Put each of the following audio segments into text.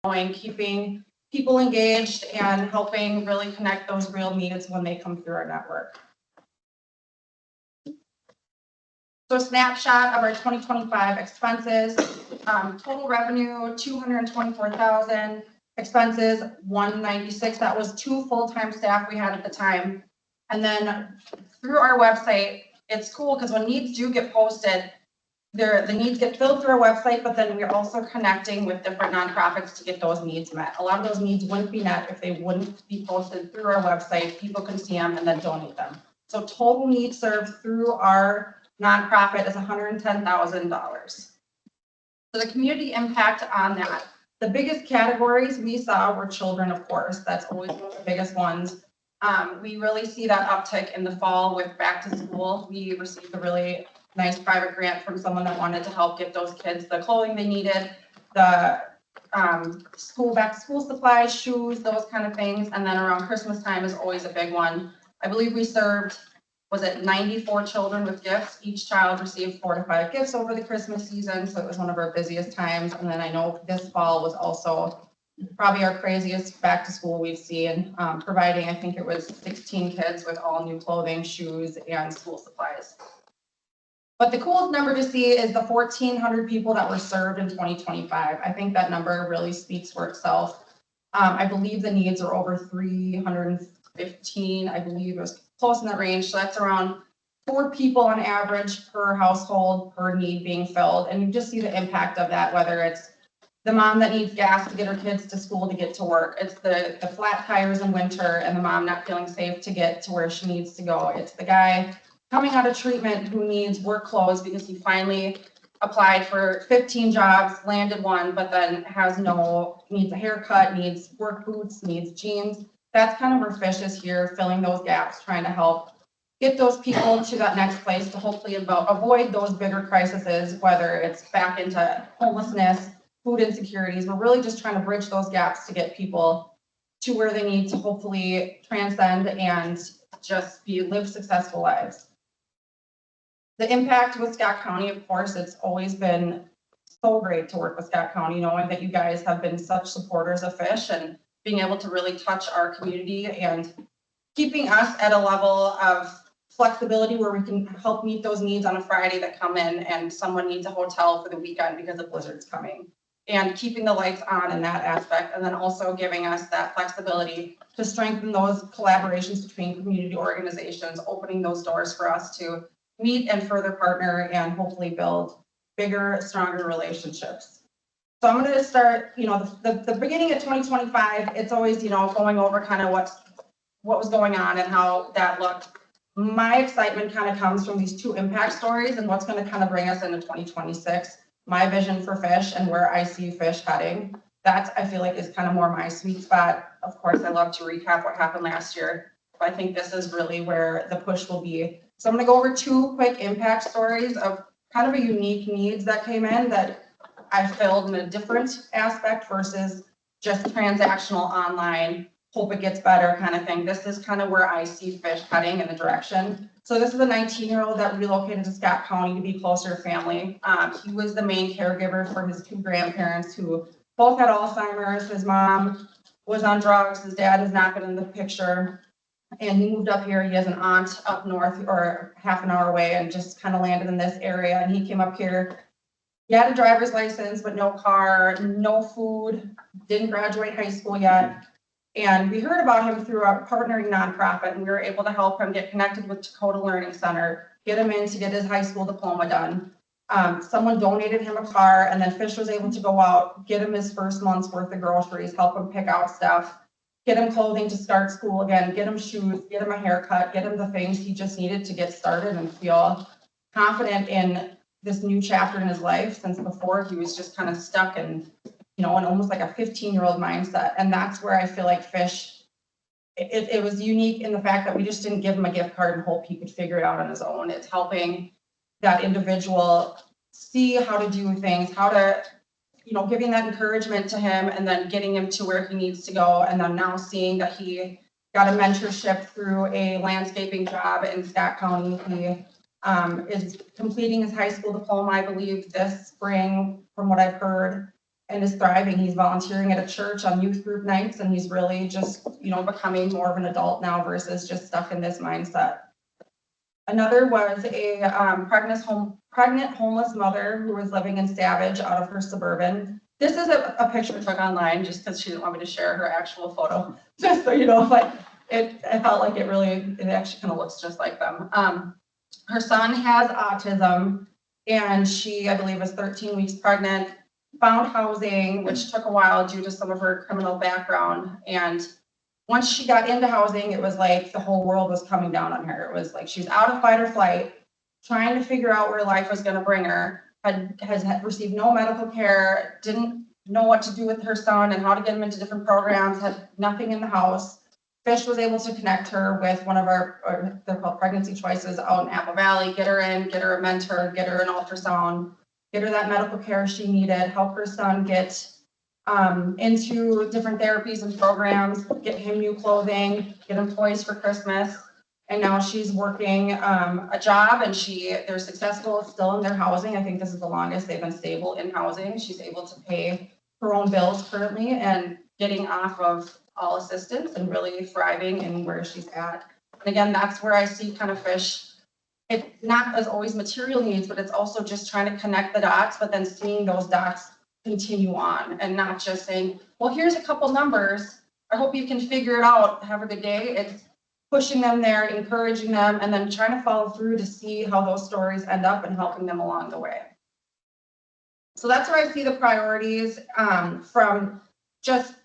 going, keeping people engaged and helping really connect those real needs when they come through our network. So a snapshot of our 2025 expenses, total revenue, $224,000, expenses, $196. That was 2 full-time staff we had at the time. And then through our website, it's cool because when needs do get posted, the needs get filled through our website, but then we're also connecting with different nonprofits to get those needs met. A lot of those needs wouldn't be met if they wouldn't be posted through our website. People can see them and then donate them. So total needs served through our nonprofit is $110,000. So the community impact on that, the biggest categories we saw were children, of course. That's always one of the biggest ones. We really see that uptick in the fall with back to school. We received a really nice private grant from someone that wanted to help get those kids the clothing they needed, the back to school supplies, shoes, those kind of things. And then around Christmas time is always a big one. I believe we served, was it 94 children with gifts? Each child received 4 to 5 gifts over the Christmas season. So it was one of our busiest times. And then I know this fall was also probably our craziest back to school we've seen, providing, I think it was 16 kids with all new clothing, shoes, and school supplies. But the coolest number to see is the 1,400 people that were served in 2025. I think that number really speaks for itself. I believe the needs are over 315. I believe it was close in that range. So that's around 4 people on average per household per need being filled. And you just see the impact of that, whether it's the mom that needs gas to get her kids to school to get to work. It's the flat tires in winter and the mom not feeling safe to get to where she needs to go. It's the guy coming out of treatment who needs work clothes because he finally applied for 15 jobs, landed one, but then needs a haircut, needs work boots, needs jeans. That's kind of where Fish is here, filling those gaps, trying to help get those people to that next place to hopefully avoid those bigger crises, whether it's back into homelessness, food insecurities. We're really just trying to bridge those gaps to get people to where they need to hopefully transcend and just live successful lives. The impact with Scott County, of course, it's always been so great to work with Scott County, knowing that you guys have been such supporters of Fish and being able to really touch our community and keeping us at a level of flexibility where we can help meet those needs on a Friday that come in and someone needs a hotel for the weekend because the blizzard's coming, and keeping the lights on in that aspect, and then also giving us that flexibility to strengthen those collaborations between community organizations, opening those doors for us to meet and further partner and hopefully build bigger, stronger relationships. So I'm going to start, the beginning of 2025, it's always, going over kind of what was going on and how that looked. My excitement kind of comes from these 2 impact stories and what's going to kind of bring us into 2026. My vision for Fish and where I see Fish heading. That I feel like is kind of more my sweet spot. Of course, I love to recap what happened last year, but I think this is really where the push will be. So I'm going to go over 2 quick impact stories of kind of a unique needs that came in that I filled in a different aspect versus just transactional online, hope it gets better kind of thing. This is kind of where I see Fish heading in the direction. So this is a 19-year-old that relocated to Scott County to be closer to family. He was the main caregiver for his 2 grandparents who both had Alzheimer's. His mom was on drugs. His dad has not been in the picture. And he moved up here. He has an aunt up north or half an hour away and just kind of landed in this area. And he came up here. He had a driver's license, but no car, no food, didn't graduate high school yet. And we heard about him through a partnering nonprofit, and we were able to help him get connected with Dakota Learning Center, get him in to get his high school diploma done. Someone donated him a car, and then Fish was able to go out, get him his first month's worth of groceries, help him pick out stuff, get him clothing to start school again, get him shoes, get him a haircut, get him the things he just needed to get started and feel confident in this new chapter in his life, since before he was just kind of stuck in, in almost like a 15-year-old mindset. And that's where I feel like Fish, it was unique in the fact that we just didn't give him a gift card and hope he could figure it out on his own. It's helping that individual see how to do things, how to, giving that encouragement to him and then getting him to where he needs to go. And then now seeing that he got a mentorship through a landscaping job in Scott County. He is completing his high school diploma, I believe, this spring, from what I've heard. and is thriving. He's volunteering at a church on youth group nights, and he's really just, becoming more of an adult now versus just stuck in this mindset. Another was a pregnant homeless mother who was living in Savage out of her Suburban. This is a picture I took online just because she didn't want me to share her actual photo, just so you know, but I felt like it actually kind of looks just like them. Her son has autism, and she, I believe, was 13 weeks pregnant, found housing, which took a while due to some of her criminal background. And once she got into housing, it was like the whole world was coming down on her. It was like she was out of fight or flight, trying to figure out where life was going to bring her, has received no medical care, didn't know what to do with her son and how to get him into different programs, had nothing in the house. Fish was able to connect her with one of they're called pregnancy choices out in Apple Valley, get her in, get her a mentor, get her an ultrasound, get her that medical care she needed, help her son get into different therapies and programs, get him new clothing, get him toys for Christmas. And now she's working a job, and they're successful still in their housing. I think this is the longest they've been stable in housing. She's able to pay her own bills currently and getting off of all assistance and really thriving in where she's at. And again, that's where I see kind of Fish. It's not as always material needs, but it's also just trying to connect the dots, but then seeing those dots continue on and not just saying, well, here's a couple numbers. I hope you can figure it out. Have a good day. It's pushing them there, encouraging them, and then trying to follow through to see how those stories end up and helping them along the way. So that's where I see the priorities from just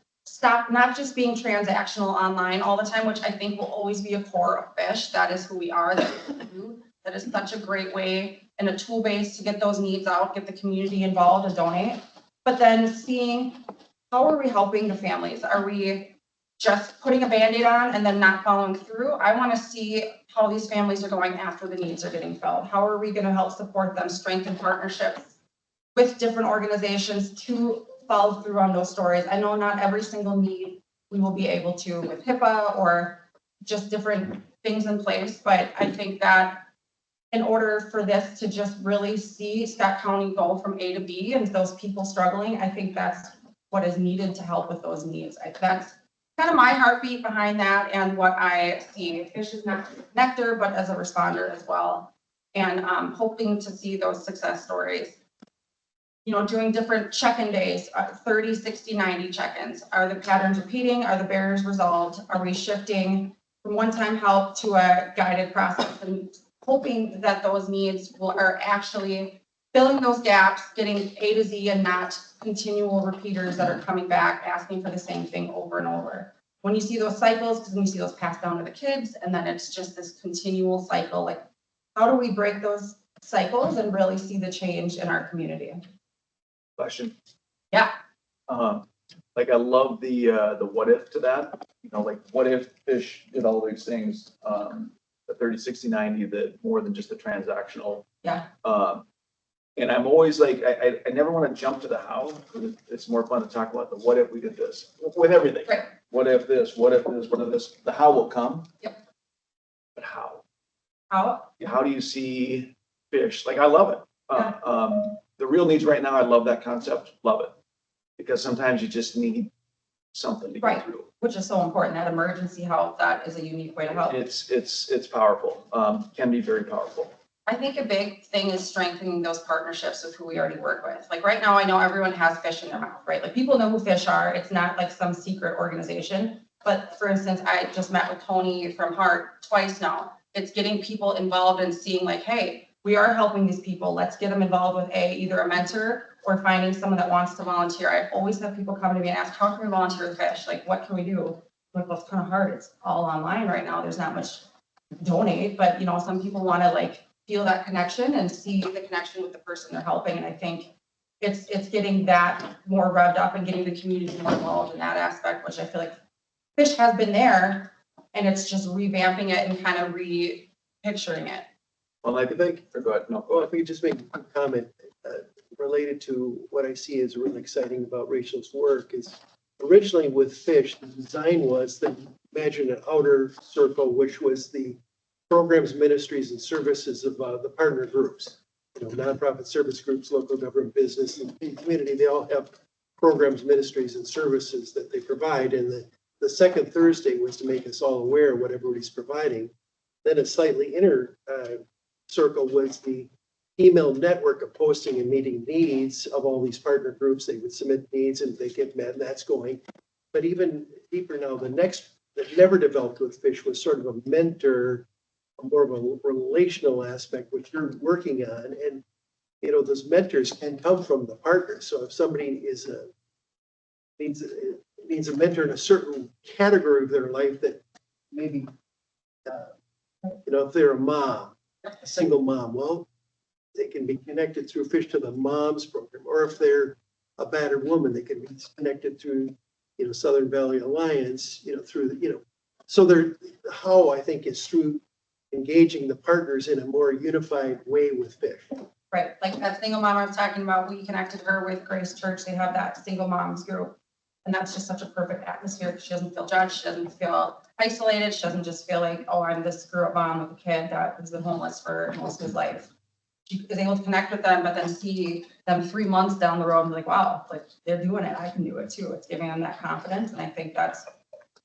not just being transactional online all the time, which I think will always be a core of Fish. That is who we are. That is such a great way and a tool base to get those needs out, get the community involved and donate. But then seeing how are we helping the families? Are we just putting a Band-Aid on and then not following through? I want to see how these families are going after the needs are getting filled. How are we going to help support them, strengthen partnerships with different organizations to follow through on those stories? I know not every single need we will be able to with HIPAA or just different things in place, but I think that in order for this to just really see Scott County go from A to B and those people struggling, I think that's what is needed to help with those needs. That's kind of my heartbeat behind that and what I see. Fish is not just a connector, but as a responder as well. And hoping to see those success stories. Doing different check-in days, 30, 60, 90 check-ins. Are the patterns repeating? Are the barriers resolved? Are we shifting from one-time help to a guided process? And hoping that those needs are actually filling those gaps, getting A to Z and not continual repeaters that are coming back, asking for the same thing over and over. When you see those cycles, because when you see those passed down to the kids, and then it's just this continual cycle, like how do we break those cycles and really see the change in our community? Question. Yeah. Like I love the what if to that, like what if Fish did all these things, the 30, 60, 90, that more than just the transactional. Yeah. And I'm always like, I never want to jump to the how. It's more fun to talk about the what if we did this with everything. Right. What if this, what if this, what if this, the how will come. Yep. But how? How do you see Fish? Like, I love it. The real needs right now, I love that concept, love it. Because sometimes you just need something to get through. Which is so important, that emergency help, that is a unique way to help. It's powerful, can be very powerful. I think a big thing is strengthening those partnerships with who we already work with. Like right now, I know everyone has Fish in their mouth, right? Like people know who Fish are. It's not like some secret organization. But for instance, I just met with Tony from Heart twice now. It's getting people involved and seeing like, hey, we are helping these people. Let's get them involved with either a mentor or finding someone that wants to volunteer. I always have people come to me and ask, how can we volunteer with Fish? Like, what can we do? Like, well, it's kind of hard. It's all online right now. There's not much donate, but some people want to like feel that connection and see the connection with the person they're helping. And I think it's getting that more revved up and getting the community more involved in that aspect, which I feel like Fish has been there, and it's just revamping it and kind of re-picturing it. Well, I think, or go ahead. No, Well, if we could just make a quick comment related to what I see as really exciting about Rachel's work is originally with Fish, the design was that imagine an outer circle, which was the programs, ministries, and services of the partner groups, nonprofit service groups, local government, business, and community. They all have programs, ministries, and services that they provide. And the second Thursday was to make us all aware of what everybody's providing. Then a slightly inner circle was the email network of posting and meeting needs of all these partner groups. They would submit needs and they get met, and that's going. But even deeper now, the next that never developed with Fish was sort of a mentor, more of a relational aspect, which you're working on. And, you know, those mentors can come from the partners. So if somebody needs a mentor in a certain category of their life that maybe, you know, if they're a mom, a single mom, well, they can be connected through Fish to the Moms program. Or if they're a battered woman, they can be connected through, you know, Southern Valley Alliance, you know, through the, you know, so they're, how I think is through engaging the partners in a more unified way with Fish. Right, like that single mom I was talking about, we connected her with Grace Church. They have that single moms group. And that's just such a perfect atmosphere. She doesn't feel judged. She doesn't feel isolated. She doesn't just feel like, oh, I'm this screw up mom with a kid that has been homeless for most of his life. She is able to connect with them, but then see them 3 months down the road and be like, wow, like they're doing it. I can do it too. It's giving them that confidence. And I think that's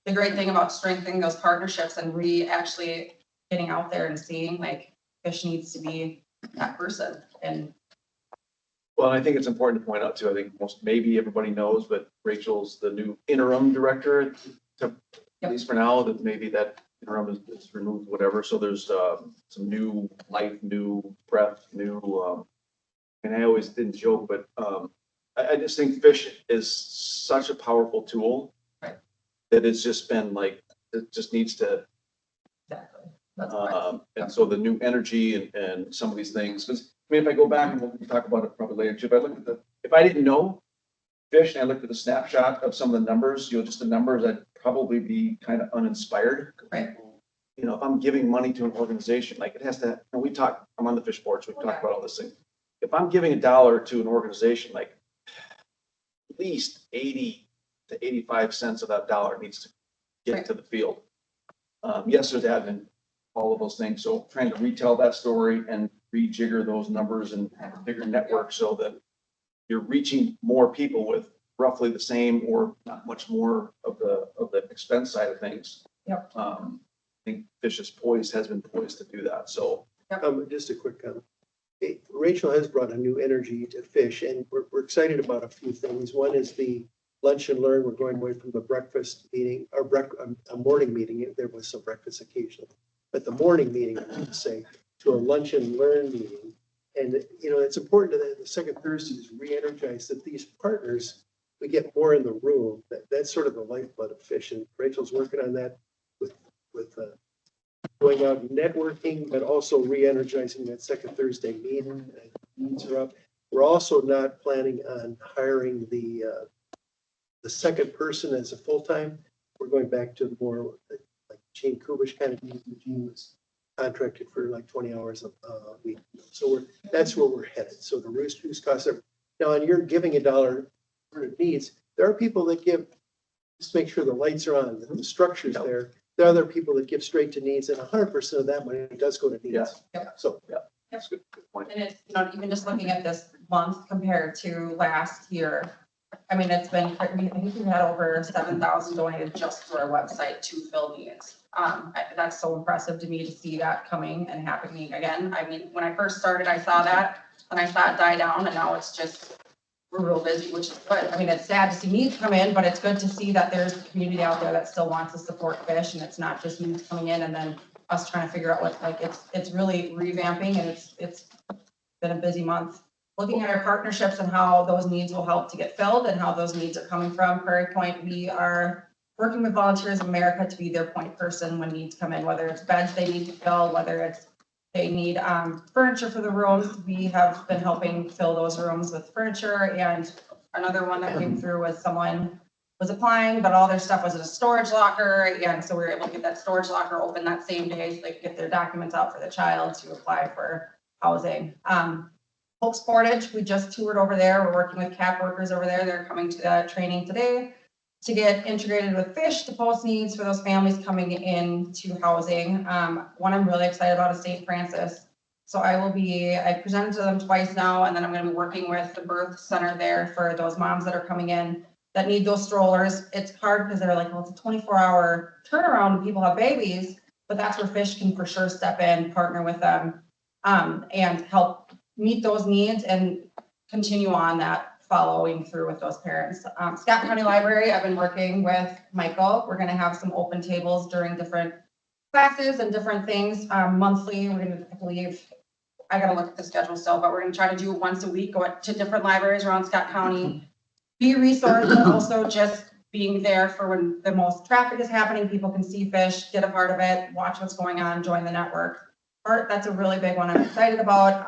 the great thing about strengthening those partnerships and actually getting out there and seeing like Fish needs to be that person. And Well, I think it's important to point out too, I think maybe everybody knows, but Rachel's the new interim director, at least for now, that maybe that interim is removed, whatever. So there's some new life, new breath, new, and I always didn't joke, but I just think Fish is such a powerful tool. Right. That it's just been like, it just needs to, exactly. That's correct. and so the new energy and some of these things, because I mean, if I go back and we'll talk about it probably later too, if I look at if I didn't know Fish and I looked at the snapshot of some of the numbers, you know, just the numbers, I'd probably be kind of uninspired. Right. You know, if I'm giving money to an organization, like it has to, and we talk, I'm on the Fish board, so we talk about all this thing. If I'm giving $1 to an organization, like at least 80 to 85 cents of that dollar needs to get Right. to the field. Yes, there's admin, all of those things. So trying to retell that story and rejigger those numbers and have a bigger network so that you're reaching more people with roughly the same or not much more of the expense side of things. Yep. I think Fish has been poised to do that. So Just a quick comment. Rachel has brought a new energy to Fish, and we're excited about a few things. One is the lunch and learn. We're going away from the breakfast meeting, or a morning meeting. There was some breakfast occasionally, but the morning meeting, I would say, to a lunch and learn meeting. And, you know, it's important that the second Thursday is re-energize that these partners, we get more in the room. That's sort of the lifeblood of Fish, and Rachel's working on that with going out and networking, but also re-energizing that second Thursday meeting. Needs are up. We're also not planning on hiring the second person as a full-time. We're going back to more like Gene Kubish kind of needs. Gene was contracted for like 20 hours a week. So that's where we're headed. So the reduced costs are, now on your giving $1 for the needs, there are people that give, just make sure the lights are on, the structure's there. There are other people that give straight to needs, and 100% of that money does go to needs. Yeah. So that's a good point. And it's, you know, even just looking at this month compared to last year, I mean, it's been, I think we've had over 7,000 donated just through our website to fill needs. That's so impressive to me to see that coming and happening again. I mean, when I first started, I saw that and I saw it die down, and now it's just, we're real busy, which is good. I mean, it's sad to see needs come in, but it's good to see that there's a community out there that still wants to support Fish, and it's not just needs coming in and then us trying to figure out what, like, it's really revamping, and it's been a busy month. Looking at our partnerships and how those needs will help to get filled and how those needs are coming from Prairie Point, we are working with Volunteers of America to be their point person when needs come in, whether it's beds they need to fill, whether it's they need furniture for the rooms. We have been helping fill those rooms with furniture. And another one that came through was someone was applying, but all their stuff was in a storage locker. And so we were able to get that storage locker open that same day so they could get their documents out for the child to apply for housing. Hope Sportage, we just toured over there. We're working with CAP workers over there. They're coming to that training today to get integrated with Fish to post needs for those families coming into housing. One I'm really excited about is St. Francis. So I presented to them twice now, and then I'm gonna be working with the birth center there for those moms that are coming in that need those strollers. It's hard because they're like, well, it's a 24-hour turnaround when people have babies, but that's where Fish can for sure step in, partner with them, and help meet those needs and continue on that following through with those parents. Scott County Library, I've been working with Michael. We're gonna have some open tables during different classes and different things, monthly. We're gonna, I believe, I gotta look at the schedule still, but we're gonna try to do once a week, go to different libraries around Scott County. Be a resource, but also just being there for when the most traffic is happening, people can see Fish, get a part of it, watch what's going on, join the network. Heart, that's a really big one I'm excited about.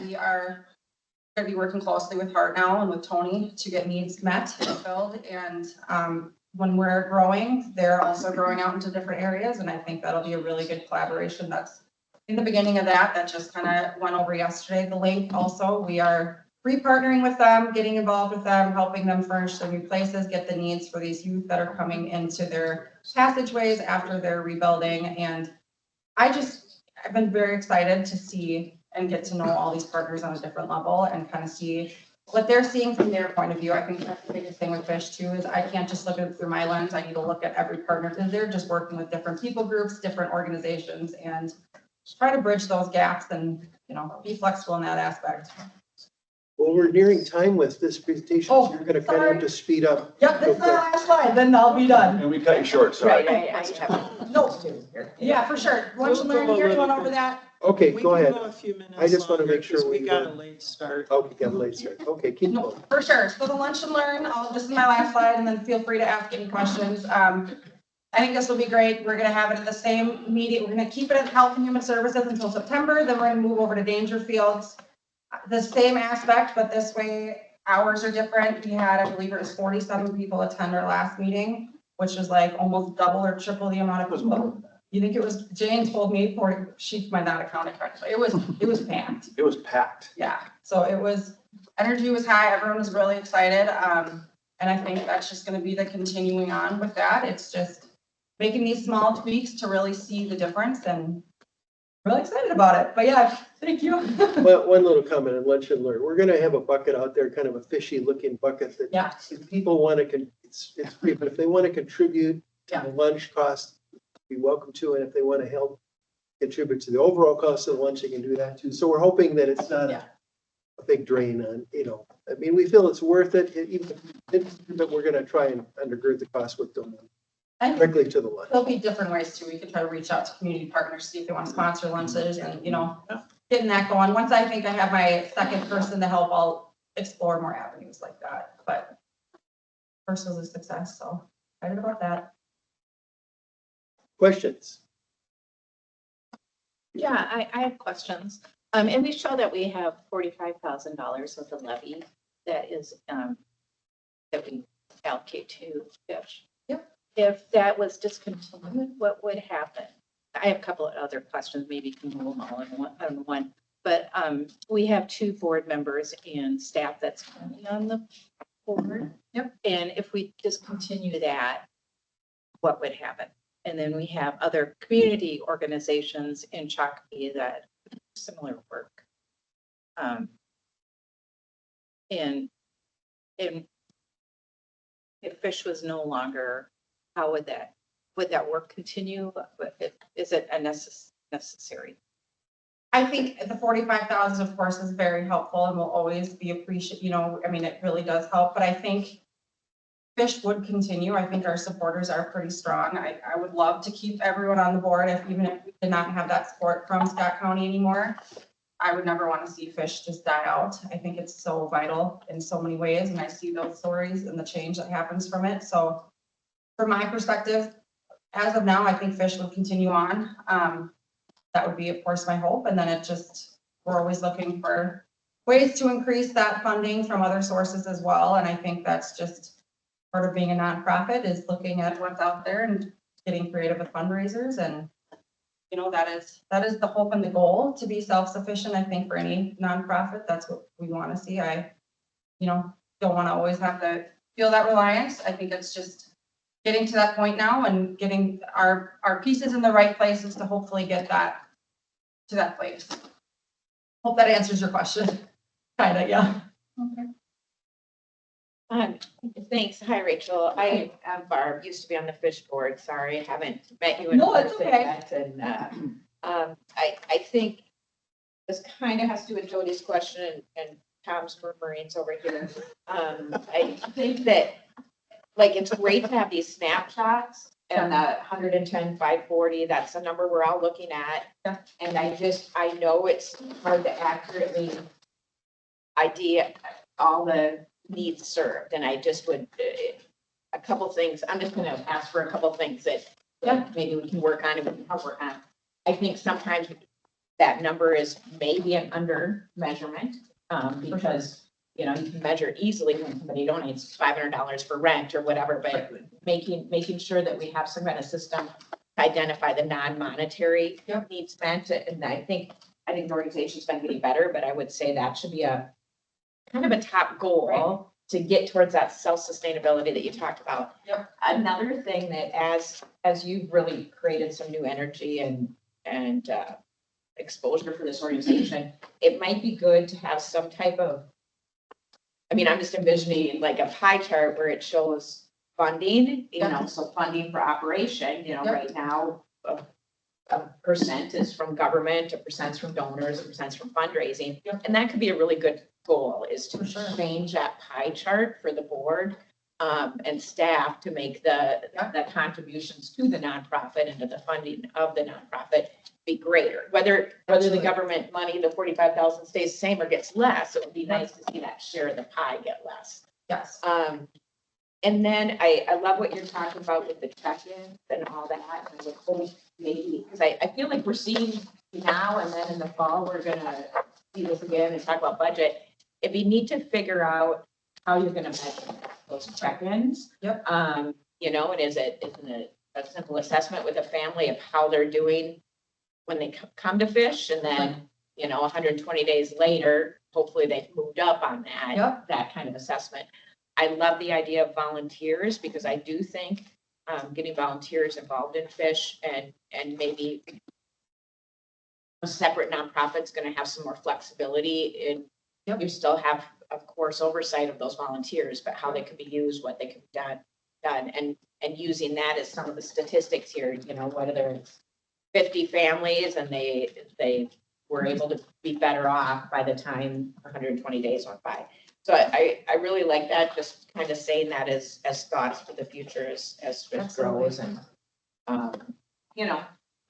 We are gonna be working closely with Heart now and with Tony to get needs met and filled. And when we're growing, they're also growing out into different areas. And I think that'll be a really good collaboration. That's in the beginning of that just kind of went over yesterday. The link also, we are re-partnering with them, getting involved with them, helping them furnish their new places, get the needs for these youth that are coming into their passageways after they're rebuilding. And I've been very excited to see and get to know all these partners on a different level and kind of see what they're seeing from their point of view. I think that's the biggest thing with Fish too, is I can't just look at it through my lens. I need to look at every partner because they're just working with different people groups, different organizations, and try to bridge those gaps and, be flexible in that aspect. Well, we're nearing time with this presentation, so you're gonna kind of have to speed up. Yep, this is the last slide, then I'll be done. And we cut you short, sorry. Right, I have No, yeah, for sure. Lunch and learn here, you want over that? Okay, We go can ahead. go a few minutes I just wanna longer make sure 'cause we, We got a late start. Okay, got late start. Okay, keep No, going. for sure. So the lunch and learn, this is my last slide, and then feel free to ask any questions. I think this will be great. We're gonna have it at the same meeting. We're gonna keep it at Health and Human Services until September, then we're gonna move over to Dangerfields. The same aspect, but this way hours are different. We had, I believe it was 47 people attend our last meeting, which was like almost double or triple the amount of people. You think it was, Jane told me, she might not have counted correctly. It was packed. It was packed. Yeah, so energy was high, everyone was really excited, and I think that's just gonna be the continuing on with that. It's just making these small tweaks to really see the difference, and really excited about it. But yeah, thank you. Well, one little comment on lunch and learn. We're gonna have a bucket out there, kind of a fishy looking bucket that Yeah, if people want to, it's free, but if they want to contribute to Yeah. the lunch cost, be welcome to, and if they want to help contribute to the overall cost of the lunch, they can do that too. So we're hoping that it's not Yeah. a big drain on, I mean, we feel it's worth it, even but we're gonna try and undergird the cost with them and directly to the lunch. there'll be different ways too. We could try to reach out to community partners, see if they want to sponsor lunches and, Yeah. getting that going. Once I think I have my second person to help, I'll explore more avenues like that. But first was a success, so excited about that. Questions? Yeah, I have questions. And we show that we have $45,000 of the levy that is, that we allocate to Fish. Yep. If that was discontinued, what would happen? I have a couple of other questions, maybe you can move them all in one. But we have 2 board members and staff that's currently on the board. Yep. And if we discontinue that, what would happen? And then we have other community organizations in Shakopee that do similar work. And if Fish was no longer, how would that work continue? Is it necessary? I think the 45,000, of course, is very helpful and will always be appreciated, it really does help, but I think Fish would continue. I think our supporters are pretty strong. I would love to keep everyone on the board even if we did not have that support from Scott County anymore. I would never want to see Fish just die out. I think it's so vital in so many ways, and I see those stories and the change that happens from it. So from my perspective, as of now, I think Fish would continue on. That would be, of course, my hope. And then we're always looking for ways to increase that funding from other sources as well. And I think that's just part of being a nonprofit, is looking at what's out there and getting creative with fundraisers. And, that is the hope and the goal, to be self-sufficient. I think for any nonprofit, that's what we want to see. I, don't want to always have to feel that reliance. I think it's just getting to that point now and getting our pieces in the right places to hopefully get that to that place. Hope that answers your question. Kinda, yeah. Thanks. Hi, Rachel. I am Barb, used to be on the fish board. Sorry, I haven't met you in No, it's person okay. yet. And I think this kind of has to do with Jody's question and Tom's murmurings over here. I think that, like, it's great to have these snapshots and the 110, 540, that's the number we're all looking at. Yeah. And I know it's hard to accurately idea all the needs served, and I just would, a couple things, I'm just gonna ask for a couple things that maybe we can work on and we can help work on. I think sometimes that number is maybe an under measurement, because, you know, you can measure easily when somebody donates $500 for rent or whatever, but making sure that we have some kind of system to identify the non-monetary needs met, and I think the organization's been getting better, but I would say that should be a kind of a top goal to get towards that self-sustainability that you talked about. Yep. Another thing that as you've really created some new energy and exposure for this organization, it might be good to have some type of, I mean, I'm just envisioning like a pie chart where it shows funding, you know, so funding for operation, you know, Yep. right now, a percent is from government, a percent's from donors, a percent's from fundraising. Yep. And that could be a really good goal, is to For sure. change that pie chart for the board and staff to make the contributions to the nonprofit and to the funding of the nonprofit be greater. Whether the Absolutely. government money, the 45,000 stays the same or gets less, it would be nice to see that share of the pie get less. Yes. And then I love what you're talking about with the check-ins and all that. And I would hope maybe, because I feel like we're seeing now and then in the fall, we're gonna see this again and talk about budget. If you need to figure out how you're gonna measure those check-ins. Yep. You know, and isn't a simple assessment with a family of how they're doing when they come to fish, and then, you know, 120 days later, hopefully they've moved up on that, Yep. that kind of assessment. I love the idea of volunteers, because I do think getting volunteers involved in fish and maybe a separate nonprofit's going to have some more flexibility in, Yep. you still have, of course, oversight of those volunteers, but how they can be used, what they can be done, and using that as some of the statistics here, you know, whether it's 50 families and they were able to be better off by the time 120 days went by. So I really like that, just kind of saying that as thoughts for the future as it grows and, you know,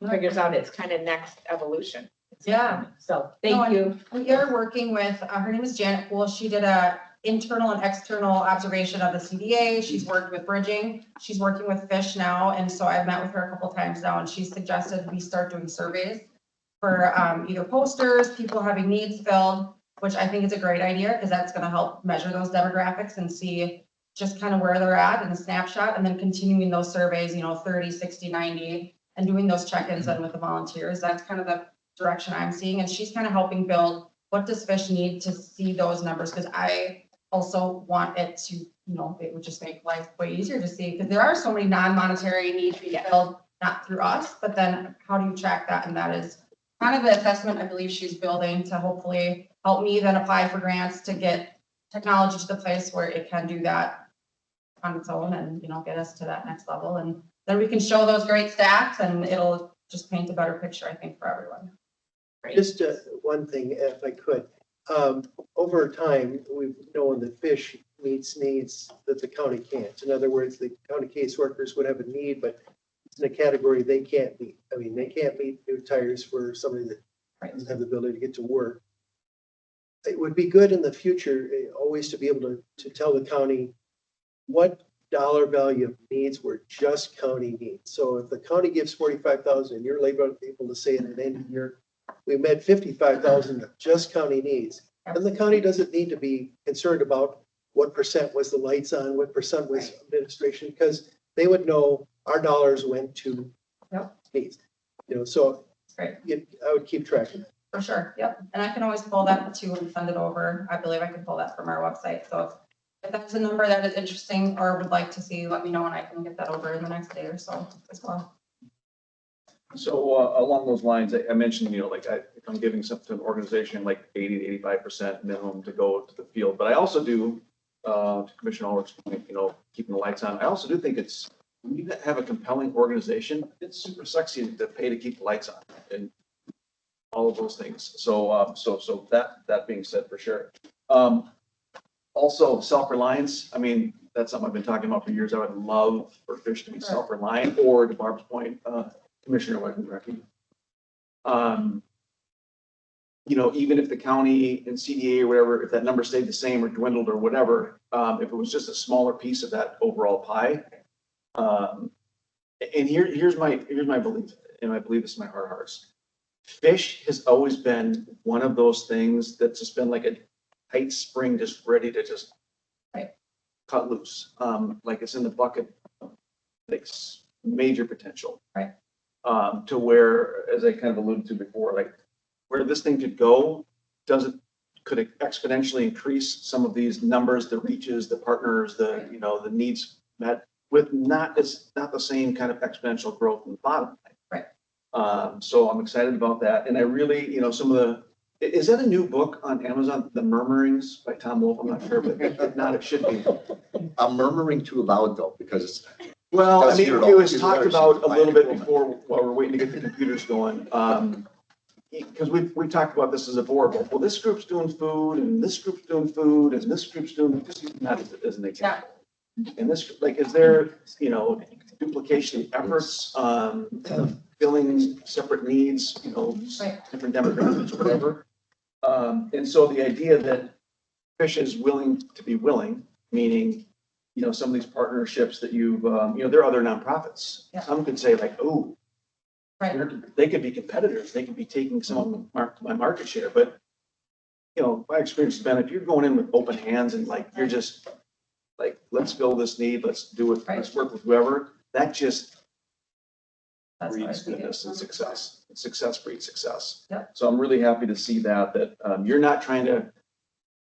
figures out its kind of next evolution. Yeah. So No, thank and you. We are working with, her name is Janet Poole. She did a internal and external observation of the CDA. She's worked with bridging. She's working with Fish now. And so I've met with her a couple times now, and she suggested we start doing surveys for either posters, people having needs filled, which I think is a great idea, because that's going to help measure those demographics and see just kind of where they're at in a snapshot, and then continuing those surveys, you know, 30, 60, 90, and doing those check-ins then with the volunteers. That's kind of the direction I'm seeing. And she's kind of helping build, what does Fish need to see those numbers? Because I also want it to, you know, it would just make life way easier to see, because there are so many non-monetary needs being filled, not through us, but then how do you track that? And that is kind of the assessment I believe she's building to hopefully help me then apply for grants to get technology to the place where it can do that on its own and, you know, get us to that next level. And then we can show those great stats, and it'll just paint a better picture, I think, for everyone. Just one thing, if I could. Over time, we've known that Fish meets needs that the county can't. In other words, the county caseworkers would have a need, but it's in a category they can't meet. I mean, they can't meet new tires for somebody that doesn't have the ability to get to work. It would be good in the future, always to be able to tell the county what dollar value of needs were just county needs. So if the county gives 45,000 and you're able to say at the end of the year, we met 55,000 of just county needs, then the county doesn't need to be concerned about what percent was the lights on, what percent was administration, because they would know our dollars went to needs. You know, so Great. I would keep track of that. For sure, yep. And I can always pull that too and send it over. I believe I can pull that from our website. So if that's a number that is interesting or would like to see, let me know and I can get that over in the next day or so as well. So along those lines, I mentioned, like if I'm giving something to an organization, like 80 to 85% minimum to go to the field. But I also do, to Commissioner Ulrich's point, keeping the lights on. I also do think it's, when you have a compelling organization, it's super sexy to pay to keep the lights on and all of those things. So, so that being said, for sure. Also self-reliance. I mean, that's something I've been talking about for years. I would love for fish to be self-reliant, or to Barb's point, Commissioner Weckenrecky. Even if the county and CDA or whatever, if that number stayed the same or dwindled or whatever, if it was just a smaller piece of that overall pie. And here's my belief, and I believe this in my heart of hearts. Fish has always been one of those things that's just been like a tight spring, just ready to just cut loose. Like it's in the bucket, like major potential. Right. To where, as I kind of alluded to before, like where this thing could go, could it exponentially increase some of these numbers, the reaches, the partners, the needs met with not the same kind of exponential growth in the bottom line. Right. So I'm excited about that. And I really, is that a new book on Amazon, The Murmurings by Tom Wolfe? I'm not sure, but if not, it should be. I'm murmuring too loud though, because Well, I Does mean, hear it it all. was He's talked very about a little bit simplified. before, while we're waiting to get the computers going. Because we've talked about this as a board, well, this group's doing food, and this group's doing food, and this group's doing, just using that as an example. And this, like, is there, duplication of efforts, filling separate needs, Right. different demographics, whatever. And so the idea that Fish is willing to be willing, meaning, some of these partnerships that you've, there are other nonprofits. Yeah. Some could say like, oh, Right. they could be competitors. They could be taking some of my market share. But, my experience has been, if you're going in with open hands and like, you're just like, let's fill this need, let's do it, let's work with whoever, that just That's what I breeds think. goodness and success. Success breeds success. Yep. So I'm really happy to see that you're not trying to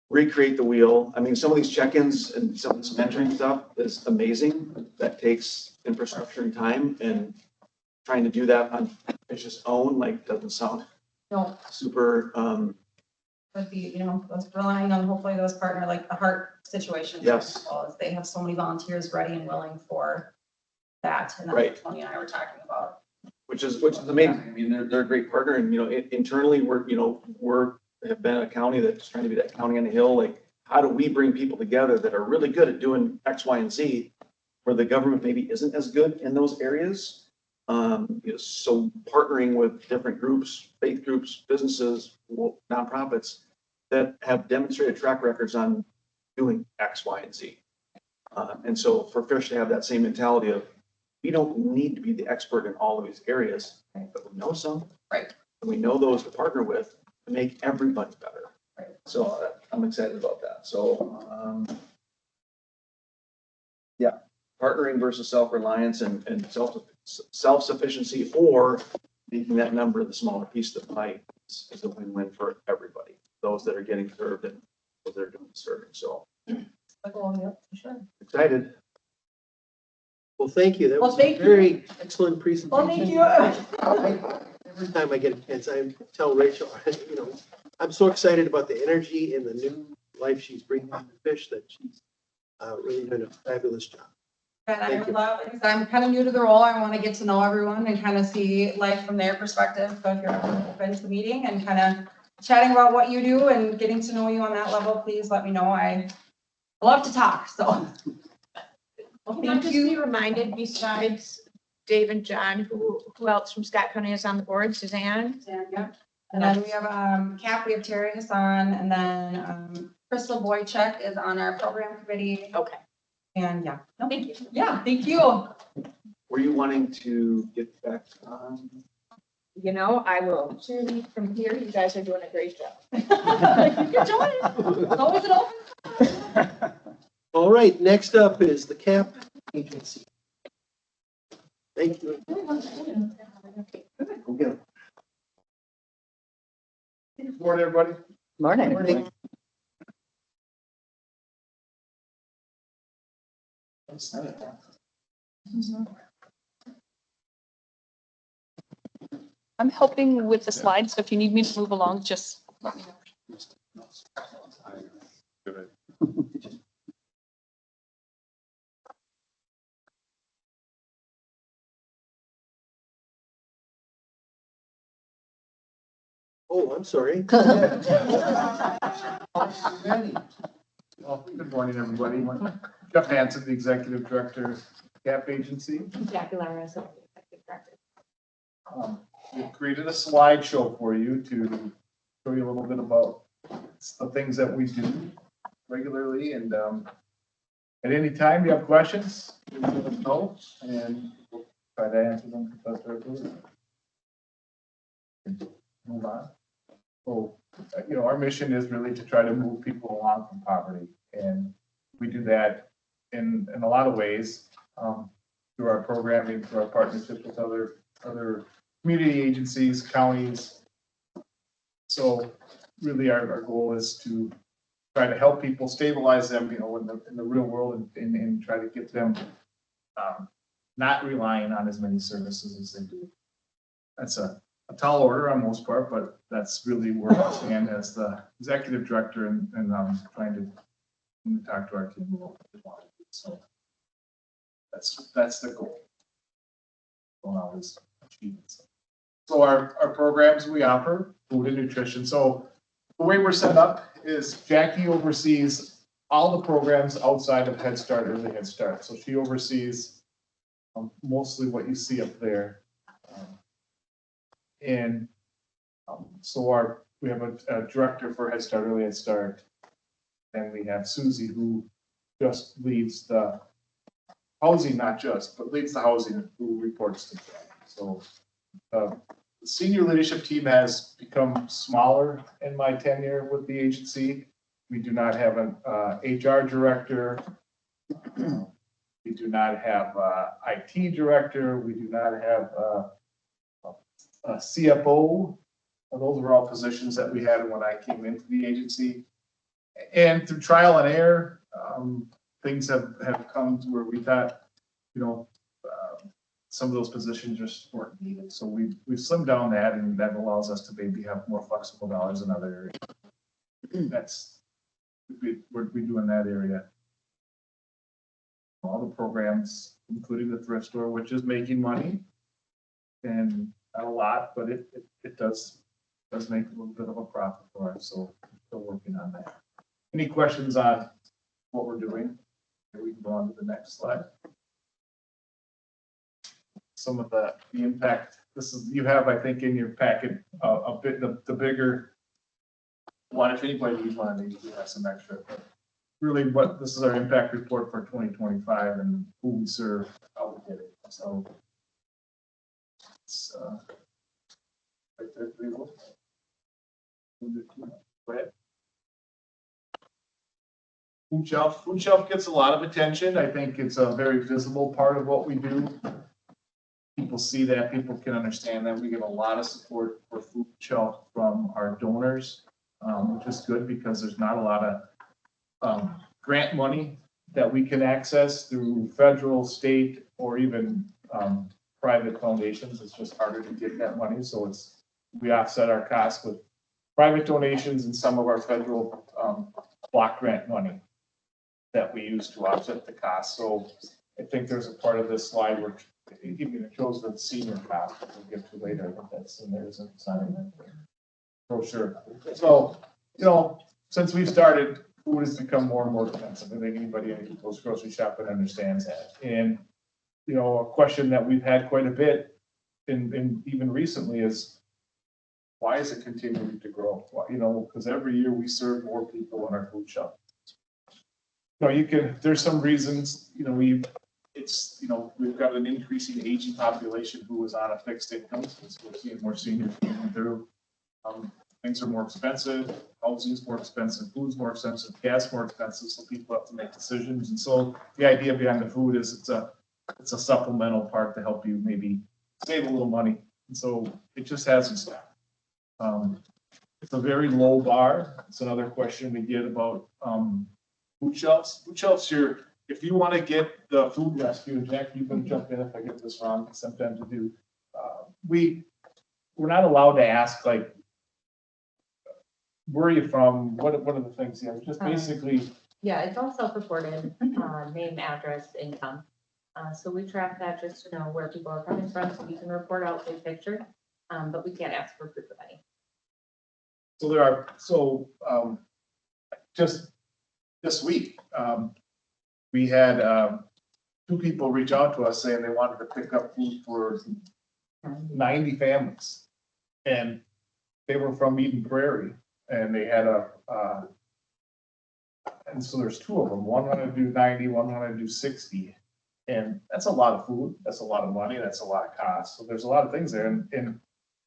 recreate the wheel. I mean, some of these check-ins and some of this mentoring stuff is amazing. That takes infrastructure and time, and trying to do that on Fish's own, like, doesn't sound No, super, would be, those relying on hopefully those partner, like the heart situation. Yes. Is they have so many volunteers ready and willing for that. And that's Right. what Tony and I were talking about. which is amazing. I mean, they're a great partner, and, internally, have been a county that's trying to be that county on the hill. Like, how do we bring people together that are really good at doing X, Y, and Z, where the government maybe isn't as good in those areas? So partnering with different groups, faith groups, businesses, nonprofits that have demonstrated track records on doing X, Y, and Z. And so for Fish to have that same mentality of, we don't need to be the expert in all of these areas, but we know some. Right. And we know those to partner with to make everybody better. Right. So I'm excited about that. So, yeah, partnering versus self-reliance and self-sufficiency, or making that number the smaller piece of the pie is a win-win for everybody. Those that are getting served and those that are doing the serving. So Like, well, yeah, for sure. excited. Well, thank you. That Well, was a thank you. very excellent presentation. Well, thank you. Every time I get a chance, I tell Rachel, I'm so excited about the energy and the new life she's bringing to Fish, that she's really done a fabulous job. And I Thank would you. love, because I'm kind of new to the role, I want to get to know everyone and kind of see life from their perspective. So if you're ever open to meeting and kind of chatting about what you do and getting to know you on that level, please let me know. I love to talk, so. Well, Can I thank just you. be reminded, besides Dave and John, who else from Scott County is on the board? Suzanne? Yeah. And then we have, Cap, we have Terry Hassan, and then, Crystal Boychuk is on our program committee. Okay, And yeah, no, thank you. yeah, thank you. Were you wanting to get back on? I will cheerlead from here. You guys are doing a great job. You're joining. It's always an open. All right, next up is the CAP agency. Thank you. Morning, everybody. Morning. I'm helping with the slides, so if you need me to move along, just let me know. Oh, I'm sorry. Well, good morning, everybody. Jeff Hansen, the Executive Director, of CAP Agency. Jackie Lara, so executive director. We've created a slideshow for you to show you a little bit about the things that we do regularly, and at any time you have questions, you let us know, and we'll try to answer them to the best of our ability. Move on. So, our mission is really to try to move people along from poverty, and we do that in a lot of ways, through our programming, through our partnerships with other community agencies, counties. So really our goal is to try to help people, stabilize them, in the real world, and try to get them not relying on as many services as they do. That's a tall order on most part, but that's really where I stand as the executive director and trying to talk to our team about what they want to do. So that's the goal. Going out is achieving something. So our programs we offer, food and nutrition. So the way we're set up is Jackie oversees all the programs outside of Head Start, Early Head Start. So she oversees mostly what you see up there. So we have a director for Head Start, Early Head Start. Then we have Susie, who just leads the housing, but leads the housing, who reports to Jackie. So the senior leadership team has become smaller in my tenure with the agency. We do not have an HR director. We do not have an IT director. We do not have a CFO. Those were all positions that we had when I came into the agency. And through trial and error, things have come to where we thought, some of those positions just weren't needed. So we've slimmed down that, and that allows us to maybe have more flexible dollars in other areas. That's what we do in that area. All the programs, including the thrift store, which is making money, and not a lot, but it does make a little bit of a profit for us. So we're still working on that. Any questions on what we're doing? We can go on to the next slide. Some of the impact. You have, I think, in your packet a bit the bigger one. If anybody needs one, they do have some extra. But really, this is our impact report for 2025 and who we serve, how we get it. So it's right there for you. Go ahead. Food shelf. Food shelf gets a lot of attention. I think it's a very visible part of what we do. People see that, people can understand that. We get a lot of support for food shelf from our donors, which is good because there's not a lot of grant money that we can access through federal, state, or even private foundations. It's just harder to get that money. So we offset our costs with private donations and some of our federal block grant money that we use to offset the cost. So I think there's a part of this slide where it shows the senior cost that we'll get to later. I think that's in there, isn't it? In that brochure. So, since we've started, food has become more and more expensive. I think anybody who goes grocery shopping understands that. And, a question that we've had quite a bit in even recently is, why is it continuing to grow? Because every year we serve more people in our food shelf. There's some reasons, we've got an increasing aging population who is on a fixed income, since we're seeing more seniors coming through. Things are more expensive, housing's more expensive, food's more expensive, gas more expensive, so people have to make decisions. And so the idea behind the food is it's a supplemental part to help you maybe save a little money. And so it just hasn't stopped. It's a very low bar. It's another question we get about food shelves. Food shelves, if you want to get the food rescue, Jack, you can jump in if I get this wrong. Sometimes we do. we're not allowed to ask like, where are you from? What are the things? Yeah, just basically, Yeah, it's all self-reported, name, address, income. So we track that just to know where people are coming from, so we can report out big picture. But we can't ask for proof of any. just this week, we had, two people reach out to us saying they wanted to pick up food for 90 families. And they were from Eden Prairie and they had and so there's two of them, one wanted to do 90, one wanted to do 60. And that's a lot of food, that's a lot of money, that's a lot of cost. So there's a lot of things there. And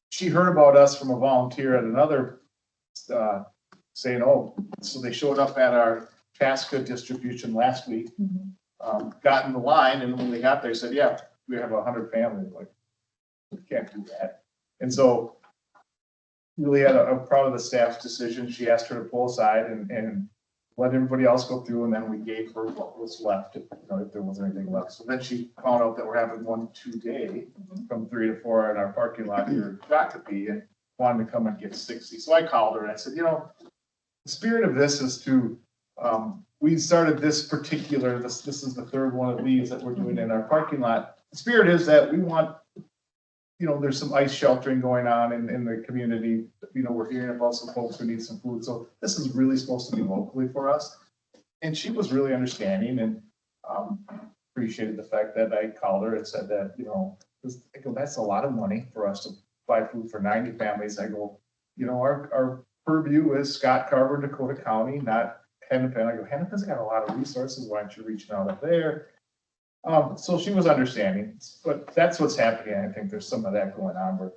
she heard about us from a volunteer at another, saying, oh, so they showed up at our Chaska distribution last week, got in the line, and when they got there, said, yeah, we have 100 families. Like, we can't do that. And so really had a proud of the staff's decision. She asked her to pull aside and let everybody else go through, and then we gave her what was left, if there was anything left. So then she found out that we're having 1-2 day from 3 to 4 in our parking lot here in Shakopee, and wanted to come and get 60. So I called her and I said, the spirit of this is to, we started this particular, this is the third one of these that we're doing in our parking lot. The spirit is that we want, there's some ice sheltering going on in the community. We're hearing about some folks who need some food. So this is really supposed to be locally for us. And she was really understanding and appreciated the fact that I called her and said that, I go, that's a lot of money for us to buy food for 90 families. I go, our purview is Scott Carver, Dakota County, not Hennepin. I go, Hennepin's got a lot of resources. Why aren't you reaching out up there? So she was understanding, but that's what's happening. I think there's some of that going on where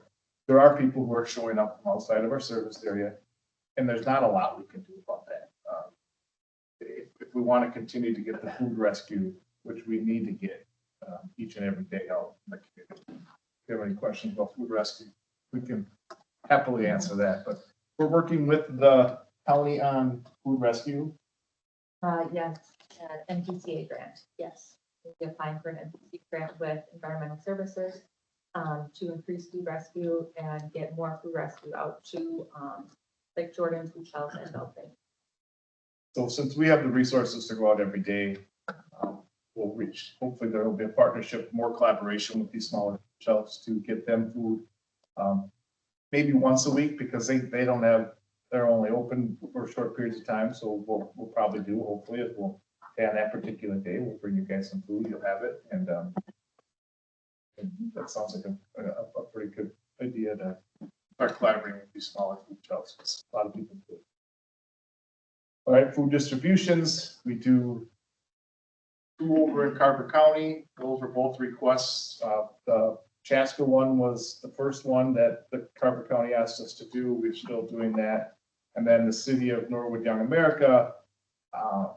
there are people who are showing up from outside of our service area, and there's not a lot we can do about that. If we want to continue to get the food rescue, which we need to get each and every day out in the community. If you have any questions about food rescue, we can happily answer that. But we're working with the county on food rescue. Yes, MPCA grant, yes. We're applying for an MPCA grant with Environmental Services to increase food rescue and get more food rescue out to like Jordan Food Shelf and Belfast. So since we have the resources to go out every day, we'll reach, hopefully there will be a partnership, more collaboration with these smaller shelves to get them food. Maybe once a week because they don't have, they're only open for short periods of time. So we'll probably do, hopefully, is we'll, on that particular day, we'll bring you guys some food, you'll have it. And that sounds like a pretty good idea to start collaborating with these smaller food shelves. Because a lot of people do. All right, food distributions, we do 2 over in Carver County. Those were both requests. The Chaska one was the first one that the Carver County asked us to do. We're still doing that. And then the city of Norwood Young America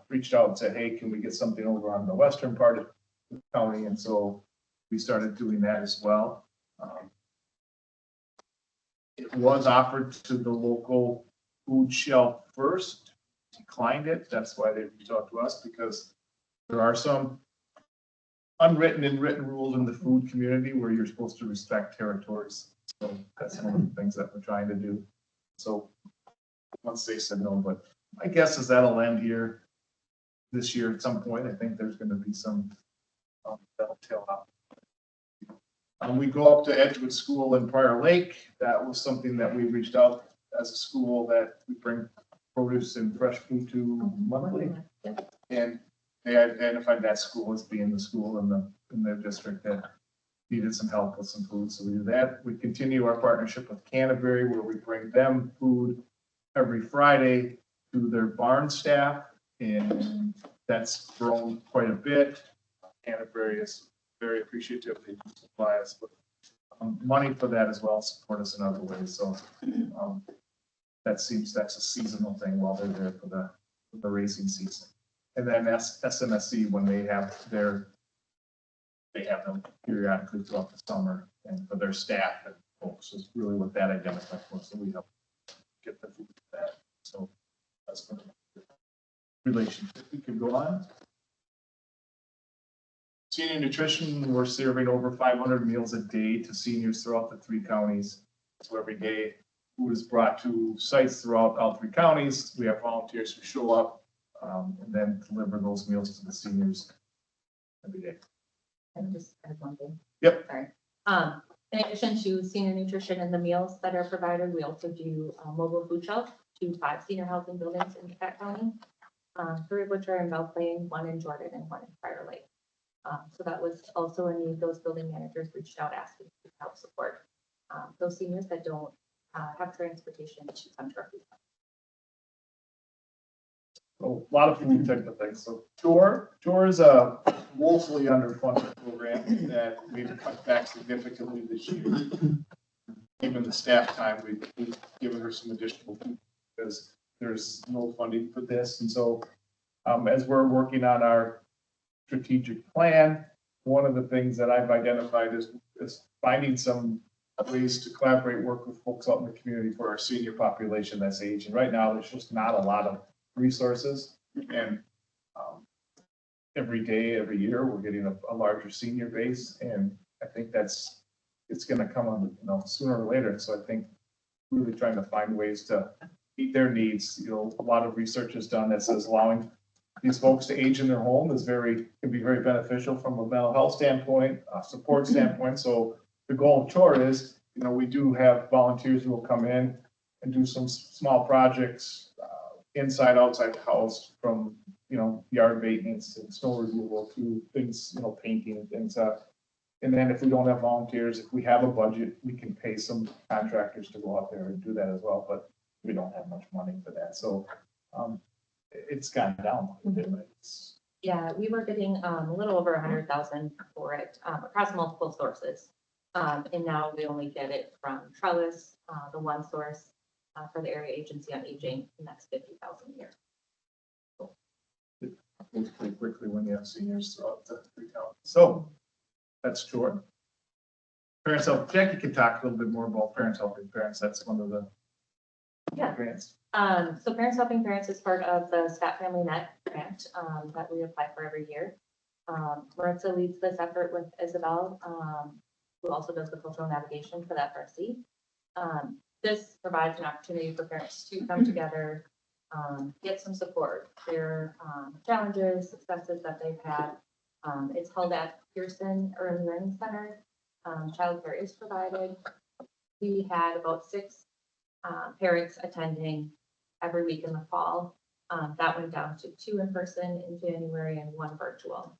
reached out and said, hey, can we get something over on the western part of the county? And so we started doing that as well. It was offered to the local food shelf first, declined it. That's why they reached out to us, because there are some unwritten and written rules in the food community where you're supposed to respect territories. So that's one of the things that we're trying to do. So once they said no, but my guess is that'll end here this year at some point. I think there's going to be some that'll tail out. We go up to Edgewood School in Prior Lake. That was something that we reached out as a school that we bring produce and fresh food to monthly. And they identified that school as being the school in their district that needed some help with some food. So we do that. We continue our partnership with Canterbury, where we bring them food every Friday to their barn staff. And that's grown quite a bit. Canterbury is very appreciative. They supply us with money for that as well, support us in other ways. So that's a seasonal thing while they're there for the racing season. And then SMSC, when they have them periodically throughout the summer and for their staff and folks is really what that identifies for. So we help get the food for that. So that's the relationship. We can go on. Senior nutrition, we're serving over 500 meals a day to seniors throughout the 3 counties. So every day, food is brought to sites throughout all 3 counties. We have volunteers who show up and then deliver those meals to the seniors every day. And just add one thing. Yep. Sorry. In addition to senior nutrition and the meals that are provided, we also do mobile food shelf to 5 senior housing buildings in Pat County. 3 of which are in Belle Plaine, 1 in Jordan, and 1 in Fire Lake. So that was also a need. Those building managers reached out asking to help support those seniors that don't have transportation to come to our food shelf. So a lot of food type of things. So Chore is a woefully underfunded program that we've cut back significantly this year. Even the staff time, we've given her some additional food because there's no funding for this. And so as we're working on our strategic plan, one of the things that I've identified is finding some ways to collaborate, work with folks out in the community for our senior population that's aging. Right now, there's just not a lot of resources. And every day, every year, we're getting a larger senior base. And I think it's going to come on, sooner or later. So I think really trying to find ways to meet their needs. A lot of research is done that says allowing these folks to age in their home can be very beneficial from a mental health standpoint, support standpoint. So the goal of Chore is, we do have volunteers who will come in and do some small projects inside, outside the house, from, yard maintenance and snow removal to things, painting and things. And then if we don't have volunteers, if we have a budget, we can pay some contractors to go out there and do that as well. But we don't have much money for that. So it's gone down a bit. Yeah, we were getting a little over 100,000 for it across multiple sources. And now we only get it from Trellis, the one source for the Area Agency on Aging, and that's 50,000 a year. It moves pretty quickly when you have seniors throughout the 3 counties. So that's Chore. Parents Help, Jackie can talk a little bit more about Parents Helping Parents. That's one of the grants. So Parents Helping Parents is part of the Scott Family Net grant that we apply for every year. Maritza leads this effort with Isabel, who also does the cultural navigation for the FRC. This provides an opportunity for parents to come together, get some support, share challenges, successes that they've had. It's held at Pearson Early Learning Center. Childcare is provided. We had about 6 parents attending every week in the fall. That went down to 2 in person in January and 1 virtual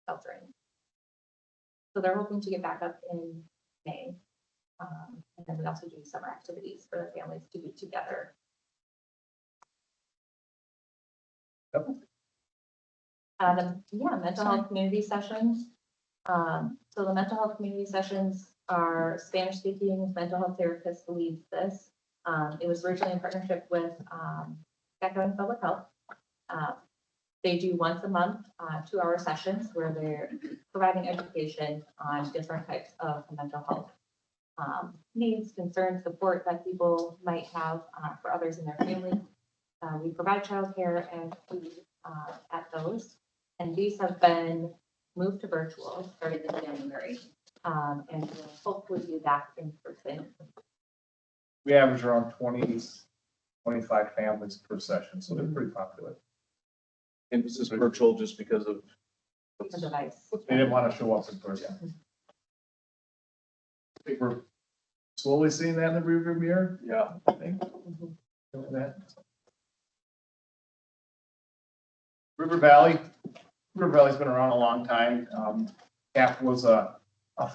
sheltering. So they're hoping to get back up in May. And then we also do summer activities for the families to be together. Mental health community sessions. So the mental health community sessions are Spanish speaking mental health therapists leads this. It was originally in partnership with Scott County Public Health. They do once a month, 2-hour sessions where they're providing education on different types of mental health needs, concerns, support that people might have for others in their family. We provide childcare and food at those, and these have been moved to virtual starting in January, and we'll hopefully be back in person. We average around 25 families per session, so they're pretty popular. Emphasis virtual just because of. The device. They didn't want to show up in person. I think we're slowly seeing that in the rearview mirror. Yeah, I think. River Valley's been around a long time. CAP was a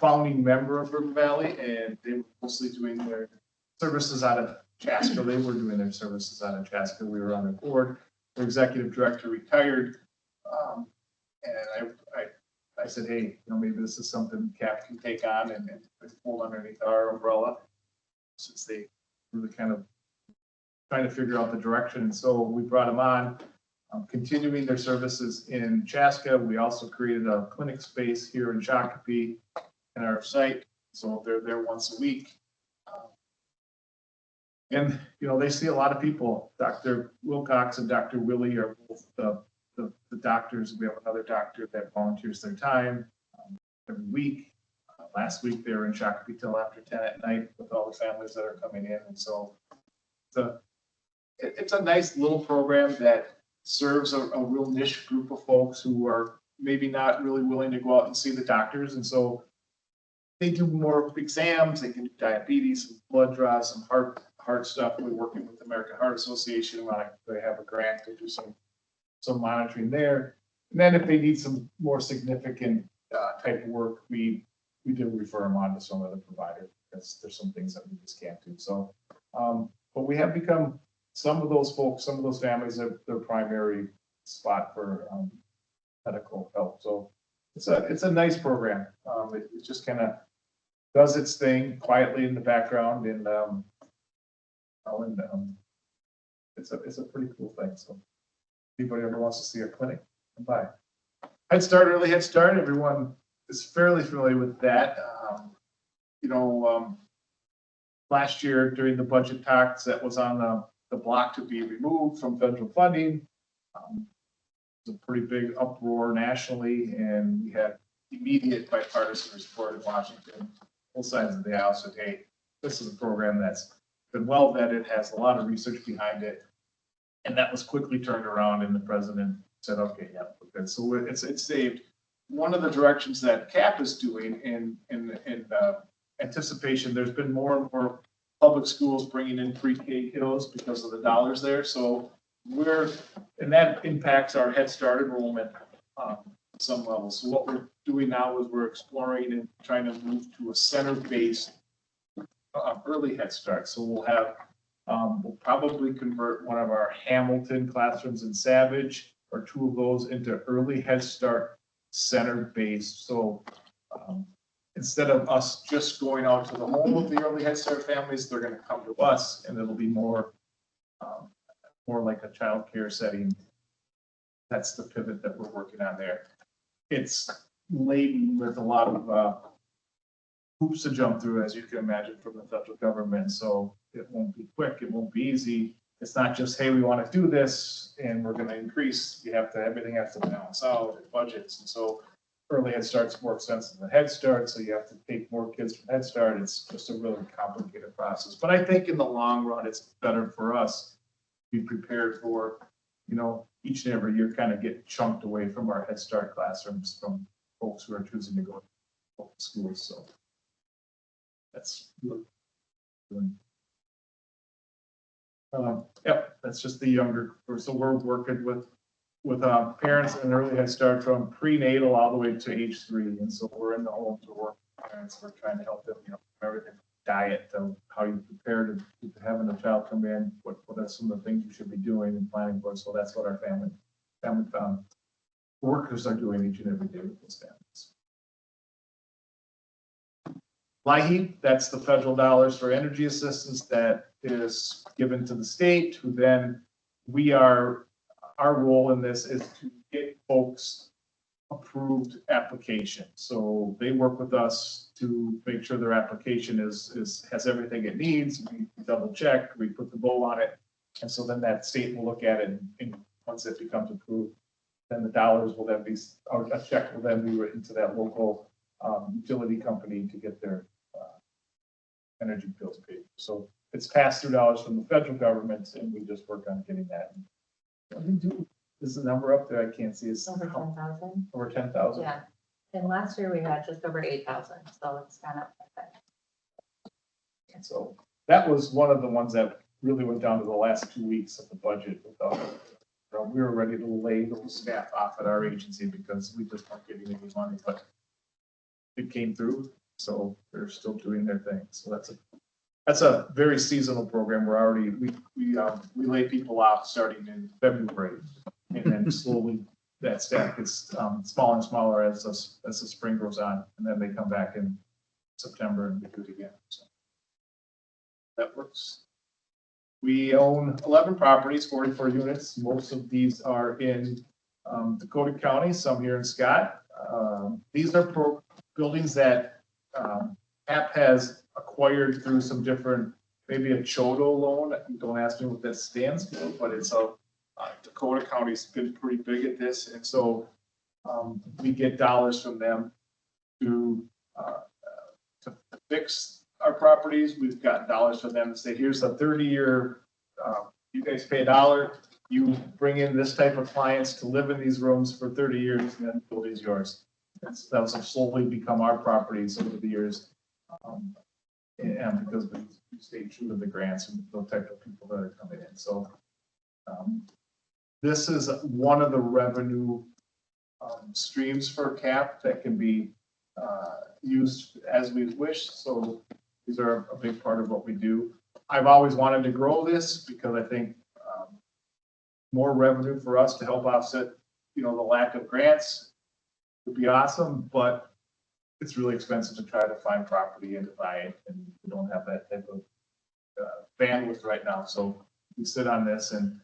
founding member of River Valley, and they were mostly doing their services out of Chaska. They were doing their services out of Chaska. We were on their board. Their executive director retired. And I said, hey, maybe this is something CAP can take on and fold underneath our umbrella, since they really kind of trying to figure out the direction. And so we brought them on, continuing their services in Chaska. We also created a clinic space here in Shakopee in our site. So they're there once a week. And, they see a lot of people. Dr. Wilcox and Dr. Willie are both the doctors. We have another doctor that volunteers their time every week. last week they were in Shakopee till after 10 at night with all the families that are coming in. And so it's a nice little program that serves a real niche group of folks who are maybe not really willing to go out and see the doctors. And so they do more exams, they can do diabetes, some blood draws, some heart stuff. We're working with the American Heart Association. They have a grant to do some monitoring there. And then if they need some more significant type of work, we do refer them on to some other provider because there's some things that we just can't do. So, but we have become some of those folks, some of those families, their primary spot for medical help. So it's a nice program. It just kind of does its thing quietly in the background, and it's a pretty cool thing. So anybody ever wants to see a clinic, come by. Head Start, Early Head Start, everyone is fairly familiar with that. Last year during the budget talks, that was on the block to be removed from federal funding. It was a pretty big uproar nationally, and we had immediate bipartisan support in Washington. Both sides of the aisle said, hey, this is a program that's been well vetted, has a lot of research behind it. And that was quickly turned around, and the president said, okay, yeah, we're good. So it's saved. One of the directions that CAP is doing in anticipation, there's been more and more public schools bringing in pre-K kiddos because of the dollars there. So and that impacts our Head Start enrollment on some level. So what we're doing now is we're exploring and trying to move to a center-based early Head Start. So we'll probably convert one of our Hamilton classrooms in Savage or two of those into early Head Start center-based. So instead of us just going out to the home of the early Head Start families, they're going to come to us, and it'll be more like a child care setting. That's the pivot that we're working on there. It's laden with a lot of hoops to jump through, as you can imagine, from the federal government. So it won't be quick. It won't be easy. It's not just, hey, we want to do this and we're going to increase. Everything has to balance out in budgets. And so early Head Start's more expensive than Head Start. So you have to take more kids from Head Start. It's just a really complicated process. But I think in the long run, it's better for us to be prepared for, each and every year kind of get chunked away from our Head Start classrooms from folks who are choosing to go to schools. So that's really doing. Yep, that's just the younger. So we're working with parents in early Head Start from prenatal all the way to age 3, and so we're in the home to work with parents. We're trying to help them, everything from diet to how you prepare to having a child come in. What are some of the things you should be doing and planning for? So that's what our family workers are doing each and every day with those families. LIHEAP, that's the federal dollars for energy assistance that is given to the state, who then our role in this is to get folks approved applications. So they work with us to make sure their application has everything it needs. We double check, we put the bow on it. And so then that state will look at it, and once it becomes approved, then the dollars will then be, or a check will then be written to that local utility company to get their energy bills paid. So it's pass-through dollars from the federal government, and we just work on getting that. Is the number up there? I can't see. It's Over 10,000. over 10,000. Yeah. And last year we had just over 8,000, so it's gone up. And so that was one of the ones that really went down to the last 2 weeks of the budget. We were ready to lay those staff off at our agency because we just weren't getting any money, but it came through. So they're still doing their thing. So that's a very seasonal program. We're already, we lay people off starting in February, and then slowly that staff gets smaller and smaller as the spring goes on, and then they come back in September and we do it again. So that works. We own 11 properties, 44 units. Most of these are in Dakota County, some here in Scott. These are buildings that HAP has acquired through some different, maybe a CHODO loan. Don't ask me what that stands for, but it's Dakota County's been pretty big at this. And so we get dollars from them to to fix our properties. We've got dollars from them to say, here's a 30-year, you guys pay $1, you bring in this type of clients to live in these rooms for 30 years, and then the building's yours. That's slowly become our properties over the years. And because we stay true to the grants and the type of people that are coming in. So this is one of the revenue streams for CAP that can be used as we wish. So these are a big part of what we do. I've always wanted to grow this because I think more revenue for us to help offset, the lack of grants would be awesome, but it's really expensive to try to find property and to buy it, and we don't have that type of bandwidth right now. So we sit on this, and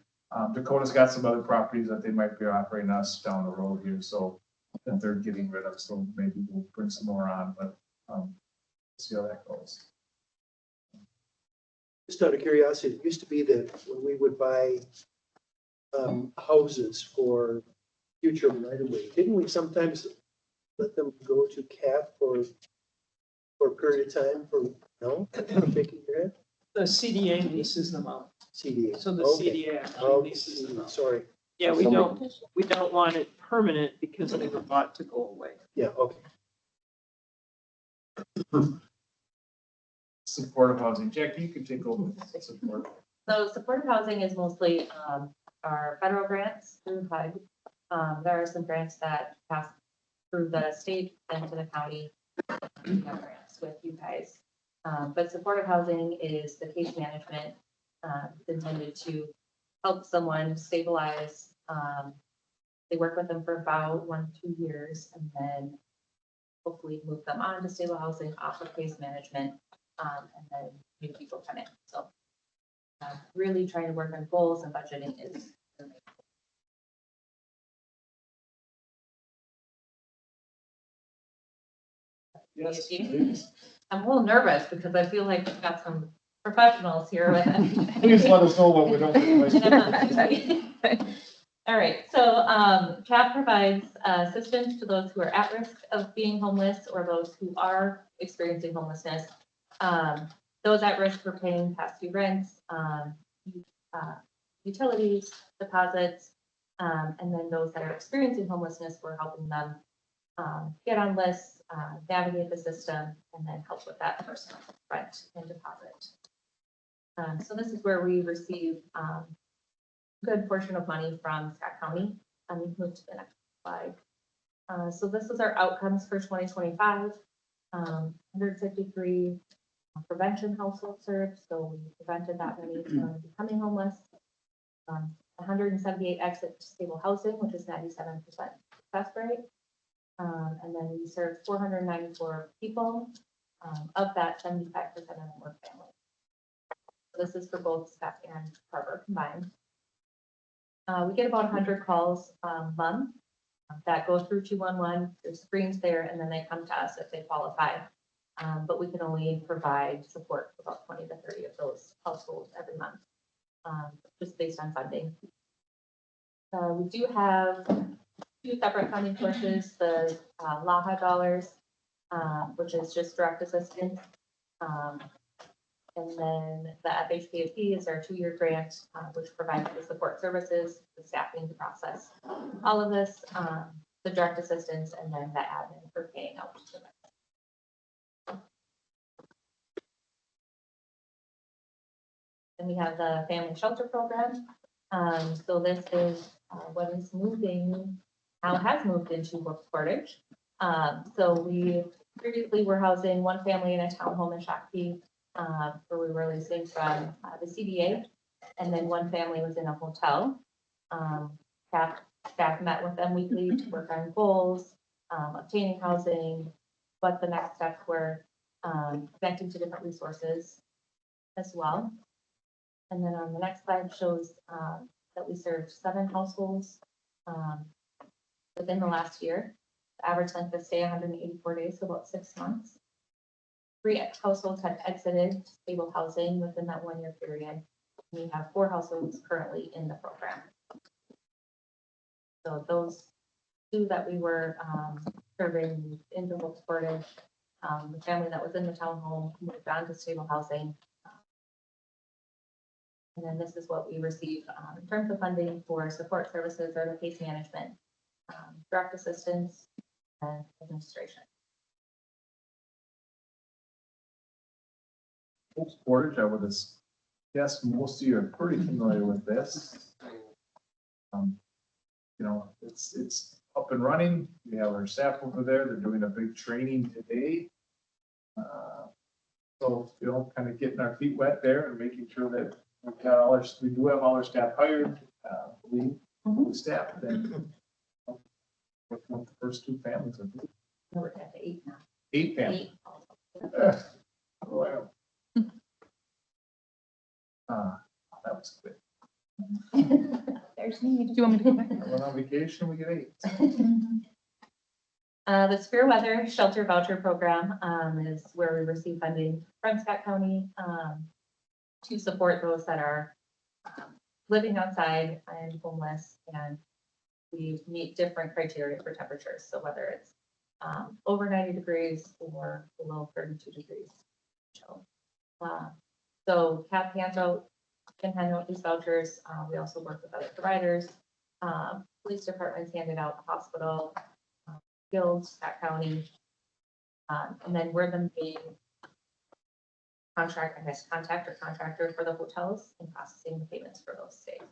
Dakota's got some other properties that they might be offering us down the road here, so that they're getting rid of. So maybe we'll bring some more on, but see how that goes. Just out of curiosity, it used to be that when we would buy houses for future right of way, didn't we sometimes let them go to CAP for a period of time for, no? Shaking your head? The CDA leases them out. CDA. So the Okay. CDA actually Oh, leases them out. sorry. Yeah, we don't want it permanent because they were bought to go away. Yeah, okay. Supportive housing. Jackie, you can take over support. So supportive housing is mostly our federal grants through HUD. There are some grants that pass through the state and to the county. We have grants with you guys. But supportive housing is the case management intended to help someone stabilize. They work with them for about 1 to 2 years and then hopefully move them on to stable housing, off of case management, and then new people come in. So really trying to work on goals and budgeting is the main. Yes. I'm a little nervous because I feel like we've got some professionals here with us. Please let us know what we don't. All right, so CAP provides assistance to those who are at risk of being homeless or those who are experiencing homelessness. Those at risk for paying past due rents, utilities, deposits, and then those that are experiencing homelessness, we're helping them get on lists, navigate the system, and then help with that first rent and deposit. So this is where we receive good portion of money from Scott County. We can move to the next slide. So this is our outcomes for 2025. 153 prevention households served, so we prevented that many from becoming homeless. 178 exit to stable housing, which is 97% success rate. And then we served 494 people. Of that, 75% of them were family. So this is for both Scott and Carver combined. We get about 100 calls a month that go through 211. There's screens there, and then they come to us if they qualify. But we can only provide support for about 20 to 30 of those households every month, just based on funding. We do have 2 separate funding sources, the LAHA dollars, which is just direct assistance. And then the FHPAP is our 2-year grant, which provides the support services, the staffing to process all of this, the direct assistance, and then the admin for paying out to them. And we have the family shelter program. So this is what is moving, how it has moved into Wolf Portage. So we previously were housing 1 family in a townhome in Shakopee, where we were leasing from the CDA, and then 1 family was in a hotel. Staff met with them weekly to work on goals, obtaining housing, what the next steps were, connecting to different resources as well. And then on the next slide shows that we served 7 households within the last year. The average length of stay 184 days, so about 6 months. 3 households had exited stable housing within that 1-year period. We have 4 households currently in the program. So those 2 that we were serving into Wolf Portage, The family that was in the townhome moved on to stable housing. And then this is what we received in terms of funding for support services or the case management, direct assistance, and administration. Oops, Portage, I would guess most of you are pretty familiar with this. You know, it's up and running. We have our staff over there. They're doing a big training today. So, you know, kind of getting our feet wet there and making sure that we do have all our staff hired, we staff, then working with the first two families. We're at 8 now. 8 families. 8. Wow. That was quick. There's need. Do you want me to go back? When on vacation, we get 8. The Severe Weather Shelter Voucher Program is where we receive funding from Scott County to support those that are living outside and homeless, and we meet different criteria for temperatures. So whether it's over 90 degrees or below 32 degrees. So CAP hands out, can hand out these vouchers. We also work with other providers. Police departments handed out, the hospital, Guilds, Scott County. And then we're the main contractor for the hotels and processing the payments for those stays.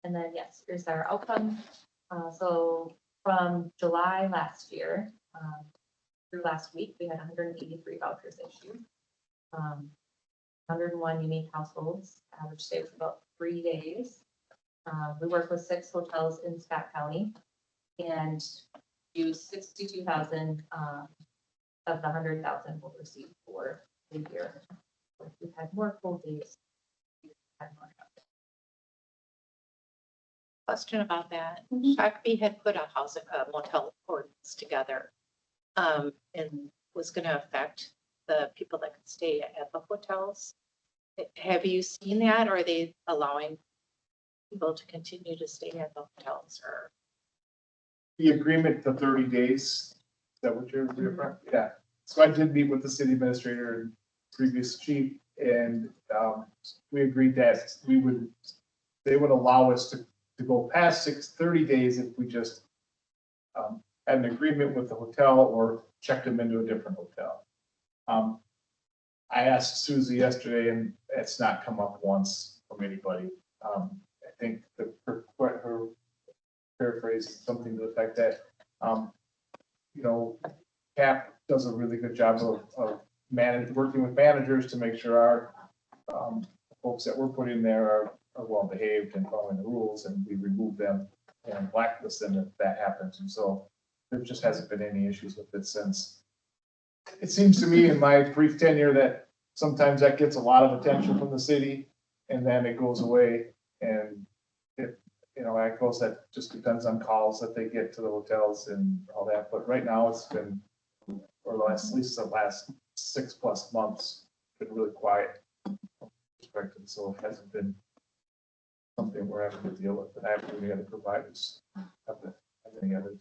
And then, yes, here's our outcome. So from July last year through last week, we had 183 vouchers issued. 101 unique households, average stay was about 3 days. We work with 6 hotels in Scott County and use 62,000 of the 100,000 we'll receive for the year. If we've had more full days, we've had more. Question about that. Mhm. Shakopee had put a motel ordinance together, and was gonna affect the people that could stay at the hotels. Have you seen that, or are they allowing people to continue to stay at the hotels, or? The agreement, the 30 days, is that what you're referring? Yeah. So I did meet with the city administrator and previous chief, and we agreed that they would allow us to go past 30 days if we just had an agreement with the hotel or checked them into a different hotel. I asked Susie yesterday, and it's not come up once from anybody. I think her paraphrase is something to the effect that, you know, CAP does a really good job of working with managers to make sure our folks that we're putting there are well behaved and following the rules, and we remove them and blacklist them if that happens. And so there just hasn't been any issues with it since. It seems to me in my brief tenure that sometimes that gets a lot of attention from the city and then it goes away, and you know, I suppose that just depends on calls that they get to the hotels and all that. But right now it's been, or at least the last 6+ months, been really quiet. Perspective, so it hasn't been something we're having to deal with, and I haven't really had to providers have any other.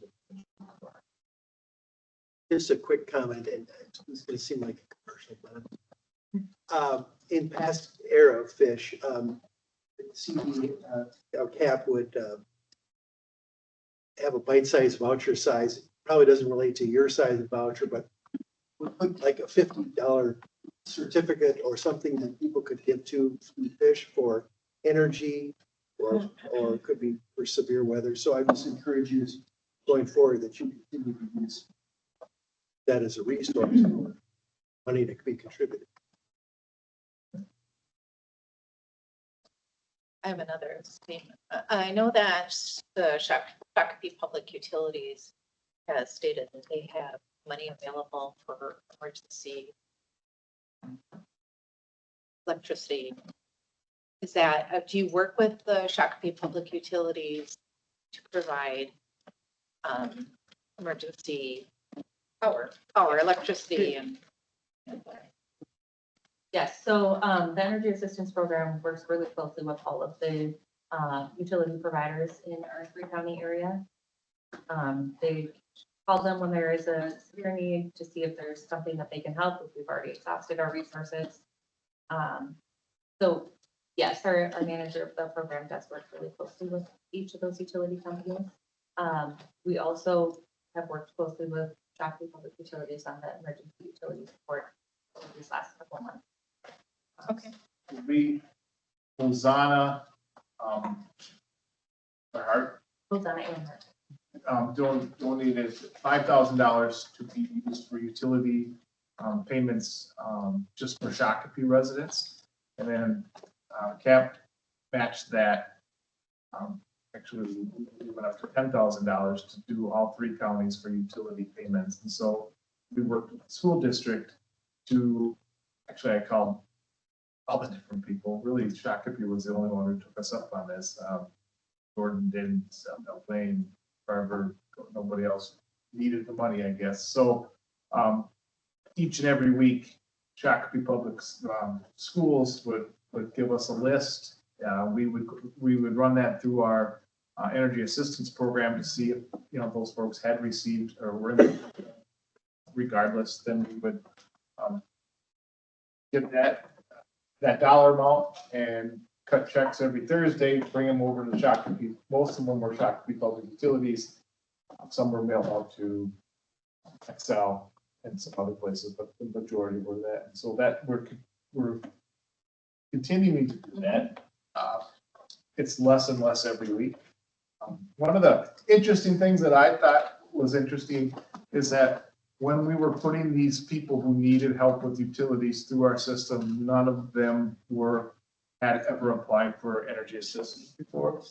Just a quick comment, and it's going to seem like a commercial, but in past era of fish, CD, our CAP would have a bite-sized voucher size. Probably doesn't relate to your size of voucher, but would put like a $50 certificate or something that people could give to fish for energy, or it could be for severe weather. So I just encourage you going forward that you continue to use that as a resource for money that could be contributed. I have another statement. I know that the Shakopee Public Utilities has stated that they have money available for emergency electricity. Is that, do you work with the Shakopee Public Utilities to provide emergency power, electricity, and Yes, so the Energy Assistance Program works really closely with all of the utility providers in our 3 county area. They call them when there is a severe need to see if there's something that they can help, if we've already exhausted our resources. So yes, our manager of the program does work really closely with each of those utility companies. We also have worked closely with Shakopee Public Utilities on the emergency utility support over these last couple of months. Okay. We, Hosanna, Hosanna and Merck. Donated $5,000 to be used for utility payments just for Shakopee residents. And then CAP matched that. Actually, we went up to $10,000 to do all 3 counties for utility payments. And so we worked with the school district to, actually I called all the different people. Really, Shakopee was the only one who took us up on this. Gordon didn't, Plain, Carver, nobody else needed the money, I guess. So each and every week, Shakopee Public Schools would give us a list. We would run that through our energy assistance program to see if, those folks had received or were in. Regardless, then we would get that dollar amount and cut checks every Thursday, bring them over to Shakopee. Most of them were Shakopee Public Utilities. Some were mailed out to Excel and some other places, but the majority were that. And so that we're continuing to do that. It's less and less every week. One of the interesting things that I thought was interesting is that when we were putting these people who needed help with utilities through our system, none of them had ever applied for energy assistance before.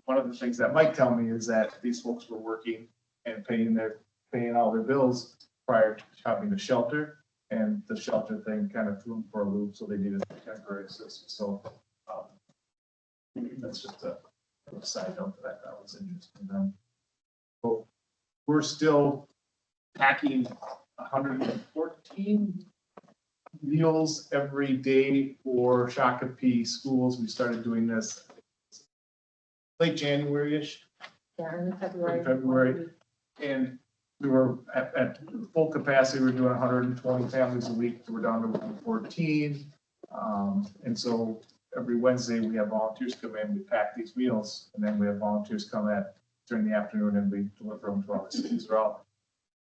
One of the things that might tell me is that these folks were working and paying all their bills prior to having a shelter, and the shelter thing kind of threw them for a loop, so they needed temporary assistance. So that's just a side note that I thought was interesting. So we're still packing 114 meals every day for Shakopee schools. We started doing this late January-ish. Yeah, in February. February. And we were at full capacity. We were doing 120 families a week. We're down to 114. And so every Wednesday we have volunteers come in, we pack these meals, and then we have volunteers come during the afternoon and we deliver them to all the students. They're all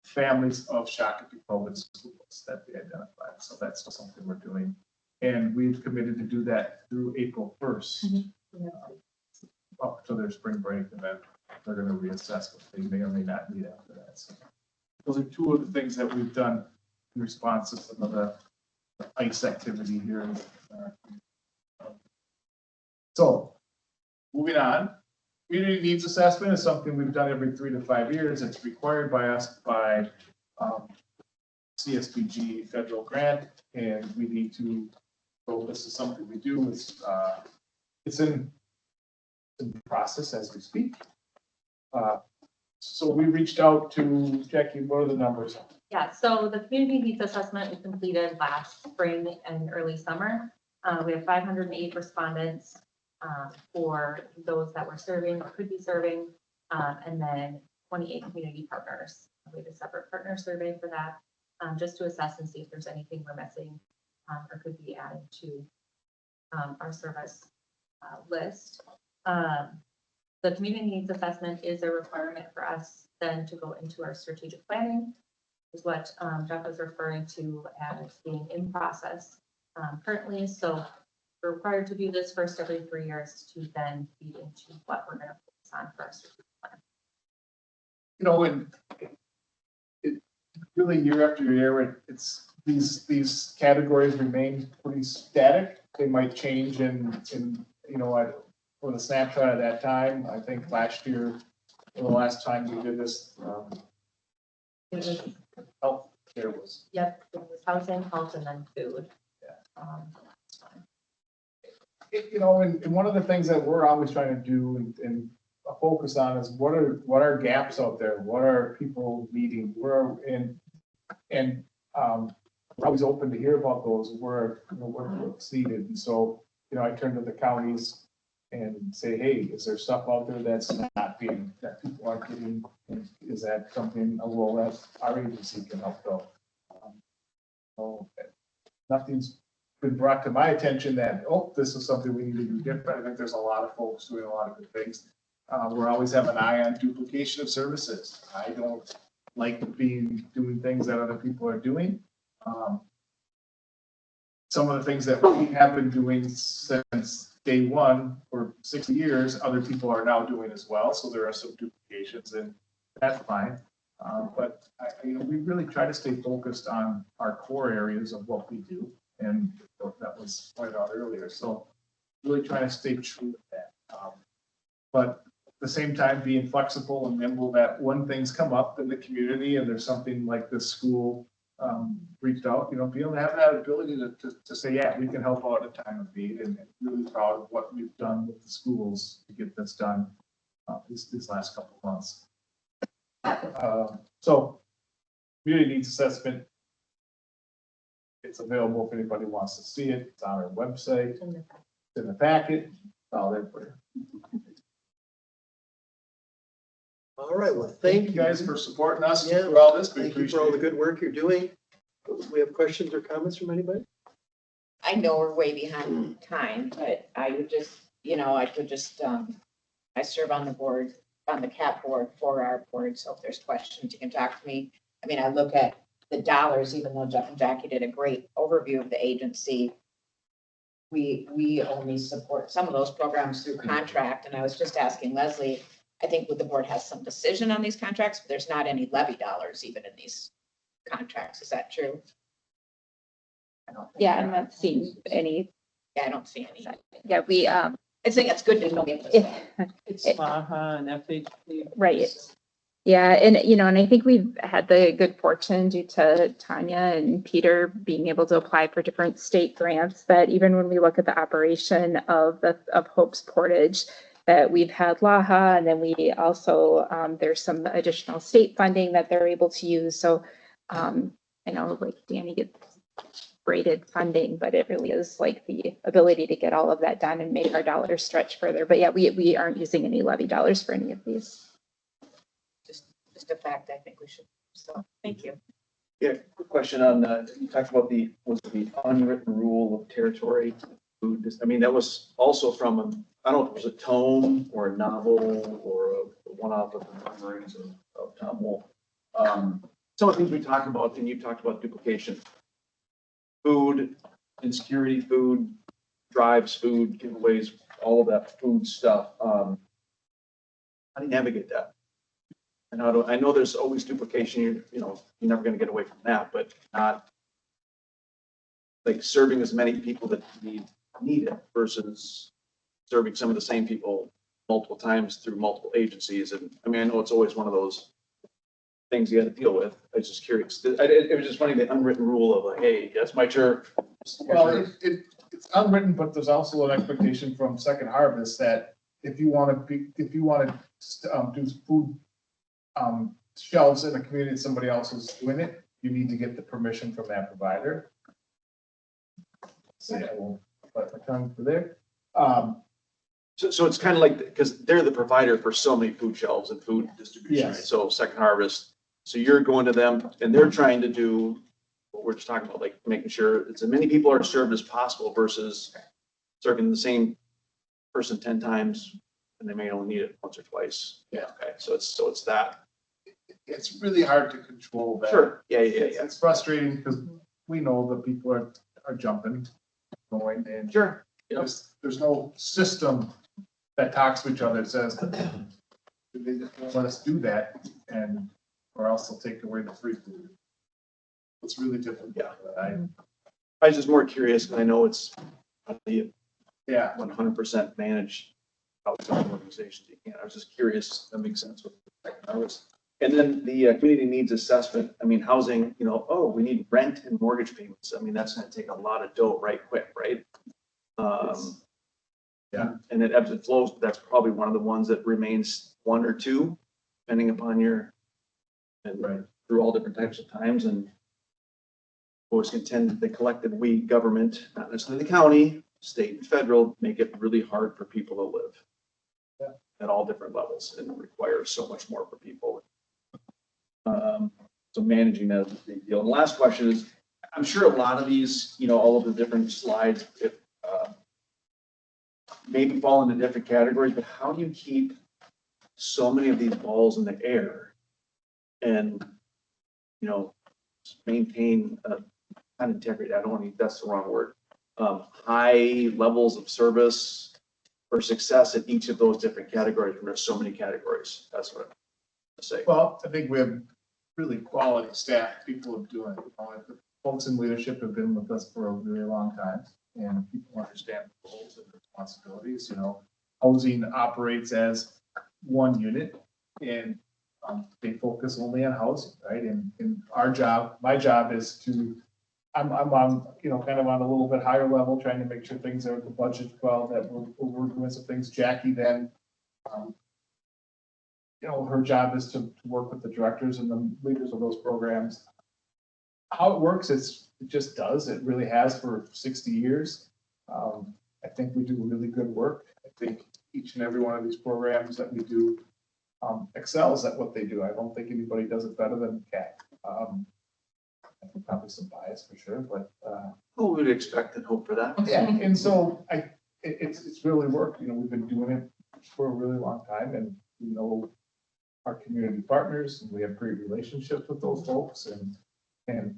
families of Shakopee Public Schools that we identified. So that's something we're doing. And we've committed to do that through April 1st. Up to their spring break, and then they're going to reassess what they may or may not need after that. So those are 2 of the things that we've done in response to some of the ICE activity here. So moving on, community needs assessment is something we've done every 3 to 5 years. It's required by us by CSBG federal grant, and we need to. So this is something we do. It's in process as we speak. So we reached out to Jackie. What are the numbers? Yeah, so the community needs assessment we completed last spring and early summer. We have 508 respondents for those that were serving or could be serving, and then 28 community partners. We have a separate partner survey for that, just to assess and see if there's anything we're missing or could be added to our service list. The community needs assessment is a requirement for us then to go into our strategic planning, is what Jeff was referring to as being in process currently. So we're required to do this first every 3 years to then feed into what we're going to focus on for our strategic plan. And it really year after year, it's these categories remain pretty static. They might change for the snapshot at that time. I think last year, the last time we did this, It was, health care was. yep, it was housing, health, and then food. Yeah. And one of the things that we're always trying to do and focus on is what are gaps out there? What are people needing? We're always open to hear about those what's needed. And so, I turn to the counties and say, hey, is there stuff out there that's not being, that people aren't getting? And is that something, a role that our agency can help fill? So nothing's been brought to my attention that, oh, this is something we need to do different. I think there's a lot of folks doing a lot of good things. We're always have an eye on duplication of services. I don't like doing things that other people are doing. Some of the things that we have been doing since day one for 60 years, other people are now doing as well. So there are some duplications, and that's fine. But we really try to stay focused on our core areas of what we do, and that was pointed out earlier. So really trying to stay true with that. But at the same time, being flexible and nimble, that when things come up in the community and there's something like this school reached out, be able to have that ability to say, yeah, we can help out at a time of need, and really proud of what we've done with the schools to get this done these last couple of months. So community needs assessment. It's available if anybody wants to see it. It's on our website. It's in the packet. It's all there for you. All right, well, Thank you guys for supporting us Yeah. through all this. We Thank you for all the appreciate it. good work you're doing. Do we have questions or comments from anybody? I know we're way behind time, but I would just, I serve on the board, on the CAP board for our board, so if there's questions, you can talk to me. I mean, I look at the dollars, even though Jeff and Jackie did a great overview of the agency. We only support some of those programs through contract, and I was just asking Leslie, I think the board has some decision on these contracts, but there's not any levy dollars even in these contracts. Is that true? I don't think Yeah, there I'm are. not seeing any, Yeah, I don't see any. yeah, we, I think it's good to know. It's SMAHA and FHP. right. Yeah, and and I think we've had the good fortune due to Tanya and Peter being able to apply for different state grants, that even when we look at the operation of Hope's Portage, that we've had LAHA, and then we also, there's some additional state funding that they're able to use. So I know like Danny gets braided funding, but it really is like the ability to get all of that done and make our dollars stretch further. But yeah, we aren't using any levy dollars for any of these. Just a fact I think we should, so, thank you. Yeah, quick question on, you talked about the unwritten rule of territory. I mean, that was also from, I don't know if it was a tome or a novel or a one-off of the memories of Tom Wolfe. Some of the things we talk about, and you've talked about duplication. Food, insecurity, food, drives, food, giveaways, all of that food stuff. How do you navigate that? And I know there's always duplication, you're never gonna get away from that, but not like serving as many people that need it versus serving some of the same people multiple times through multiple agencies. And I mean, I know it's always one of those things you got to deal with. I was just curious. It was just funny, the unwritten rule of like, hey, that's my turf. Well, it's unwritten, but there's also an expectation from Second Harvest that if you want to do food shelves in a community and somebody else is doing it, you need to get the permission from that provider. So yeah, I won't let my tongue for there. So it's kind of like, because they're the provider for so many food shelves and food distribution, right? Yes. So Second Harvest, so you're going to them and they're trying to do what we're just talking about, like making sure as many people are served as possible versus serving the same person 10 times and they may only need it once or twice. Yeah. Okay, so it's that. It's really hard to control that. Sure. Yeah. It's frustrating because we know that people are jumping, going, and Sure. Yep. there's no system that talks to each other. It says they just won't let us do that, or else they'll take away the free food. It's really difficult. Yeah. I I was just more curious because I know it's yeah. 100% managed outside organizations. You can't. I was just curious. That makes sense with Second Harvest. And then the community needs assessment. I mean, housing, we need rent and mortgage payments. I mean, that's going to take a lot of dough right quick, right? Yeah. And it ebbs and flows, but that's probably one of the ones that remains one or two, depending upon Right. through all different types of times. And always contend that the collective we government, not necessarily the county, state and federal, make it really hard for people to live. Yeah. At all different levels and requires so much more for people. So managing that is a big deal. And the last question is, I'm sure a lot of these, all of the different slides, if, maybe fall into different categories, but how do you keep so many of these balls in the air and, maintain not integrity, I don't want to, that's the wrong word, high levels of service or success in each of those different categories, when there's so many categories. That's what I'm saying. Well, I think we have really quality staff, people are doing it. The folks in leadership have been with us for a really long time, and people understand the roles and responsibilities. Housing operates as one unit, and they focus only on housing, right? And our job, my job is to, I'm on, kind of on a little bit higher level, trying to make sure things are at the budget well, that we're doing some things. Jackie then, her job is to work with the directors and the leaders of those programs. How it works, it just does. It really has for 60 years. I think we do really good work. I think each and every one of these programs that we do excels at what they do. I don't think anybody does it better than CAT. I think probably some bias for sure, but Who would expect and hope for that? yeah. And so it's really worked. We've been doing it for a really long time, and our community partners, and we have great relationships with those folks, and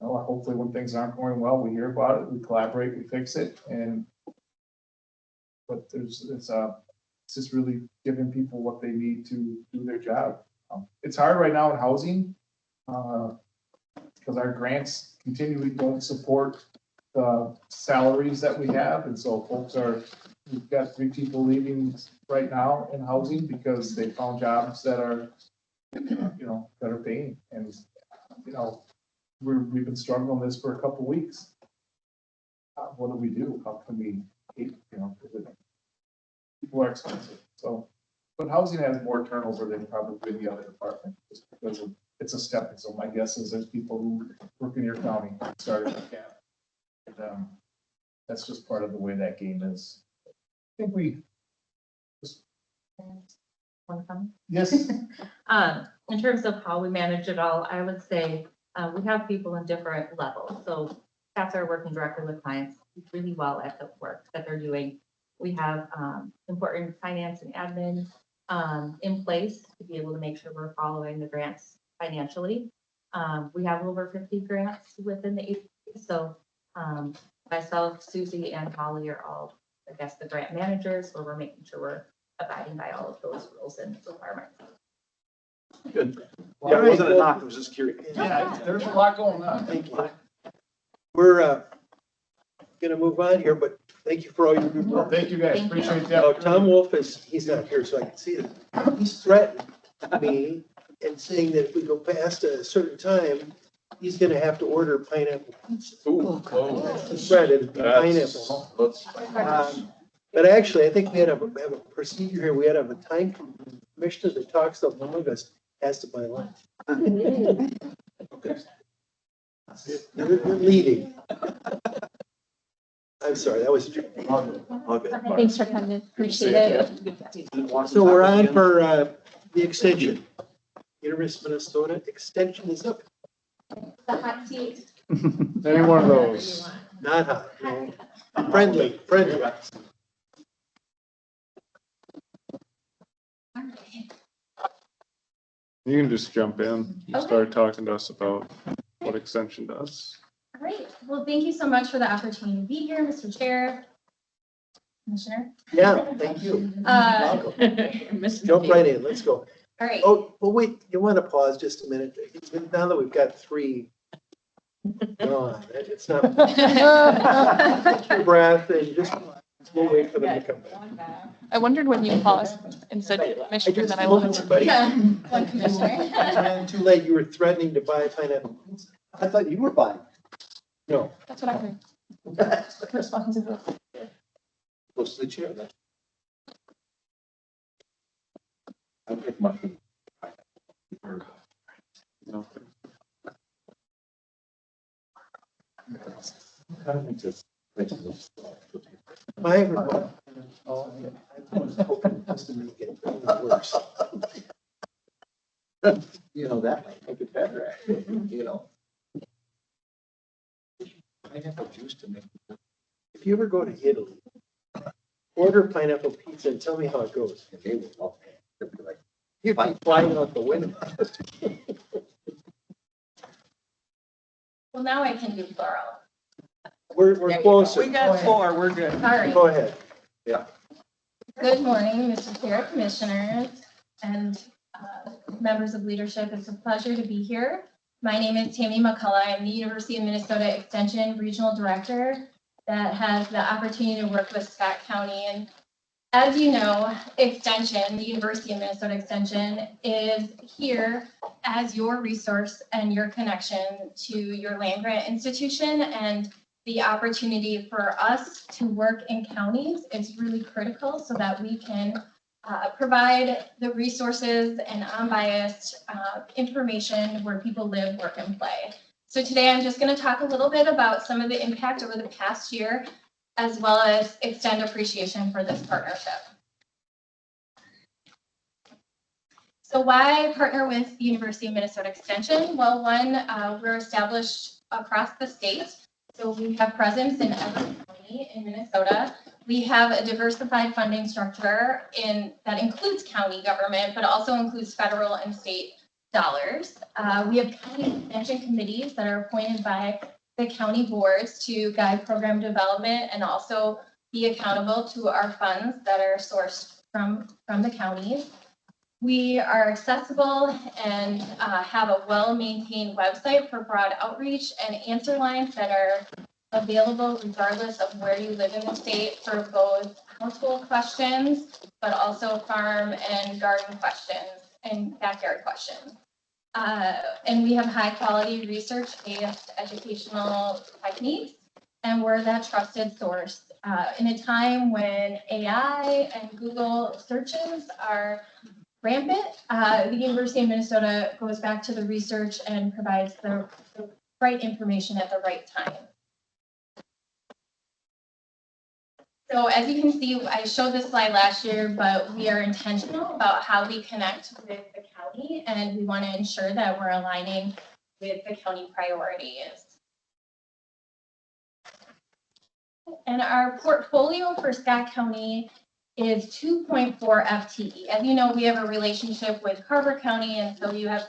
hopefully when things aren't going well, we hear about it, we collaborate, we fix it, but it's just really giving people what they need to do their job. It's hard right now in housing, because our grants continually don't support the salaries that we have, and so we've got 3 people leaving right now in housing because they found jobs that are, that are paying, and, we've been struggling this for a couple of weeks. What do we do? How can we, people are expensive, so, but housing has more turnover than probably the other department, just because it's a stepping. So my guess is there's people who work in your county started with CAT. And that's just part of the way that game is. I think we just, One comment? yes, In terms of how we manage it all, I would say we have people in different levels. So staff are working directly with clients really well at the work that they're doing. We have important finance and admin in place to be able to make sure we're following the grants financially. We have over 50 grants within the agency. So myself, Susie, and Holly are all, I guess, the grant managers, where we're making sure we're abiding by all of those rules and requirements. Good. Yeah, it wasn't a knock, I was just curious. yeah, there's a lot going on. Thank you. We're gonna move on here, but thank you for all your good Well, work. thank you guys, Thank you. appreciate Now, that. Tom Wolf he's not here, so I can see that. He's threatened me and saying that if we go past a certain time, he's gonna have to order pineapple pizza. It's threatened, pineapple. But actually, I think we have a procedure here. We had to have a time commissioner that talks to one of us has to buy lunch. You're leading. I'm sorry, that was. All good. Thanks for coming. Appreciate it. So we're on for the extension. University of Minnesota extension is up. The hot seat. Any one of those. Not hot. No. Friendly. You can just jump in and start talking to us about what extension does. All right, well, thank you so much for the opportunity to be here, Mr. Chair. Commissioner. Yeah, thank you. Welcome. Jump right in. Let's go. All right. Oh, well, wait, you want to pause just a minute? Now that we've got 3 gone, it's not. Take your breath and just, we'll wait for them to come back. I wondered when you paused and said commissioner, just then I told looked. everybody. Yeah, one commissioner. Ran too late, you were threatening to buy pineapple pizza. I thought you were buying. No. That's what I heard. Response to the. Close to the chair then. I'll take my. No. I don't think that's- Hi, everyone. I was hoping just to make it worse. You know, that might make it better, actually, you know. Pineapple juice to make. If you ever go to Italy, order pineapple pizza and tell me how it goes. And they will, okay, they'll be like, You'd be flying out the window. Well, now I can do plural. We're There you go. closer. We got 4, we're good. All right. Go ahead. Good morning, Mr. Chair, Commissioners, and members of leadership. It's a pleasure to be here. My name is Tammy McCullough. I'm the University of Minnesota Extension Regional Director that has the opportunity to work with Scott County. And as you know, Extension, the University of Minnesota Extension, is here as your resource and your connection to your land grant institution. And the opportunity for us to work in counties is really critical so that we can provide the resources and unbiased information where people live, work, and play. So today I'm just going to talk a little bit about some of the impact over the past year, as well as extend appreciation for this partnership. So why partner with the University of Minnesota Extension? Well, one, we're established across the state. So we have presence in every county in Minnesota. We have a diversified funding structure that includes county government, but also includes federal and state dollars. We have county extension committees that are appointed by the county boards to guide program development and also be accountable to our funds that are sourced from the counties. We are accessible and have a well-maintained website for broad outreach and answer lines that are available regardless of where you live in the state for both household questions, but also farm and garden questions and backyard questions. And we have high-quality research-based educational techniques, and we're that trusted source. In a time when AI and Google searches are rampant, the University of Minnesota goes back to the research and provides the right information at the right time. So as you can see, I showed this slide last year, but we are intentional about how we connect with the county, and we want to ensure that we're aligning with the county priorities. And our portfolio for Scott County is 2.4 FTE. As you know, we have a relationship with Carver County, and so you have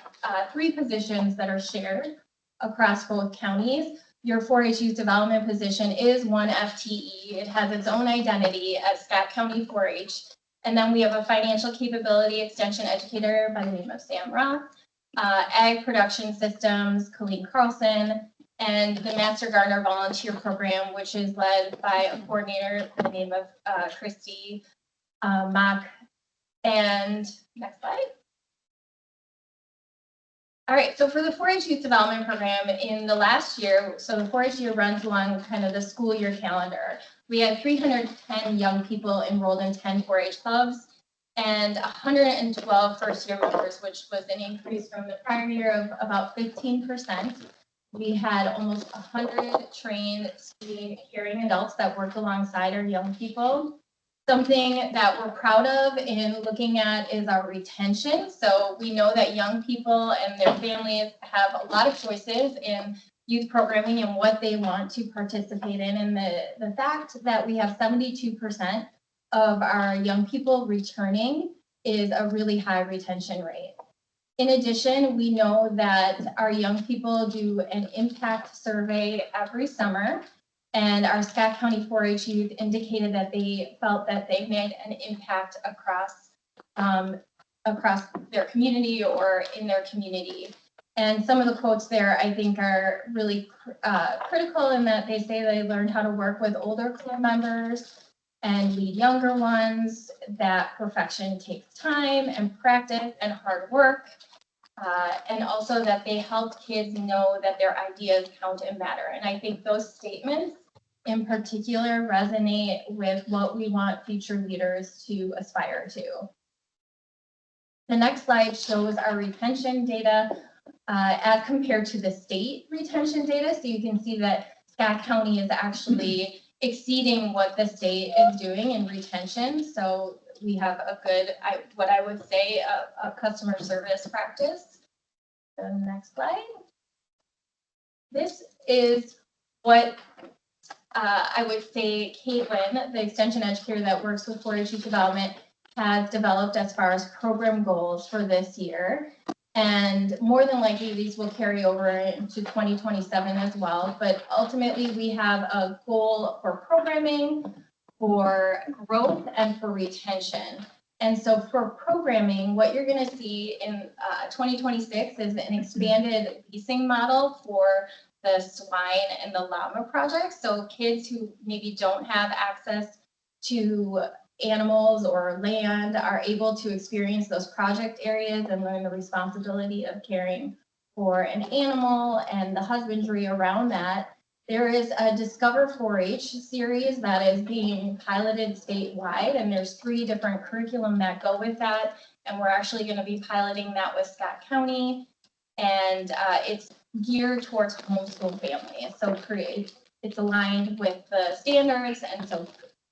3 positions that are shared across both counties. Your 4-H youth development position is 1 FTE. It has its own identity as Scott County 4-H. And then we have a financial capability extension educator by the name of Sam Roth, Ag Production Systems, Colleen Carlson, and the Master Gardener Volunteer Program, which is led by a coordinator by the name of Christy Mock. And next slide. All right, so for the 4-H Youth Development Program in the last year, so the 4-H year runs along kind of the school year calendar. We had 310 young people enrolled in 10 4-H clubs and 112 first-year members, which was an increase from the prior year of about 15%. We had almost 100 trained speaking hearing adults that worked alongside our young people. Something that we're proud of in looking at is our retention. So we know that young people and their families have a lot of choices in youth programming and what they want to participate in. And the fact that we have 72% of our young people returning is a really high retention rate. In addition, we know that our young people do an impact survey every summer. And our Scott County 4-H youth indicated that they felt that they made an impact across their community or in their community. And some of the quotes there, I think, are really critical in that they say they learned how to work with older club members and lead younger ones, that perfection takes time and practice and hard work, and also that they help kids know that their ideas count and matter. And I think those statements in particular resonate with what we want future leaders to aspire to. The next slide shows our retention data as compared to the state retention data. So you can see that Scott County is actually exceeding what the state is doing in retention. So we have a good, what I would say, a customer service practice. The next slide. This is what I would say Caitlin, the extension educator that works with 4-H youth development, has developed as far as program goals for this year. And more than likely, these will carry over into 2027 as well. But ultimately, we have a goal for programming, for growth, and for retention. And so for programming, what you're going to see in 2026 is an expanded leasing model for the swine and the llama projects. So kids who maybe don't have access to animals or land are able to experience those project areas and learn the responsibility of caring for an animal and the husbandry around that. There is a Discover 4-H series that is being piloted statewide, and there's 3 different curriculum that go with that. And we're actually going to be piloting that with Scott County, and it's geared towards homeschool families. So it's aligned with the standards, and so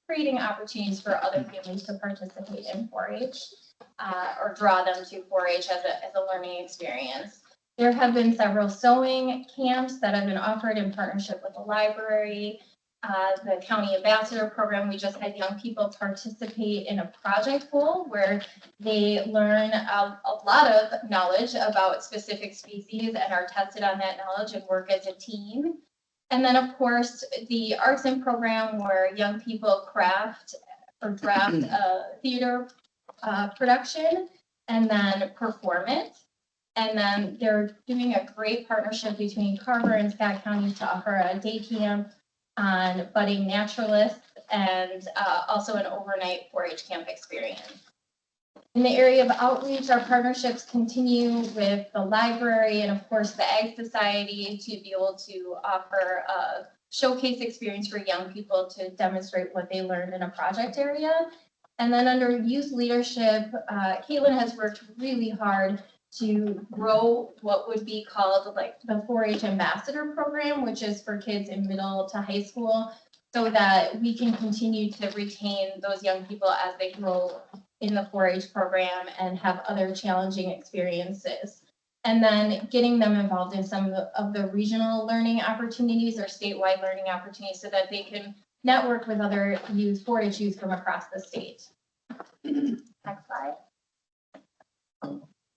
creating opportunities for other families to participate in 4-H or draw them to 4-H as a learning experience. There have been several sewing camps that have been offered in partnership with the library, the county ambassador program. We just had young people participate in a project pool where they learn a lot of knowledge about specific species and are tested on that knowledge and work as a team. And then, of course, the arts and program where young people craft or draft a theater production and then perform it. And then they're doing a great partnership between Carver and Scott County to offer a day camp on budding naturalists and also an overnight 4-H camp experience. In the area of outreach, our partnerships continue with the library and, of course, the Ag Society to be able to offer a showcase experience for young people to demonstrate what they learned in a project area. And then under youth leadership, Caitlin has worked really hard to grow what would be called like the 4-H ambassador program, which is for kids in middle to high school, so that we can continue to retain those young people as they grow in the 4-H program and have other challenging experiences. And then getting them involved in some of the regional learning opportunities or statewide learning opportunities so that they can network with other youth, 4-H youth from across the state. Next slide.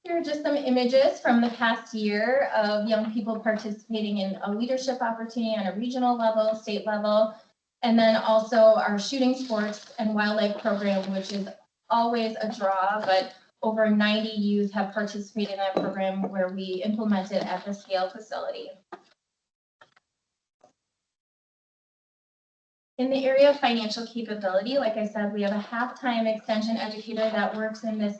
Here are just some images from the past year of young people participating in a leadership opportunity on a regional level, state level, and then also our shooting sports and wildlife program, which is always a draw, but over 90 youth have participated in that program where we implemented at the Scale facility. In the area of financial capability, like I said, we have a half-time extension educator that works in this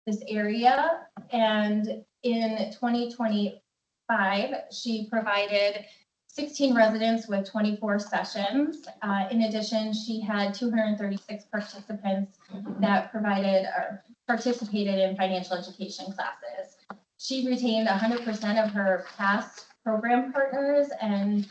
this area, and in 2025, she provided 16 residents with 24 sessions. In addition, she had 236 participants that provided or participated in financial education classes. She retained 100% of her past program partners and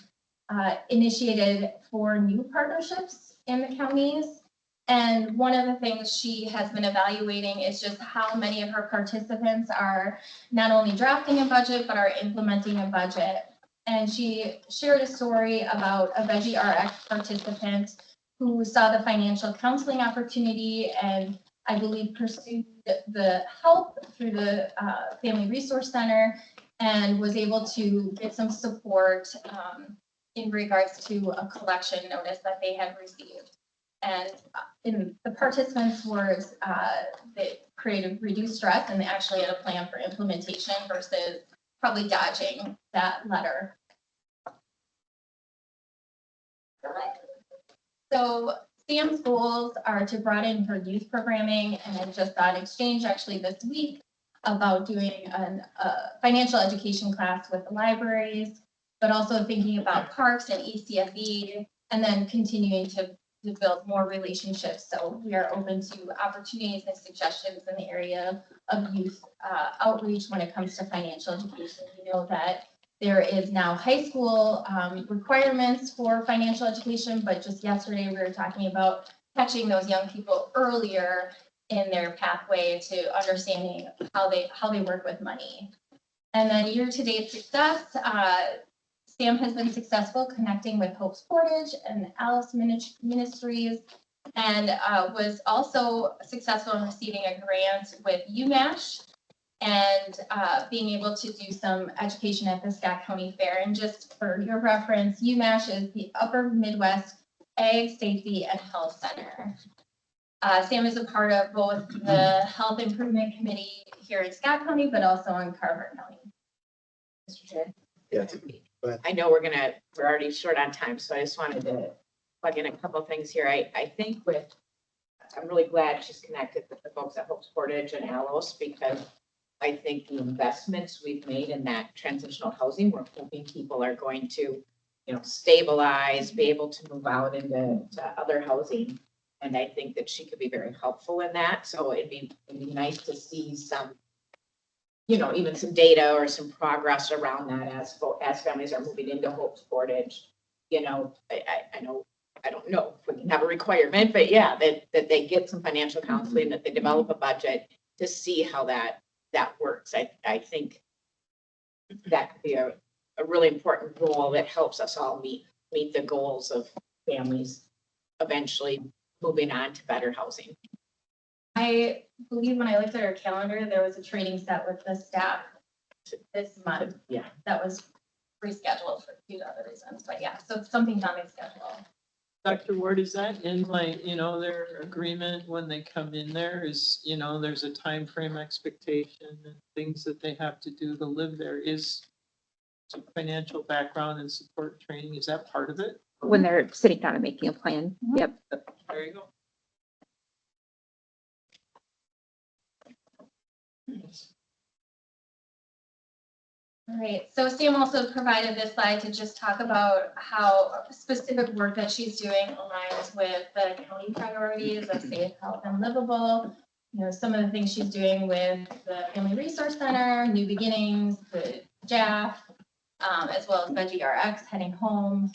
initiated 4 new partnerships in the counties. And one of the things she has been evaluating is just how many of her participants are not only drafting a budget, but are implementing a budget. And she shared a story about a Veggie RX participant who saw the financial counseling opportunity and I believe pursued the help through the Family Resource Center and was able to get some support in regards to a collection notice that they had received. And in the participants' words, they created reduced stress and they actually had a plan for implementation versus probably dodging that letter. So Sam's goals are to broaden her youth programming, and I just got an exchange actually this week about doing a financial education class with the libraries, but also thinking about parks and ECFE, and then continuing to build more relationships. So we are open to opportunities and suggestions in the area of youth outreach when it comes to financial education. We know that There is now high school requirements for financial education, but just yesterday we were talking about catching those young people earlier in their pathway to understanding how they work with money. And then year-to-date success, Sam has been successful connecting with Hope's Portage and Alice Ministries, and was also successful in receiving a grant with UMash and being able to do some education at the Scott County Fair. And just for your reference, UMash is the Upper Midwest Ag Safety and Health Center. Sam is a part of both the Health Improvement Committee here in Scott County, but also in Carver County. Mr. Chair. Yes. I know we're already short on time, so I just wanted to plug in a couple of things here. I think I'm really glad she's connected with the folks at Hope's Portage and Alos, because I think the investments we've made in that transitional housing, we're hoping people are going to, stabilize, be able to move out into other housing. And I think that she could be very helpful in that. So it'd be nice to see some, even some data or some progress around that as families are moving into Hope's Portage. I know, I don't know if we can have a requirement, but yeah, that they get some financial counseling, that they develop a budget to see how that works. I think that could be a really important role that helps us all meet the goals of families eventually moving on to better housing. I believe when I looked at our calendar, there was a training set with the staff this month. Yeah. That was rescheduled for due to other reasons, but yeah, so something's on the schedule. Dr. Ward, is that in their agreement when they come in there is, there's a time frame expectation and things that they have to do to live there? Is some financial background and support training, is that part of it? When they're sitting down and making a plan. Yep. There you go. All right, so Sam also provided this slide to just talk about how specific work that she's doing aligns with the county priorities of safe, health, and livable. Some of the things she's doing with the Family Resource Center, New Beginnings, the JAF, as well as Veggie RX heading home.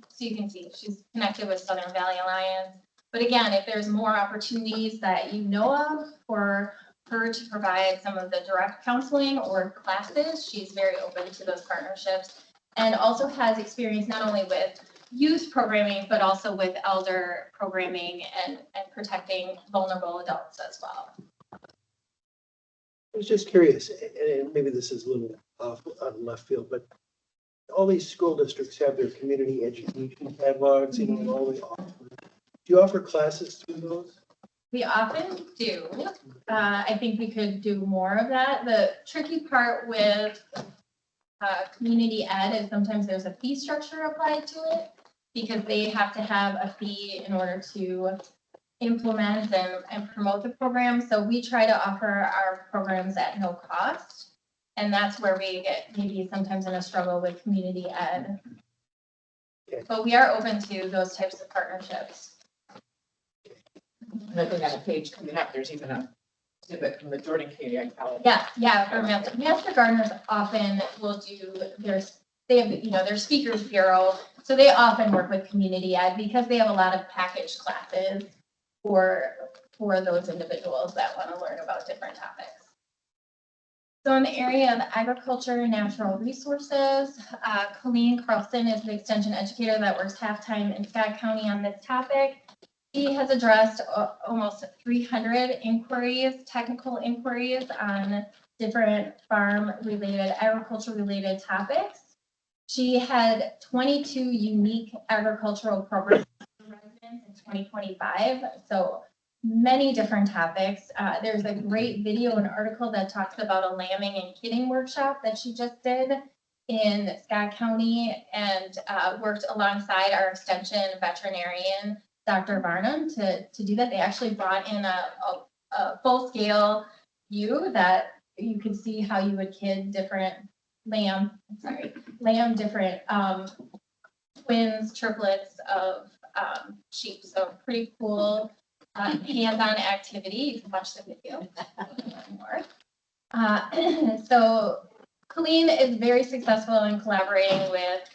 So you can see she's connected with Southern Valley Alliance. But again, if there's more opportunities that you know of for her to provide some of the direct counseling or classes, she's very open to those partnerships, and also has experience not only with youth programming, but also with elder programming and protecting vulnerable adults as well. I was just curious, and maybe this is a little off on left field, but all these school districts have their community education catalogs, all they offer. Do you offer classes through those? We often do. I think we could do more of that. The tricky part with community ed is sometimes there's a fee structure applied to it, because they have to have a fee in order to implement and promote the program. So we try to offer our programs at no cost. And that's where we get maybe sometimes in a struggle with community ed. Okay. But we are open to those types of partnerships. And I think on the page coming up, there's even a snippet from the Jordan Community College. Yeah, for Master Gardeners often will do they have their speakers bureau. So they often work with community ed because they have a lot of packaged classes for those individuals that want to learn about different topics. So in the area of agriculture and natural resources, Colleen Carlson is the extension educator that works half-time in Scott County on this topic. He has addressed almost 300 inquiries, technical inquiries on different farm-related, agriculture-related topics. She had 22 unique agricultural programs for residents in 2025. So many different topics. There's a great video and article that talks about a lambing and kidding workshop that she just did in Scott County, and worked alongside our extension veterinarian, Dr. Varnum, to do that. They actually brought in a full-scale view that you could see how you would kid different lamb different twins, triplets of sheep. So pretty cool hands-on activity. You can watch the video more. So Colleen is very successful in collaborating with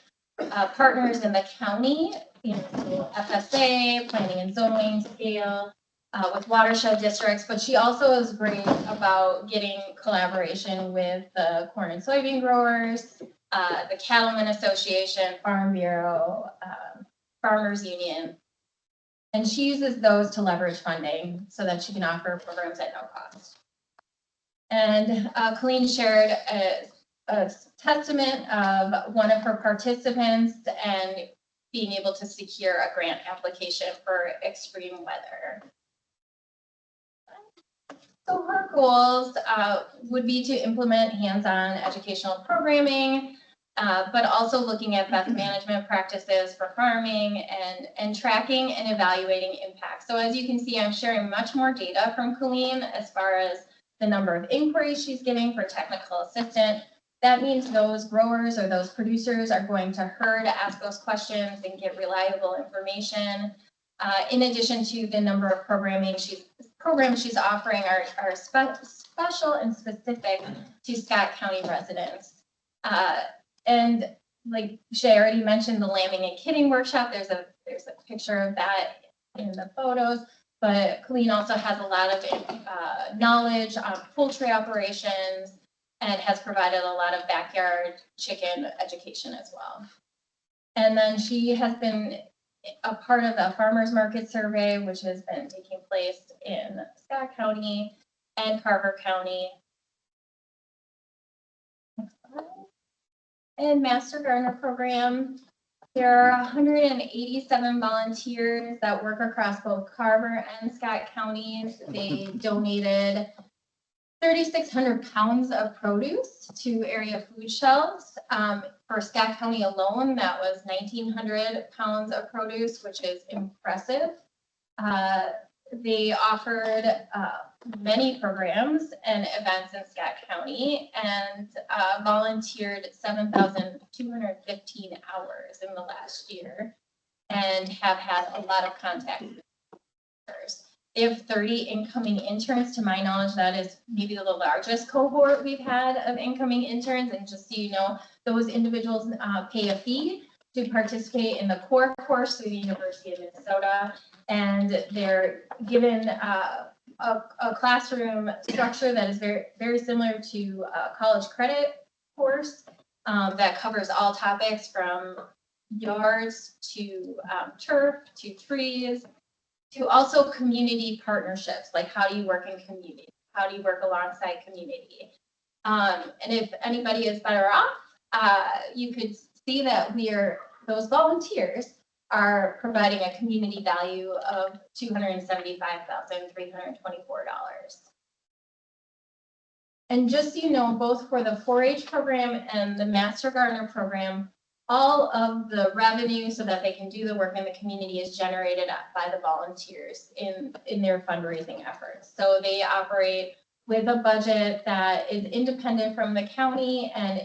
partners in the county, so FSA, planning and zoning scale, with watershed districts, but she also is great about getting collaboration with the corn and soybean growers, the Cattlemen Association, Farm Bureau, Farmers Union. And she uses those to leverage funding so that she can offer programs at no cost. And Colleen shared a testament of one of her participants and being able to secure a grant application for extreme weather. So her goals would be to implement hands-on educational programming, but also looking at best management practices for farming and tracking and evaluating impact. So as you can see, I'm sharing much more data from Colleen as far as the number of inquiries she's getting for technical assistance. That means those growers or those producers are going to her to ask those questions and get reliable information. In addition to the number of programs she's offering are special and specific to Scott County residents. And like Shay already mentioned, the lambing and kidding workshop, there's a picture of that in the photos, but Colleen also has a lot of knowledge on poultry operations and has provided a lot of backyard chicken education as well. And then she has been a part of the farmers market survey, which has been taking place in Scott County and Carver County. And Master Gardener Program, there are 187 volunteers that work across both Carver and Scott counties. They donated 3,600 pounds of produce to area food shelves. For Scott County alone, that was 1,900 pounds of produce, which is impressive. They offered many programs and events in Scott County and volunteered 7,215 hours in the last year and have had a lot of contact with others. They have 30 incoming interns. To my knowledge, that is maybe the largest cohort we've had of incoming interns. And just so you know, those individuals pay a fee to participate in the core course through the University of Minnesota. And they're given a classroom structure that is very, very similar to a college credit course that covers all topics from yards to turf to trees, to also community partnerships, like how do you work in community? How do you work alongside community? And if anybody is better off, you could see that those volunteers are providing a community value of $275,324. And just so you know, both for the 4-H program and the Master Gardener program, all of the revenue so that they can do the work in the community is generated by the volunteers in their fundraising efforts. So they operate with a budget that is independent from the county and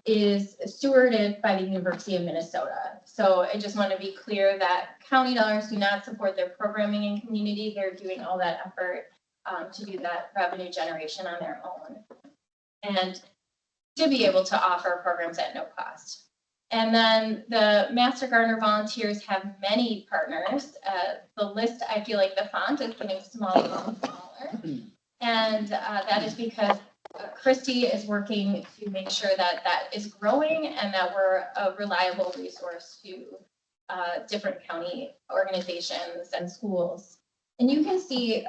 is stewarded by the University of Minnesota. So I just want to be clear that county dollars do not support their programming in community. They're doing all that effort to do that revenue generation on their own. And to be able to offer programs at no cost. And then the Master Gardener volunteers have many partners. The list, I feel like the font is getting smaller and smaller. And that is because Christy is working to make sure that that is growing and that we're a reliable resource to different county organizations and schools. And you can see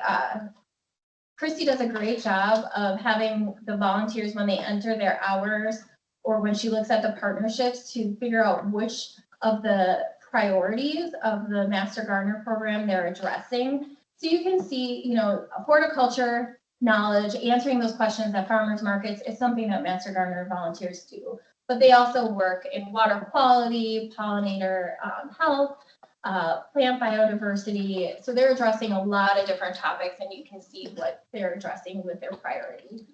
Christy does a great job of having the volunteers when they enter their hours or when she looks at the partnerships to figure out which of the priorities of the Master Gardener program they're addressing. So you can see, horticulture knowledge, answering those questions at farmers markets is something that Master Gardener volunteers do. But they also work in water quality, pollinator health, plant biodiversity. So they're addressing a lot of different topics, and you can see what they're addressing with their priority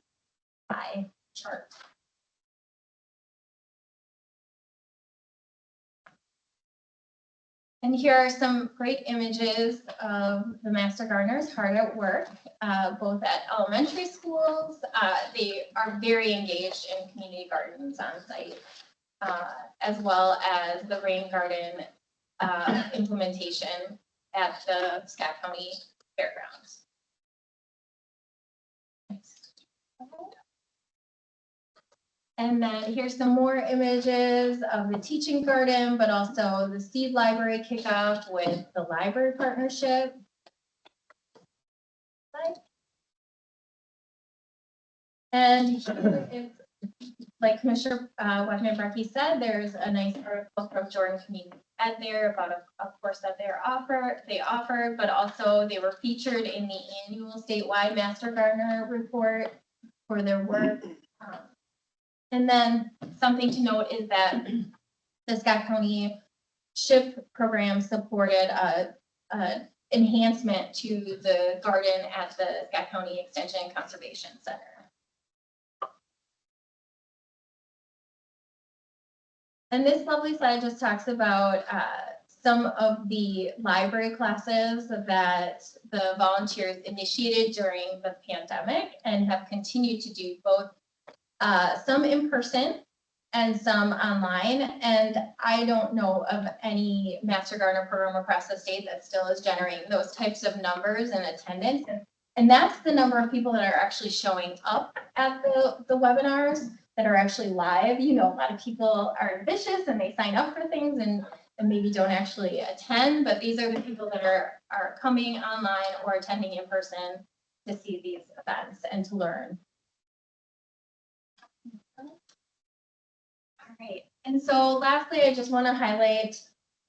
pie chart. And here are some great images of the Master Gardeners hard at work, both at elementary schools. They are very engaged in community gardens on site, as well as the rain garden implementation at the Scott County Fairgrounds. And then here's some more images of the teaching garden, but also the seed library kickoff with the library partnership. And here is, like Commissioner Wagner-Brecky said, there's a nice article from Jordan Community Ed there about a course that they offered, but also they were featured in the annual statewide Master Gardener report for their work. And then something to note is that the Scott County SHIP program supported a enhancement to the garden at the Scott County Extension and Conservation Center. And this lovely slide just talks about some of the library classes that the volunteers initiated during the pandemic and have continued to do both some in person and some online. And I don't know of any Master Gardener program across the state that still is generating those types of numbers and attendance. And that's the number of people that are actually showing up at the webinars that are actually live. You know, a lot of people are ambitious and they sign up for things and maybe don't actually attend, but these are the people that are coming online or attending in person to see these events and to learn. All right, and so lastly, I just want to highlight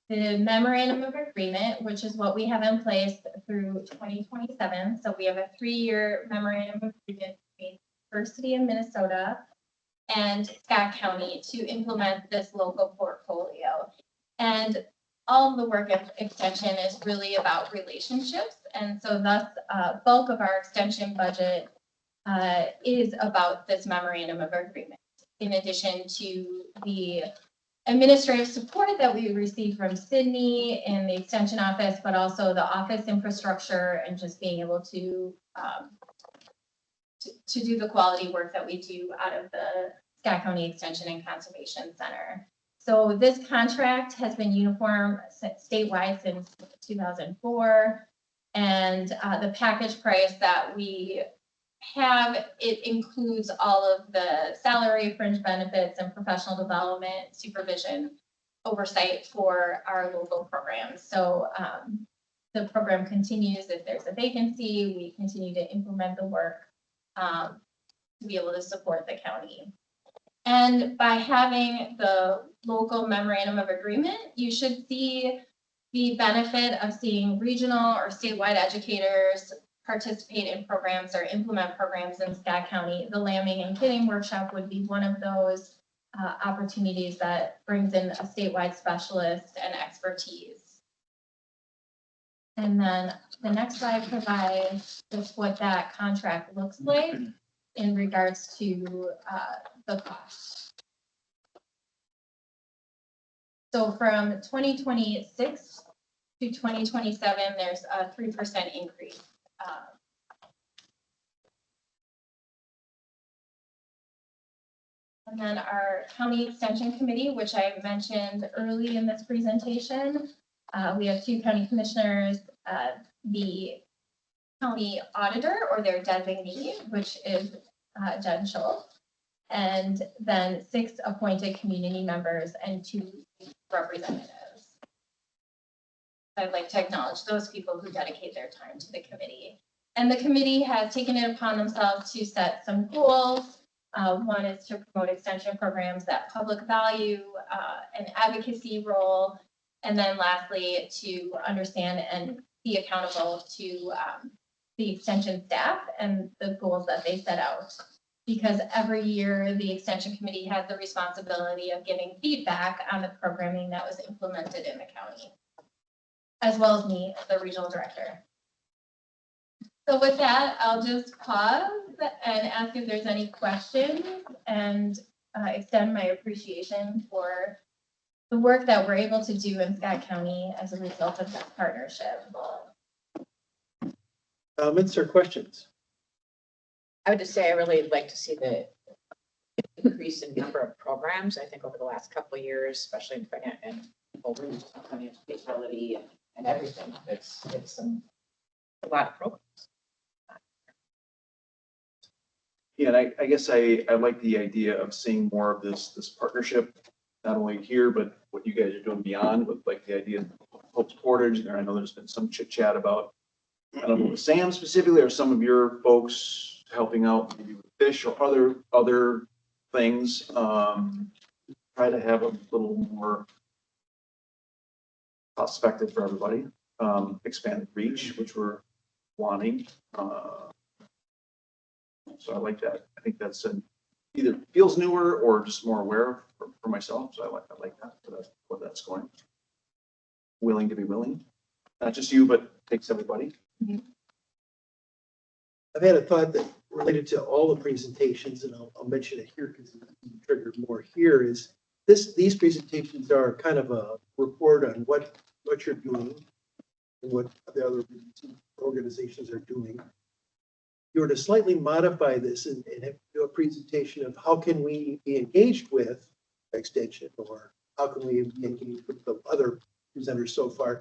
the memorandum of agreement, which is what we have in place through 2027. So we have a 3-year memorandum of agreement between the University of Minnesota and Scott County to implement this local portfolio. And all of the work of extension is really about relationships. And so thus bulk of our extension budget is about this memorandum of agreement, in addition to the administrative support that we receive from Sydney in the extension office, but also the office infrastructure and just being able to do the quality work that we do out of the Scott County Extension and Conservation Center. So this contract has been uniform statewide since 2004. And the package price that we have, it includes all of the salary, fringe benefits, and professional development, supervision, oversight for our local programs. So the program continues. If there's a vacancy, we continue to implement the work to be able to support the county. And by having the local memorandum of agreement, you should see the benefit of seeing regional or statewide educators participate in programs or implement programs in Scott County. The lambing and kitting workshop would be one of those opportunities that brings in a statewide specialist and expertise. And then the next slide provides just what that contract looks like in regards to the cost. So from 2026 to 2027, there's a 3% increase. And then our county extension committee, which I mentioned early in this presentation, we have 2 county commissioners, the county auditor or their designee, which is Jen Schultz, and then 6 appointed community members and 2 representatives. I'd like to acknowledge those people who dedicate their time to the committee. And the committee has taken it upon themselves to set some goals. One is to promote extension programs that public value, an advocacy role, and then lastly, to understand and be accountable to the extension staff and the goals that they set out. Because every year the extension committee has the responsibility of giving feedback on the programming that was implemented in the county, as well as me as the regional director. So with that, I'll just pause and ask if there's any questions and extend my appreciation for the work that we're able to do in Scott County as a result of that partnership. Comments or questions? I would just say I really like to see the increase in number of programs. I think over the last couple of years, especially in financial stability and everything, it's a lot of programs. Yeah, and I guess I like the idea of seeing more of this partnership, not only here, but what you guys are doing beyond with like the idea of Hope's Portage. There, I know there's been some chit chat about, I don't know, with Sam specifically, or some of your folks helping out maybe with fish or other things. Try to have a little more cost-effective for everybody. Expanded reach, which we're wanting. So I like that. I think that's either feels newer or just more aware for myself. So I like that. So that's where that's going. Willing to be willing, not just you, but takes everybody. I've had a thought that related to all the presentations, and I'll mention it here because it triggered more here, is these presentations are kind of a report on what you're doing and what the other organizations are doing. If you were to slightly modify this and do a presentation of how can we be engaged with Extension, or how can we be engaged with the other presenters so far,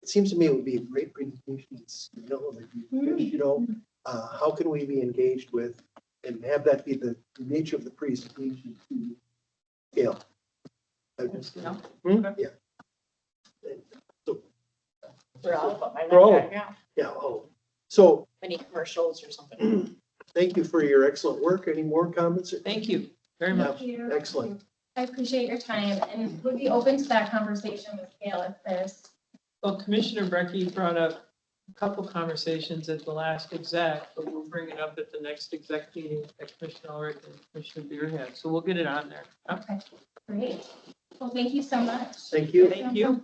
it seems to me it would be a great presentation. It's, how can we be engaged with, and have that be the nature of the presentation to scale. Yeah. So, For all of them. I like For all that, of yeah. yeah. So Many commercials or something. thank you for your excellent work. Any more comments? Thank you very much. Thank you. Excellent. I appreciate your time and would be open to that conversation with Gail if there's. Well, Commissioner Brecky brought up a couple conversations at the last exec, but we'll bring it up at the next exec meeting that Commissioner Ulrich and Commissioner Beer had. So we'll get it on there. Okay, great. Well, thank you so much. Thank you. Thank you.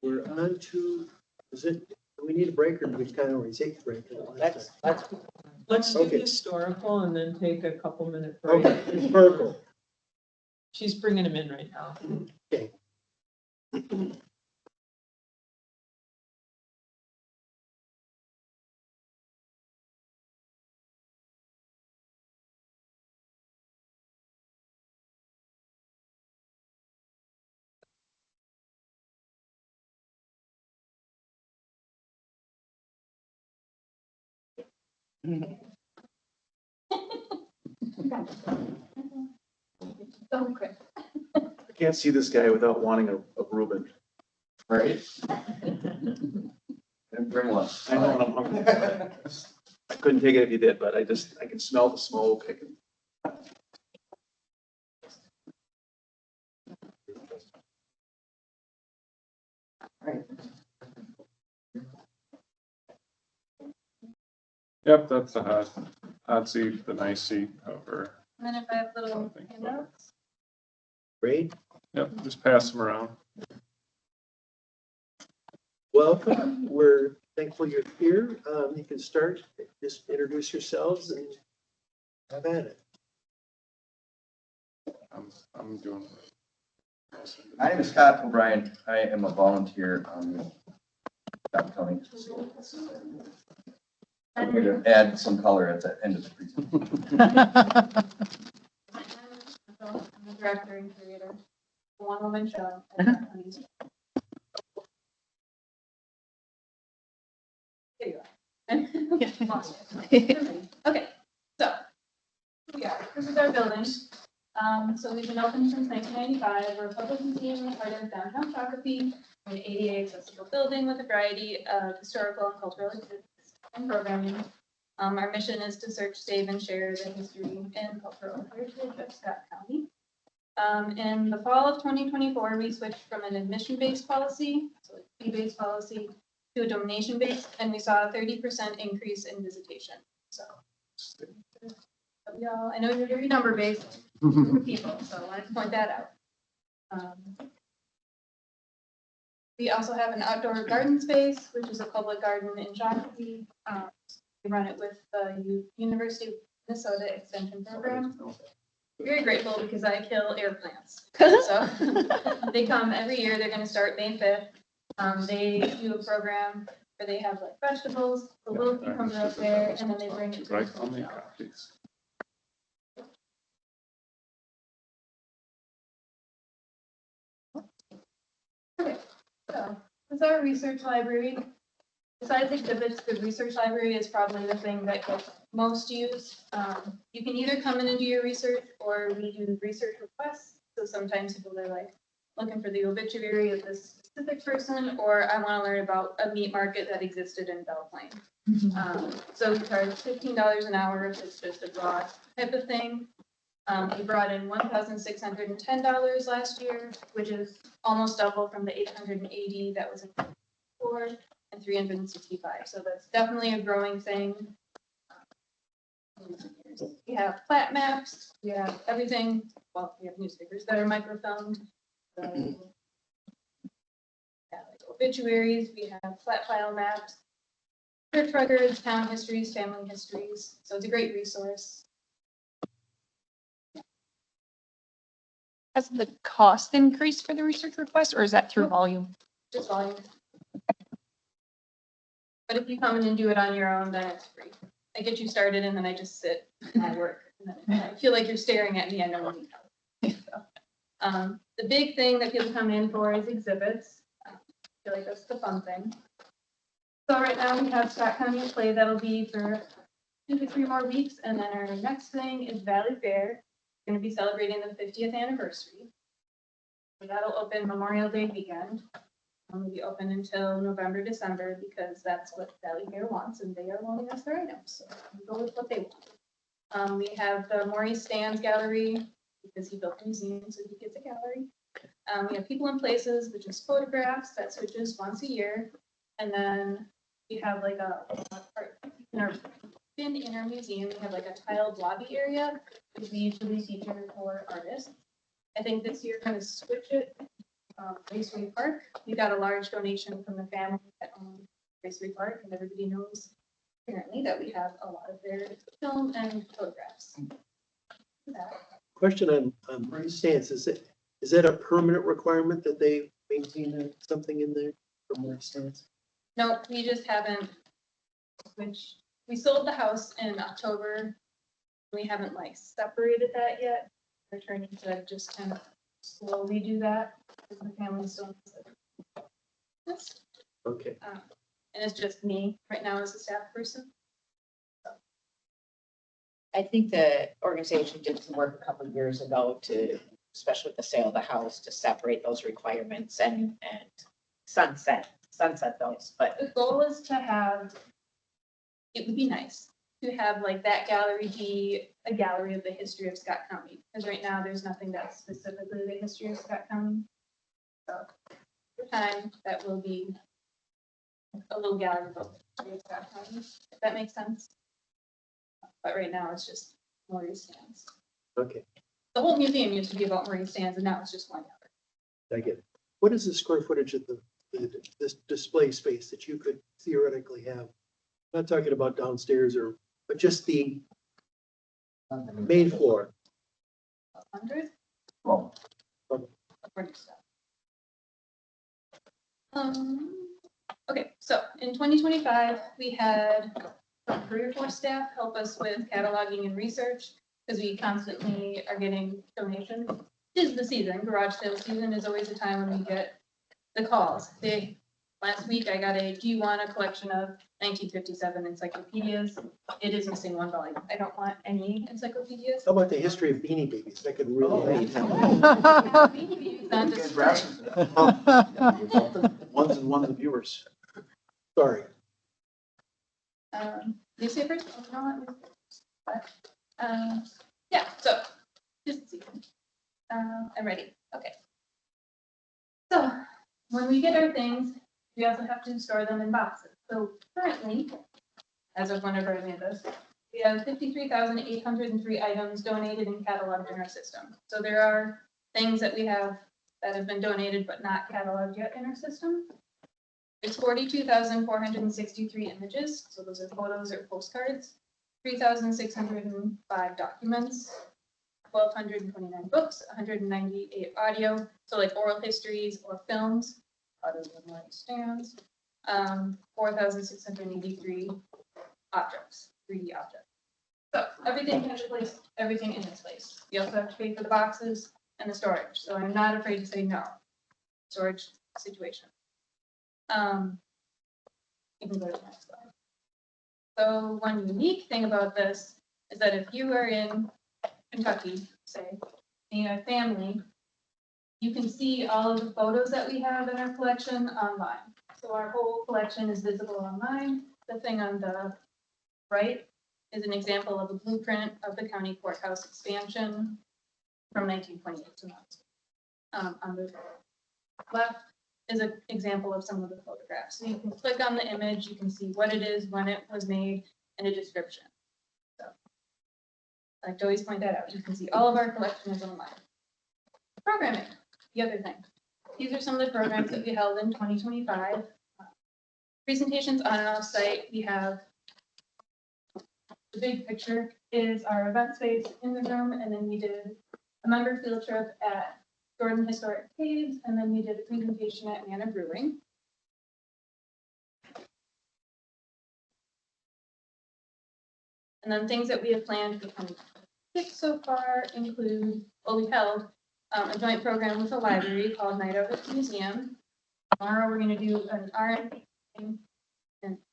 We're on to, do we need a break, or do we kind of already take a break? Let's do Okay. historical and then take a couple minute break. Okay, historical. She's bringing him in right now. Okay. So quick. I can't see this guy without wanting a Reuben. Right? And bring one. I know when I'm hungry. I couldn't take it if you did, but I can smell the smoke. I can. Yep, that's the hot seat, the nice seat over. And then if I have little Something. handouts. Great. Yep, just pass them around. Welcome. We're thankful you're here. You can start, just introduce yourselves and have at it. I'm doing. My name is Scott O'Brien. I am a volunteer on Scott County. I'm here to add some color at the end of the presentation. I'm the director and creator. One woman show. There you are. Okay, so this is our building. So we've been open since 1995. We're a public museum in the heart of downtown Shakopee. We're an ADA accessible building with a variety of historical and cultural activities and programming. Our mission is to search, save, and share the history and cultural heritage of Scott County. In the fall of 2024, we switched from an admission-based policy, so a fee-based policy, to a donation-based, and we saw a 30% increase in visitation. So, y'all, I know you're very number-based people, so I wanted to point that out. We also have an outdoor garden space, which is a public garden in Shakopee. We run it with the University of Minnesota Extension Program. very grateful because I kill air plants. So they come every year. They're gonna start May 5th. They do a program where they have like vegetables, the little cucumber up there, and then they bring it to Right, the I'll make shelf. copies. So, it's our research library. Besides exhibits, the research library is probably the thing that gets most used. You can either come in and do your research, or we do research requests. So sometimes people are like looking for the obituary of this specific person, or I want to learn about a meat market that existed in Belle Plaine. So we charge $15 an hour if it's just a broad type of thing. We brought in $1,610 last year, which is almost double from the 880 that was in before, and 365. So that's definitely a growing thing. We have plat maps, we have everything, well, we have newspapers that are microfilmed. Yeah, like obituaries, we have flat file maps, church records, town histories, family histories. So it's a great resource. Has the cost increased for the research request, or is that through volume? Just volume. But if you come in and do it on your own, then it's free. I get you started and then I just sit and I work. And then I feel like you're staring at me, I know you need help. So, the big thing that people come in for is exhibits. I feel like that's the fun thing. So right now we have Scott County Play that'll be for 2 to 3 more weeks. And then our next thing is Valley Fair. Going to be celebrating the 50th anniversary. So that'll open Memorial Day weekend. Will be open until November, December, because that's what Valley Fair wants, and they are loaning us their items, so we go with what they want. We have the Maurice Stands Gallery, because he built a museum, so he gets a gallery. We have People and Places, which is photographs, that switches once a year. And then we have like in our museum, we have like a tiled lobby area, which we usually feature for artists. I think this year we're going to switch it. Raceway Park, we got a large donation from the family that owned Raceway Park, and everybody knows apparently that we have a lot of their film and photographs. Question on Maurice Stands, is that a permanent requirement that they maintain something in there for Maurice Stands? No, we just haven't, which we sold the house in October. We haven't like separated that yet. We're trying to just kind of slowly do that because the family still needs it. Okay. And it's just me right now as a staff person. I think the organization did some work a couple of years ago to, especially with the sale of the house, to separate those requirements and sunset those, but The goal is to have, it would be nice to have like that gallery be a gallery of the history of Scott County. Because right now there's nothing that's specifically the history of Scott County. So over time, that will be a little gallery of the history of Scott County, if that makes sense. But right now it's just Maurice Stands. Okay, The whole museum used to be about Maurice Stands, and now it's just one gallery. I get it. What is the square footage of this display space that you could theoretically have? I'm not talking about downstairs but just the main floor. 100? Well, Okay, so in 2025, we had career force staff help us with cataloging and research because we constantly are getting donations. This is the season, garage sale season is always the time when we get the calls. Last week I got do you want a collection of 1957 encyclopedias? It is missing one volume. I don't want any encyclopedias. How about the history of Beanie Babies? That could really. Beanie Babies on display. Ones and ones of viewers. Sorry. Newspapers? Oh, no, not newspapers. But, yeah, so just see. I'm ready. Okay. So when we get our things, we also have to store them in boxes. So currently, as of whenever I made this, we have 53,803 items donated and cataloged in our system. So there are things that we have that have been donated but not cataloged yet in our system. There's 42,463 images. So those are photos or postcards. 3,605 documents, 1,229 books, 198 audio, so like oral histories or films, audio stands, 4,683 objects, 3D objects. So everything has a place, everything in its place. You also have to pay for the boxes and the storage, so I'm not afraid to say no. Storage situation. You can go to the next slide. So one unique thing about this is that if you are in Kentucky, say, and you have family, you can see all of the photos that we have in our collection online. So our whole collection is visible online. The thing on the right is an example of a blueprint of the county courthouse expansion from 1928 to now. On the left is an example of some of the photographs. So you can click on the image, you can see what it is, when it was made, and a description. So I like to always point that out. You can see all of our collection is online. Programming, the other thing. These are some of the programs that we held in 2025. Presentations on and off site. We have the big picture is our event space in the room, and then we did a member field trip at Jordan Historic Caves, and then we did a presentation at Manna Brewing. And then things that we have planned for 2026 so far include, well, we held a joint program with the library called Night Out at the Museum. Tomorrow we're going to do an RMD and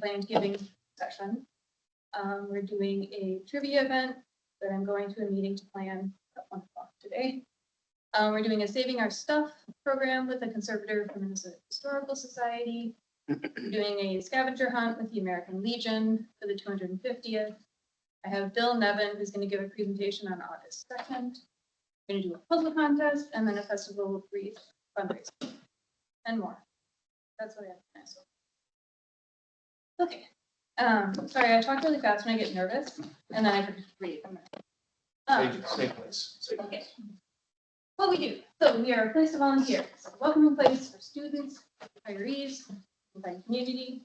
planned giving session. We're doing a trivia event that I'm going to a meeting to plan at 1 o'clock today. We're doing a Saving Our Stuff program with a conservator from Minnesota Historical Society. We're doing a scavenger hunt with the American Legion for the 250th. I have Bill Nevin, who's going to give a presentation on August 2nd. We're going to do a puzzle contest and then a festival of wreath fundraiser and more. That's what I have to say. Okay. Sorry, I talk really fast when I get nervous, and then I forget to read. Safe place. Okay. What we do, so we are a place to volunteer. It's a welcoming place for students, retirees, and community.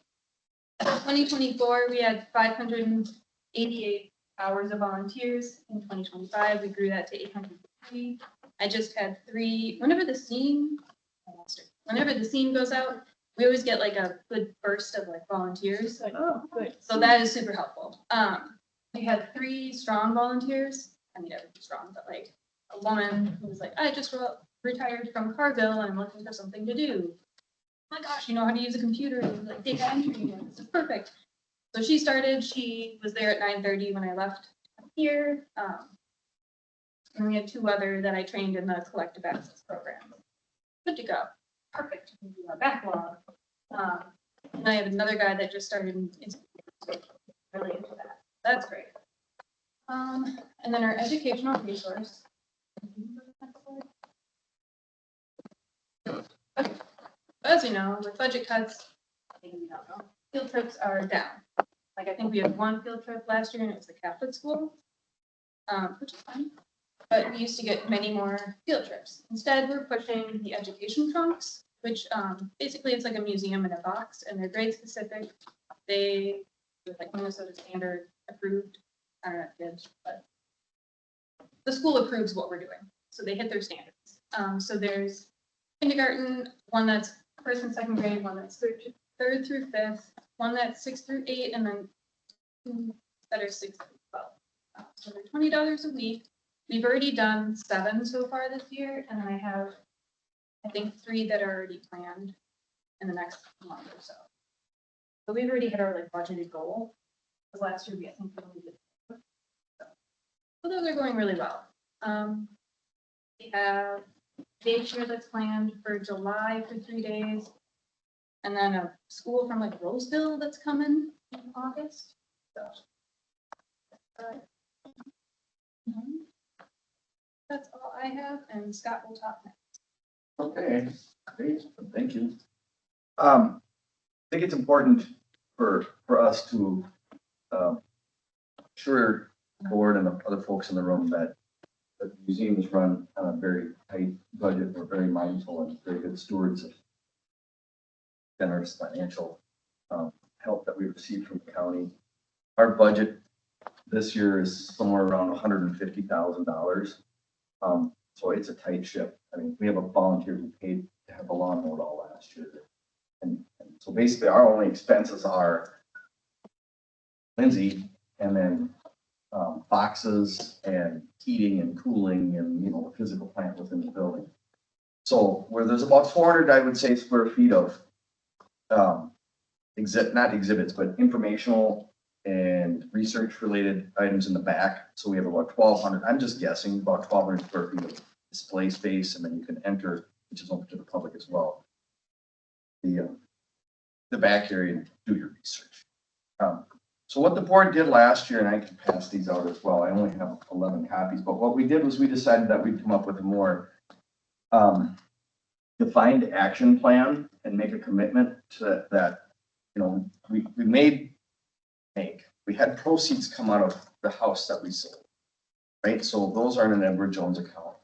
2024, we had 588 hours of volunteers. In 2025, we grew that to 803. I just had 3. Whenever the scene goes out, we always get like a good burst of like volunteers. Oh, good. So that is super helpful. We had 3 strong volunteers. I mean, everybody's strong, but like a woman who was like, I just retired from Cargill and I'm looking for something to do. Oh my gosh, you know how to use a computer and like data entry, and this is perfect. So she started, she was there at 9:30 when I left here. And we had 2 other that I trained in the collective access program. Good to go. Perfect. We do our backlog. And I have another guy that just started in really into that. That's great. And then our educational resource. Okay. As we know, with budget cuts, maybe we don't know, field trips are down. Like I think we had 1 field trip last year and it was the Catholic school, which is fine. But we used to get many more field trips. Instead, we're pushing the education trunks, which basically it's like a museum in a box and they're grade specific. They like Minnesota standard approved. I don't know if kids, but the school approves what we're doing. So they hit their standards. So there's kindergarten, one that's 1st and 2nd grade, one that's 3rd through 5th, one that's 6th through 8, and then 2 that are 6th through 12. So they're $20 a week. We've already done 7 so far this year, and I have, I think, 3 that are already planned in the next month or so. So we've already hit our like budgeted goal. Because last year I think we only did 4. So those are going really well. We have daycare that's planned for July for 3 days, and then a school from like Roseville that's coming in August. So that's all I have, and Scott will talk next. Okay, great, thank you. I think it's important for us to assure the board and the other folks in the room that the museum is run on a very tight budget. We're very mindful and very good stewards of generous financial help that we received from the county. Our budget this year is somewhere around $150,000. So it's a tight ship. I mean, we have a volunteer who paid to have the lawn mowed all last year. And so basically our only expenses are Lindsay and then boxes and heating and cooling and, you know, the physical plant within the building. So where there's about 400, I would say, square feet of not exhibits, but informational and research related items in the back. So we have about 1,200, I'm just guessing, about 1,200 square feet of display space, and then you can enter, which is open to the public as well, the back area and do your research. So what the board did last year, and I can pass these out as well, I only have 11 copies, but what we did was we decided that we'd come up with a more defined action plan and make a commitment to that, you know, we had proceeds come out of the house that we sold, right? So those are in an Edward Jones account.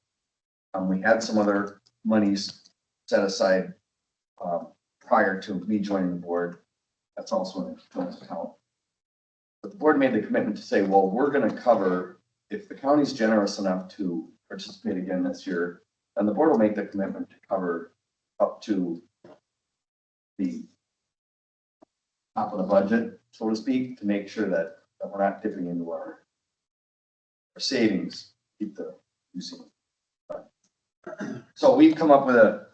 We had some other monies set aside prior to me joining the board. That's also in a Jones account. But the board made the commitment to say, well, we're going to cover, if the county's generous enough to participate again this year, then the board will make the commitment to cover up to the top of the budget, so to speak, to make sure that we're not dipping into our savings, keep the using. So we've come up with a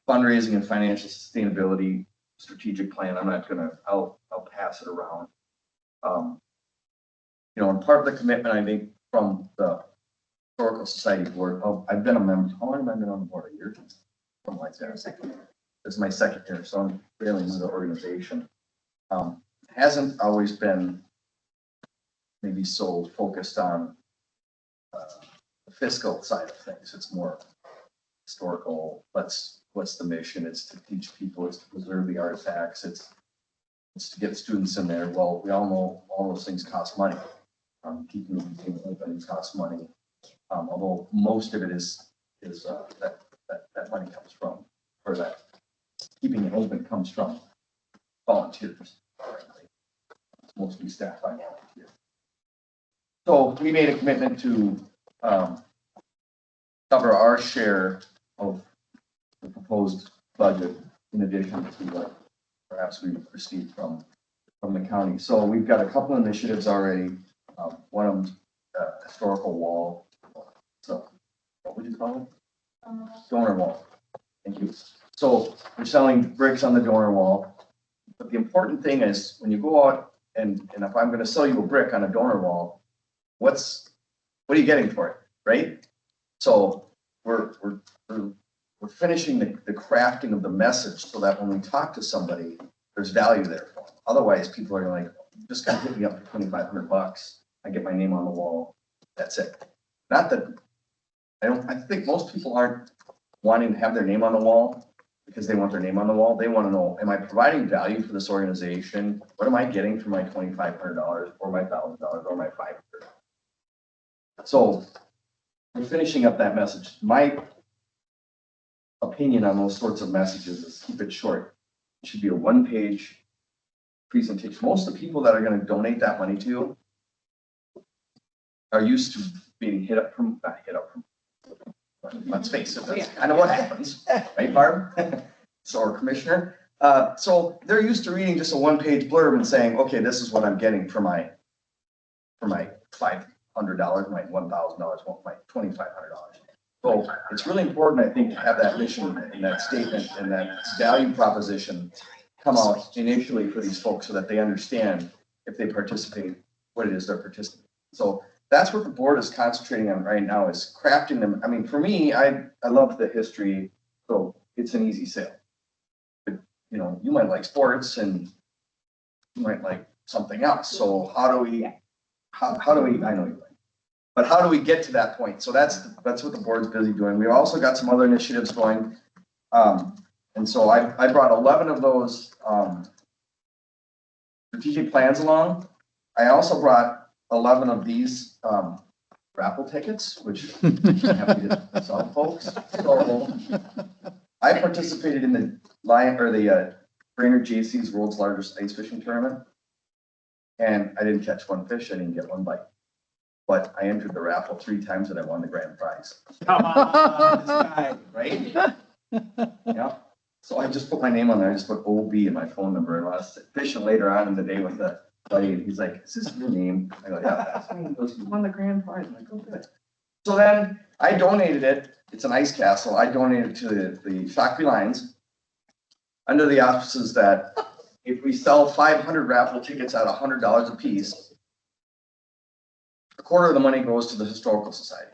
fundraising and financial sustainability strategic plan. I'm not gonna, I'll pass it around. You know, and part of the commitment, I think, from the Historical Society board, I've been a member, how long have I been on the board? A year? Something like that. This is my second year, so I'm fairly new to the organization. Hasn't always been maybe so focused on the fiscal side of things. It's more historical. What's the mission? It's to teach people, it's to preserve the artifacts, it's to get students in there. Well, we all know all those things cost money. Keeping the museum open costs money. Although most of it is that money comes from, or that keeping it open comes from volunteers. It's mostly staffed by volunteers. So we made a commitment to cover our share of the proposed budget in addition to what perhaps we received from the county. So we've got a couple of initiatives already. One of them, historical wall. So what would you call it? Donor wall. Thank you. So we're selling bricks on the donor wall. But the important thing is when you go out and if I'm going to sell you a brick on a donor wall, what are you getting for it, right? So we're finishing the crafting of the message so that when we talk to somebody, there's value there for them. Otherwise, people are like, just got to hit me up for $2,500. I get my name on the wall. That's it. Not that I think most people aren't wanting to have their name on the wall because they want their name on the wall. They want to know, am I providing value for this organization? What am I getting for my $2,500 or my $1,000 or my $500? So we're finishing up that message. My opinion on those sorts of messages is keep it short. It should be a one-page presentation. Most of the people that are going to donate that money to you are used to being not hit up from, let's face it, that's kind of what happens, right, Barb? So, our commissioner. So they're used to reading just a one-page blurb and saying, okay, this is what I'm getting for my $500, my $1,000, my $2,500. So it's really important, I think, to have that mission and that statement and that value proposition come out initially for these folks so that they understand if they participate, what it is they're participating. So that's what the board is concentrating on right now, is crafting them. I mean, for me, I love the history, so it's an easy sale. But, you know, you might like sports and you might like something else. So how do we, I know you like, but how do we get to that point? So that's what the board's busy doing. We've also got some other initiatives going. And so I brought 11 of those strategic plans along. I also brought 11 of these raffle tickets, which I'm happy to sell, folks. So I participated in the Brainerd JC's world's largest ice fishing tournament. And I didn't catch one fish, I didn't get one bite. But I entered the raffle 3 times and I won the grand prize. Come on, this guy. Right? Yeah. So I just put my name on there, I just put OB and my phone number, and I was fishing later on in the day with the buddy, and he's like, is this your name? I go, yeah, that's me. He goes, you won the grand prize. I'm like, oh, good. So then I donated it, it's an ice castle, I donated it to the Shakopee Lions under the auspices that if we sell 500 raffle tickets at $100 a piece, a quarter of the money goes to the Historical Society.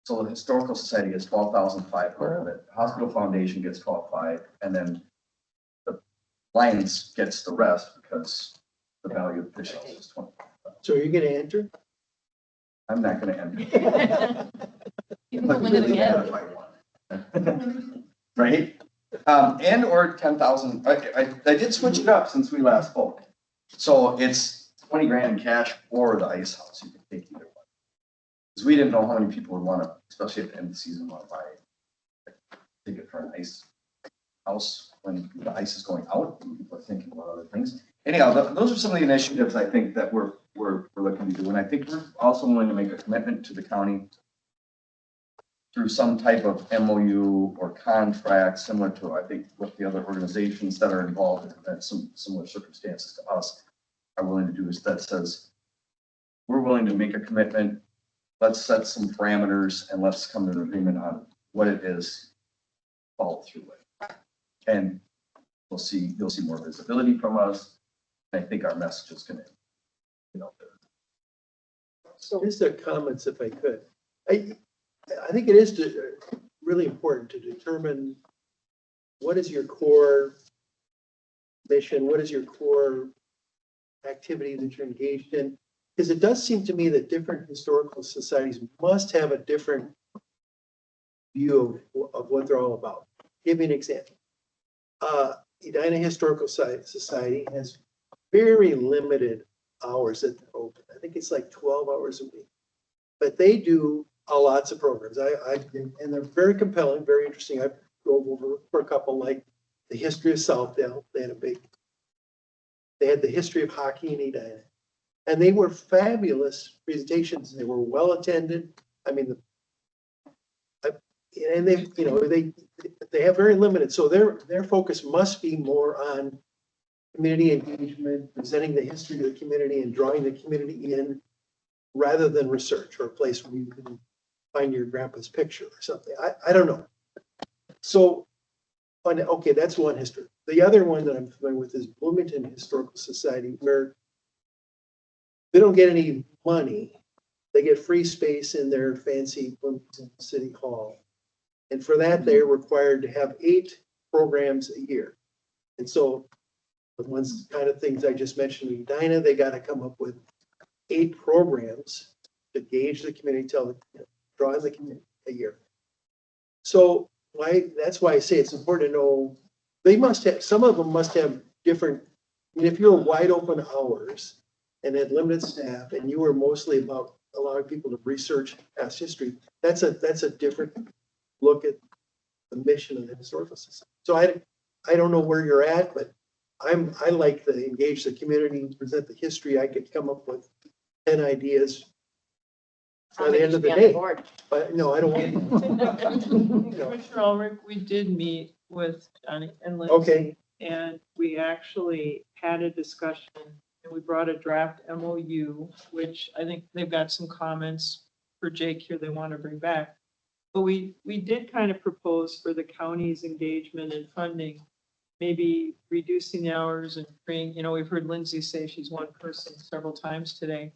So the Historical Society gets $12,500 of it, Hospital Foundation gets $12,500, and then the Lions gets the rest because the value of the fish house is $20,000. So you're gonna enter? I'm not gonna end. You can go win it again. Right? And or 10,000, I did switch it up since we last spoke. So it's 20 grand in cash or the ice house, you can take either one. Because we didn't know how many people would want to, especially at the end of the season, want to buy a ticket for an ice house when the ice is going out and people are thinking about other things. Anyhow, those are some of the initiatives I think that we're looking to do. And I think we're also willing to make a commitment to the county through some type of MOU or contract similar to, I think, what the other organizations that are involved in some similar circumstances to us are willing to do, is that says, we're willing to make a commitment, let's set some parameters and let's come to an agreement on what it is, follow through with. And you'll see more visibility from us. I think our message is gonna, there. So just a comments if I could. I think it is really important to determine what is your core mission, what is your core activity that you're engaged in? Because it does seem to me that different historical societies must have a different view of what they're all about. Give me an example. Edina Historical Society has very limited hours that they're open. I think it's like 12 hours a week. But they do lots of programs. And they're very compelling, very interesting. I drove over for a couple, like the history of Southdale. They had the history of hockey in Edina. And they were fabulous presentations. They were well attended. I mean, and they have very limited. So their focus must be more on community engagement, presenting the history of the community and drawing the community in, rather than research or a place where you can find your grandpa's picture or something. I don't know. So, okay, that's one history. The other one that I'm familiar with is Bloomington Historical Society, where they don't get any money. They get free space in their fancy Bloomington City Hall. And for that, they're required to have 8 programs a year. And so the ones kind of things I just mentioned in Edina, they got to come up with 8 programs to gauge the community, draw in the community a year. So that's why I say it's important to know, they must have, some of them must have different, I mean, if you're wide open hours and had limited staff and you were mostly about allowing people to research past history, that's a different look at the mission of the historical society. So I don't know where you're at, but I like to engage the community, present the history. I could come up with 10 ideas by the end of the day. But no, I don't want. Commissioner Ulrich, we did meet with Johnny and Lindsay. Okay. And we actually had a discussion and we brought a draft MOU, which I think they've got some comments for Jake here they want to bring back. But we did kind of propose for the county's engagement and funding, maybe reducing the hours and freeing, we've heard Lindsay say she's one person several times today,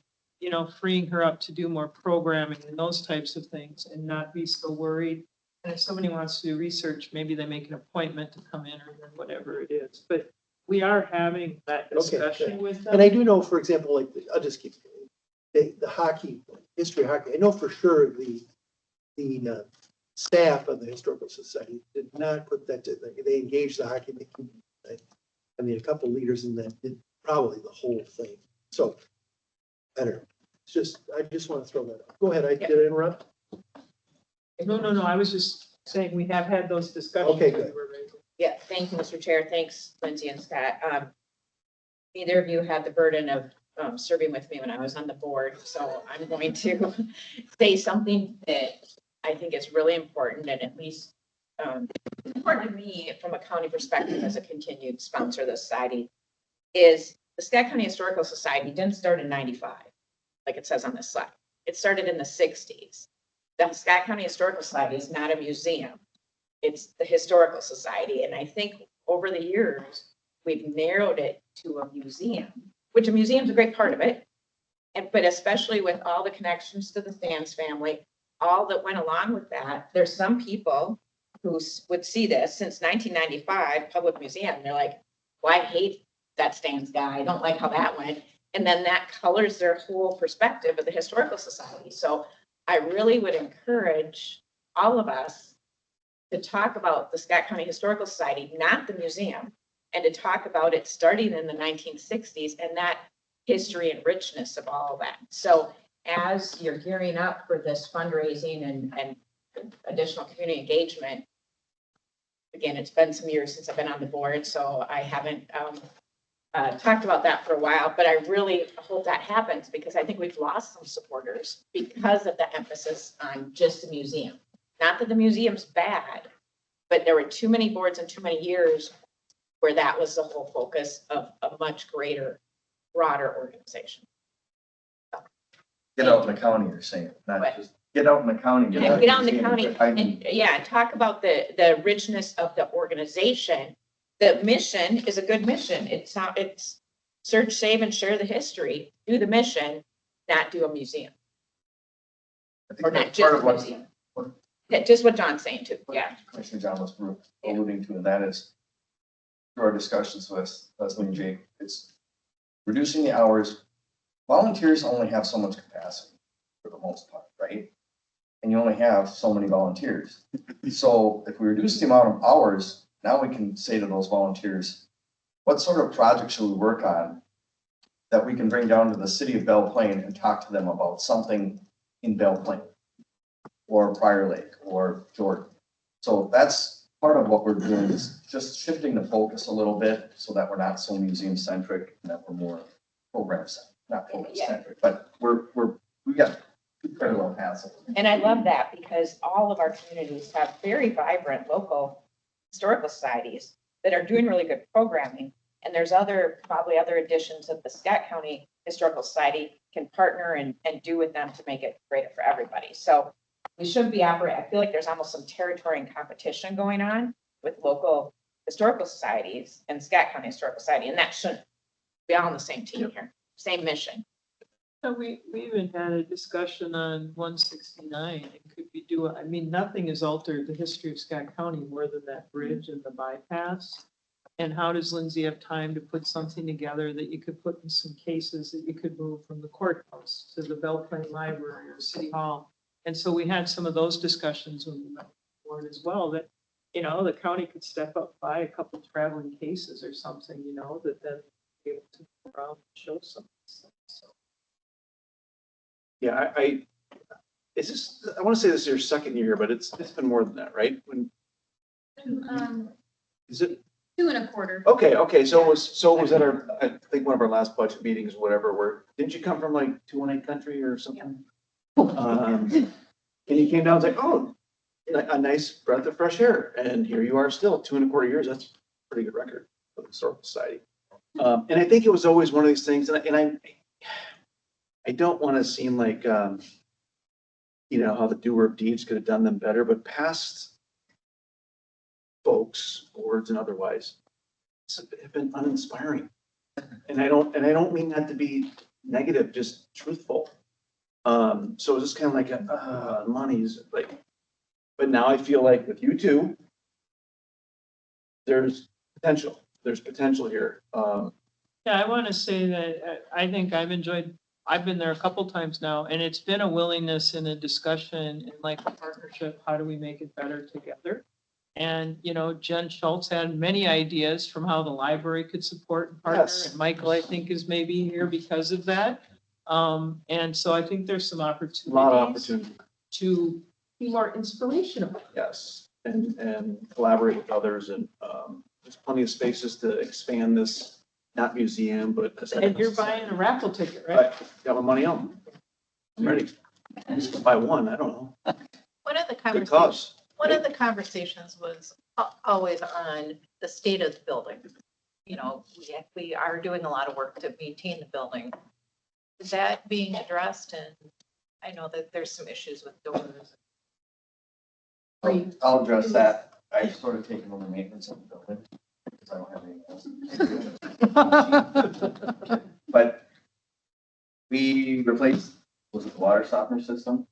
freeing her up to do more programming and those types of things and not be so worried. And if somebody wants to do research, maybe they make an appointment to come in or whatever it is. But we are having that discussion with them. And I do know, for example, like, I'll just keep the hockey, history of hockey. I know for sure the staff of the Historical Society did not put that to, they engaged the hockey community. I mean, a couple of leaders in that did probably the whole thing. So, I don't know. It's just, I just want to throw that out. Go ahead. Did I interrupt? No, I was just saying we have had those discussions. Okay, good. Yeah, thank you, Mr. Chair. Thanks, Lindsay and Scott. Neither of you had the burden of serving with me when I was on the board. So I'm going to say something that I think is really important and at least important to me from a county perspective as a continued sponsor of the society is the Scott County Historical Society didn't start in 95, like it says on this slide. It started in the 60s. The Scott County Historical Society is not a museum. It's the Historical Society. And I think over the years, we've narrowed it to a museum, which a museum is a great part of it. But especially with all the connections to the Sands family, all that went along with that, there's some people who would see this since 1995 public museum. They're like, well, I hate that Sands guy. I don't like how that went. And then that colors their whole perspective of the Historical Society. So I really would encourage all of us to talk about the Scott County Historical Society, not the museum, and to talk about it starting in the 1960s and that history and richness of all of that. So as you're gearing up for this fundraising and additional community engagement, again, it's been some years since I've been on the board, so I haven't talked about that for a while, but I really hope that happens because I think we've lost some supporters because of the emphasis on just the museum. Not that the museum's bad, but there were too many boards and too many years where that was the whole focus of a much greater, broader organization. Get out in the county, you're saying, not What? just, get out in the county. Yeah, get out in the museum, county but I mean, and, yeah, talk about the richness of the organization. The mission is a good mission. It's not, it's search, save, and share the history. Do the mission, not do a museum. I think Or that's not part just of a what museum. Yeah, just what John's saying too, yeah. Commissioner John was alluding to, and that is through our discussions with Leslie and Jake, it's reducing the hours. Volunteers only have so much capacity for the most part, right? And you only have so many volunteers. So if we reduce the amount of hours, now we can say to those volunteers, what sort of project should we work on that we can bring down to the city of Belle Plaine and talk to them about something in Belle Plaine or Prior Lake or Jordan. So that's part of what we're doing is just shifting the focus a little bit so that we're not so museum centric and that we're more program centric, not program centric, but we got two parallel paths. And I love that because all of our communities have very vibrant local historical societies that are doing really good programming. And there's probably other additions that the Scott County Historical Society can partner and do with them to make it greater for everybody. So we should be operating, I feel like there's almost some territory and competition going on with local historical societies and Scott County Historical Society, and that shouldn't be all on the same team here, same mission. So we even had a discussion on 169. And could we do, I mean, nothing has altered the history of Scott County more than that bridge and the bypass. And how does Lindsay have time to put something together that you could put in some cases that you could move from the courthouse to the Belle Plaine Library or City Hall? And so we had some of those discussions with the board as well, that, you know, the county could step up, buy a couple traveling cases or something, you know, that then be able to go around and show some. So. Yeah, I want to say this is your second year, but it's been more than that, right? Is it? 2 1/4. Okay, so it was at our, I think one of our last budget meetings, or whatever, where, didn't you come from like 218 country or something? And you came down and was like, oh, a nice breath of fresh air, and here you are still 2 1/4 years. That's a pretty good record for the Historical Society. And I think it was always one of these things, and I don't want to seem like, you know, how the doer of deeds could have done them better, but past folks, boards and otherwise, have been uninspiring. And I don't mean that to be negative, just truthful. So it's just kind of like, money's like, but now I feel like with you two, there's potential here. Yeah, I want to say that I think I've been there a couple times now, and it's been a willingness and a discussion and like a partnership. How do we make it better together? And, you know, Jen Schultz had many ideas from how the library could support and partner. Yes. And Michael, I think, is maybe here because of that. And so I think there's some opportunities. A lot of opportunity. To be more inspirational. Yes, and collaborate with others, and there's plenty of spaces to expand this not museum, but. And you're buying a raffle ticket, right? Got my money out. I'm ready. Just to buy one, I don't know. One of the Good conversations, cause. one of the conversations was always on the state of the building. You know, we are doing a lot of work to maintain the building. Is that being addressed? And I know that there's some issues with doors. I'll address that. I've sort of taken over maintenance of the building because I don't have anything else. But we replaced, was it the water softener system?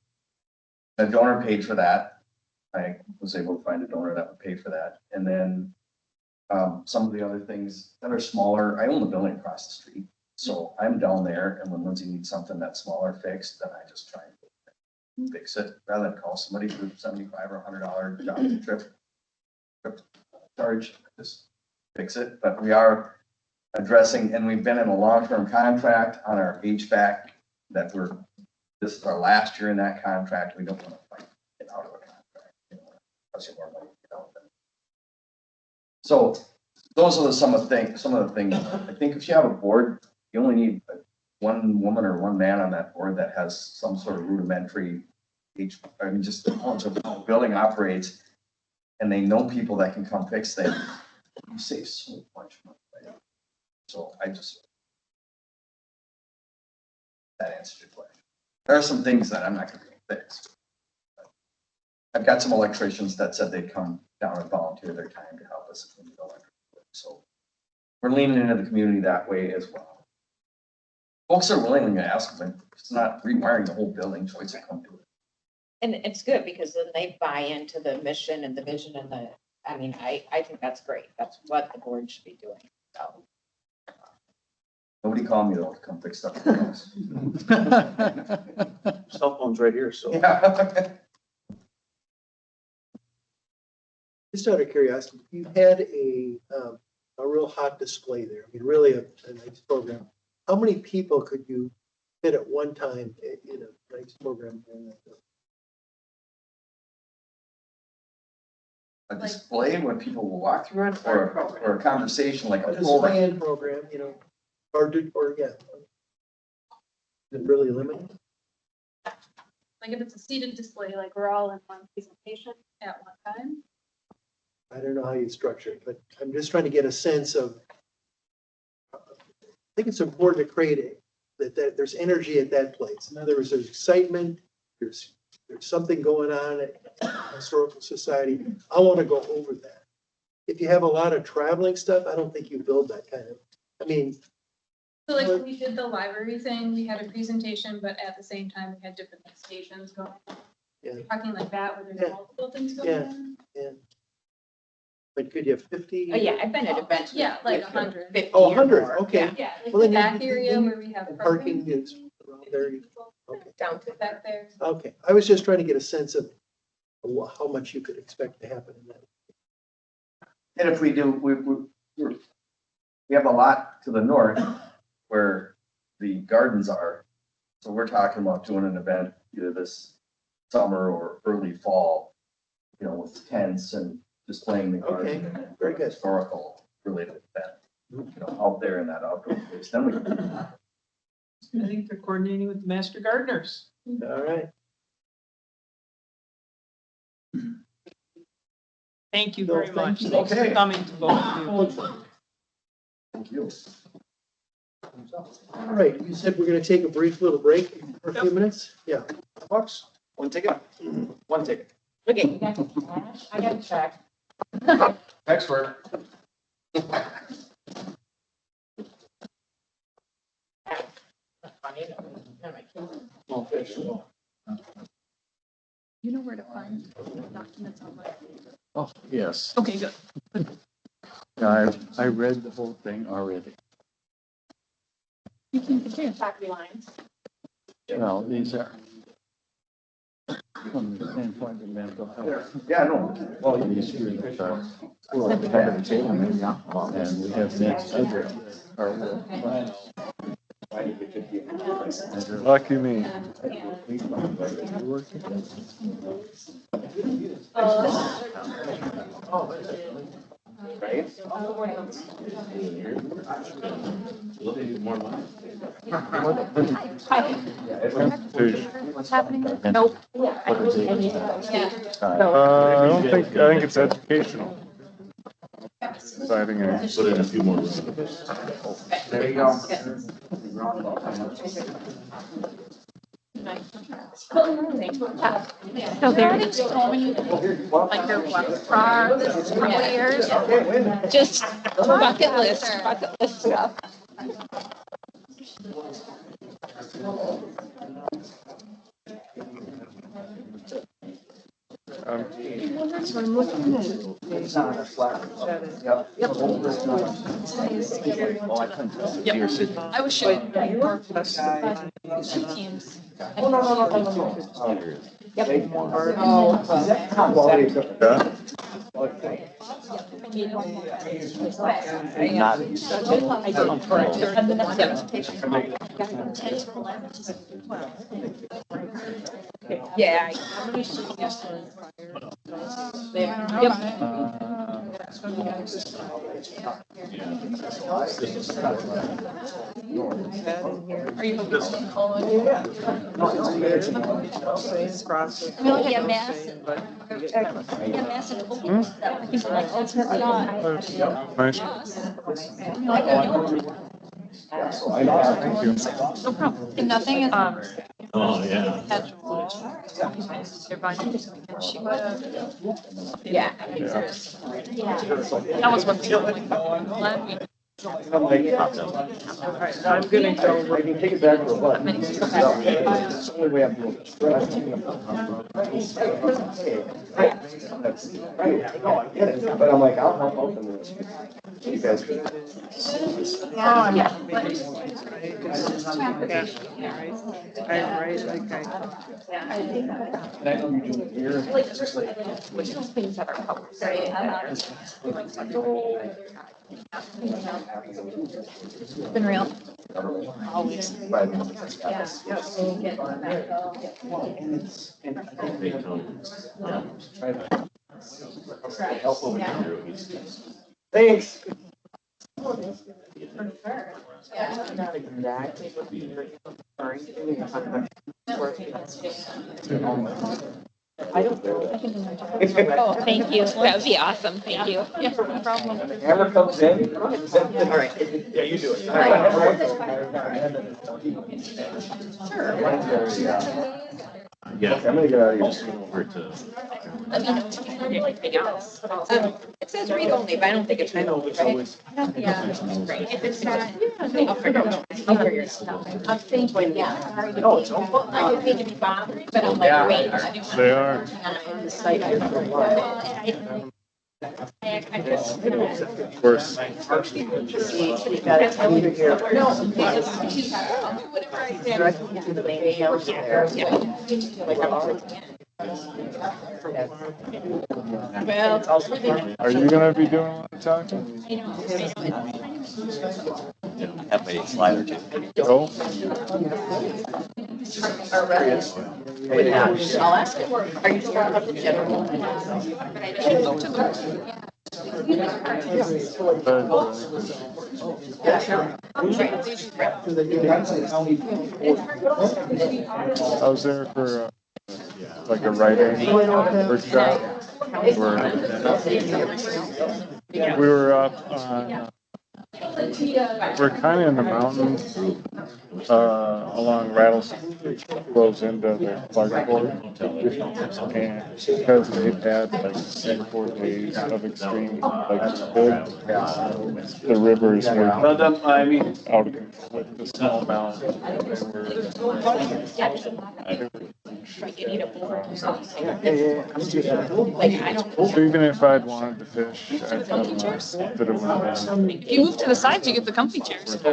The donor paid for that. I was able to find a donor that would pay for that. And then some of the other things that are smaller, I own the building across the street. So I'm down there, and when Lindsay needs something that's smaller fixed, then I just try and fix it rather than call somebody for $75 or $100 job trip charge, just fix it. But we are addressing, and we've been in a long-term contract on our HVAC that this is our last year in that contract. We don't want to fight it out of a contract. Especially more money, So those are some of the things. I think if you have a board, you only need one woman or one man on that board that has some sort of rudimentary just knowledge of how the building operates, and they know people that can come fix things. You save so much money. Right? So that answers your question. There are some things that I'm not going to fix. I've got some electricians that said they'd come down and volunteer their time to help us if we need electric work. So we're leaning into the community that way as well. Folks are willing to ask them. It's not rewiring the whole building, so it's come to it. And it's good because then they buy into the mission and the vision and I think that's great. That's what the board should be doing. So. Nobody called me though to come fix stuff. Cell phone's right here, so. Yeah. Just out of curiosity, you had a real hot display there. I mean, really a nice program. How many people could you fit at one time in a nice program? A display when people will walk through it, or a conversation like a A display and program, or yeah. Is it really limited? Like if it's a seated display, like we're all in one presentation at one time. I don't know how you structure it, but I'm just trying to get a sense of, I think it's important to create that there's energy at that place. In other words, there's excitement, there's something going on at Historical Society. I want to go over that. If you have a lot of traveling stuff, I don't think you build that kind of, So like when we did the library thing, we had a presentation, but at the same time, we had different stations going on. Yeah. Talking like that, where there's Yeah. multiple things going Yeah. on. yeah. But could you have 50? Oh, yeah, I've been at events. Yeah, like with 100. 50 Oh, or 100, more. okay. Yeah, like Well, the then back you- area then where we have. And parking programs. is around there. Okay. Down to Back there. Okay, I was just trying to get a sense of how much you could expect to happen in that. And if we do, we have a lot to the north where the gardens are. So we're talking about doing an event either this summer or early fall, with tents and displaying the garden. Okay, and very good. Historical related event, out there in that outdoor place. Then we can. I think they're coordinating with the master gardeners. All right. Thank you No, very thank much. you. Thanks for Okay. coming to both of you. Thank you. All right, you said we're going to take a brief little break for a few minutes? Yeah. Bucks, one ticket, one ticket. Okay, you got the cash? I got a check. Expert. Funny, no, my kids. Small fish. You know where to find the documents online. Oh, yes. Okay, good. I read the whole thing already. You can. Property lines. Well, these are from the standpoint of mental health. Yeah, no. Well, these groups are rehabilitating, and we have next other, Lucky me. Right? What's happening? Nope. What is it? I don't think, I think it's educational. Exciting. Put in a few more. There you go. So there it is. Like your what, couple years? Just bucket list stuff. So I'm looking at. It's on a flat. Yep. Oh, I couldn't. Yep. You're sitting. I was showing more teams. Not. Yeah. Are you? Process. I mean, like, yeah, mass. Yeah, mass and open stuff. I think like ultimately not. Nice. Thank you. No problem. And nothing is. Oh, yeah. Yeah. That was one thing. I'm like, glad we. I'm gonna go. I can take it back for a buck. It's the only way I'm doing it. Right. No, I get it, but I'm like, I'll help out them. You guys. I write like And I know you do it here. Things that are public. Been real. Always. Help over here. Thanks. Oh, thank you. That would be awesome. Thank you. Yeah, no problem. Hammer comes in. All right. Yeah, you do it. Yeah. Okay, I'm gonna get out of Just here. over to. It says read only, but I don't think it's read only, right? Yeah. If it's not. I'll figure it out. I'll figure it out. I'm thinking, yeah. No, it's all fun. I didn't mean to be bothering, but I'm like, wait. I didn't They are. want to cite it for a while. Of course. Well, Are you gonna be doing a lot of talking? Have a slide or two. Oh, I'll ask him, are you talking about the general? I was there for like a writing workshop where we were up on, we're kind of in the mountains, along Rattlesnake, flows into the Clarkport. And because they've had like 3 or 4 days of extreme, like, the rivers were Well done, I mean, out of control with the small mountains. So even if I'd wanted to fish, I don't know that it would have been. If you move to the sides, you get the comfy chairs. It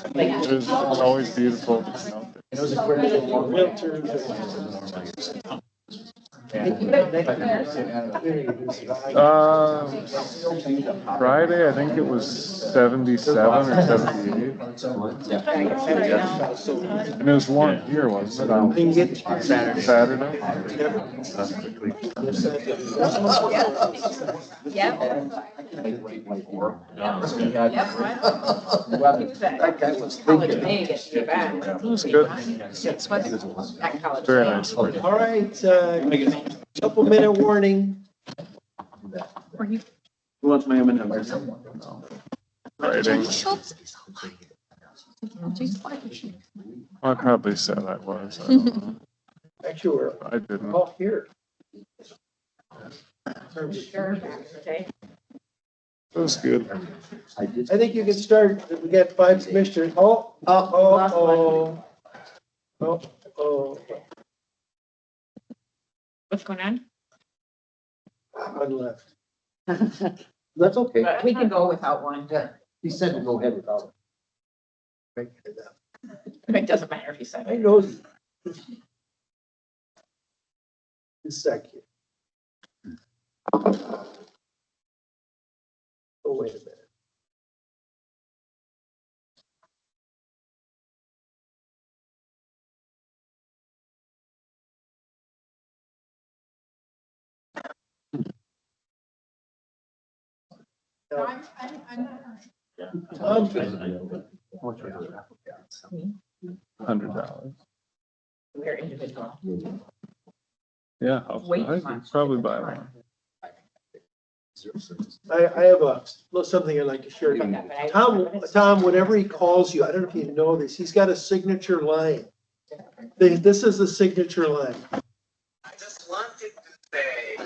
was always beautiful to be out there. Friday, I think it was 77 or 78. And it was warm here, wasn't it? I On can get Saturday? That guy was thinking. It was good. Very nice. All right, couple minute warning. Who wants my M&M's? Writing. I probably said I was. I don't know. Actually, we're I didn't. all here. Okay. It was good. I think you can start, we got 5 commissioners. Oh. What's going on? One left. That's okay. We can go without one. He said to go ahead without it. It doesn't matter if you said I it. know. A second. Oh, wait a minute. $100. We're individual. Yeah, Way too I'd much. probably buy one. I have a little something I'd like to share. Tom, whenever he calls you, I don't know if you know this, he's got a signature line. This is a signature line. I just wanted to say,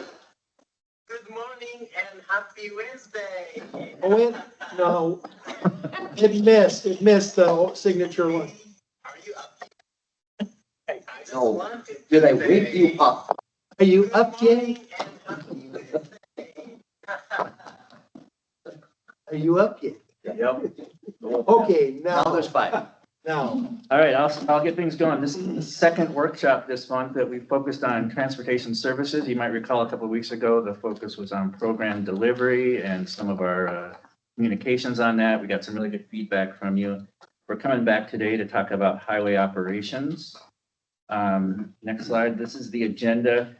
good morning and happy Wednesday. Oh, wait, no. It missed the signature line. Are you up? I just No. wanted to Did I say, wake you up? Are you up yet? Are you up yet? Yep. Okay, Now there's 5. Now. All right, I'll get things going. This is the second workshop this month that we focused on transportation services. You might recall a couple of weeks ago, the focus was on program delivery and some of our communications on that. We got some really good feedback from you. We're coming back today to talk about highway operations. Next slide. This is the agenda.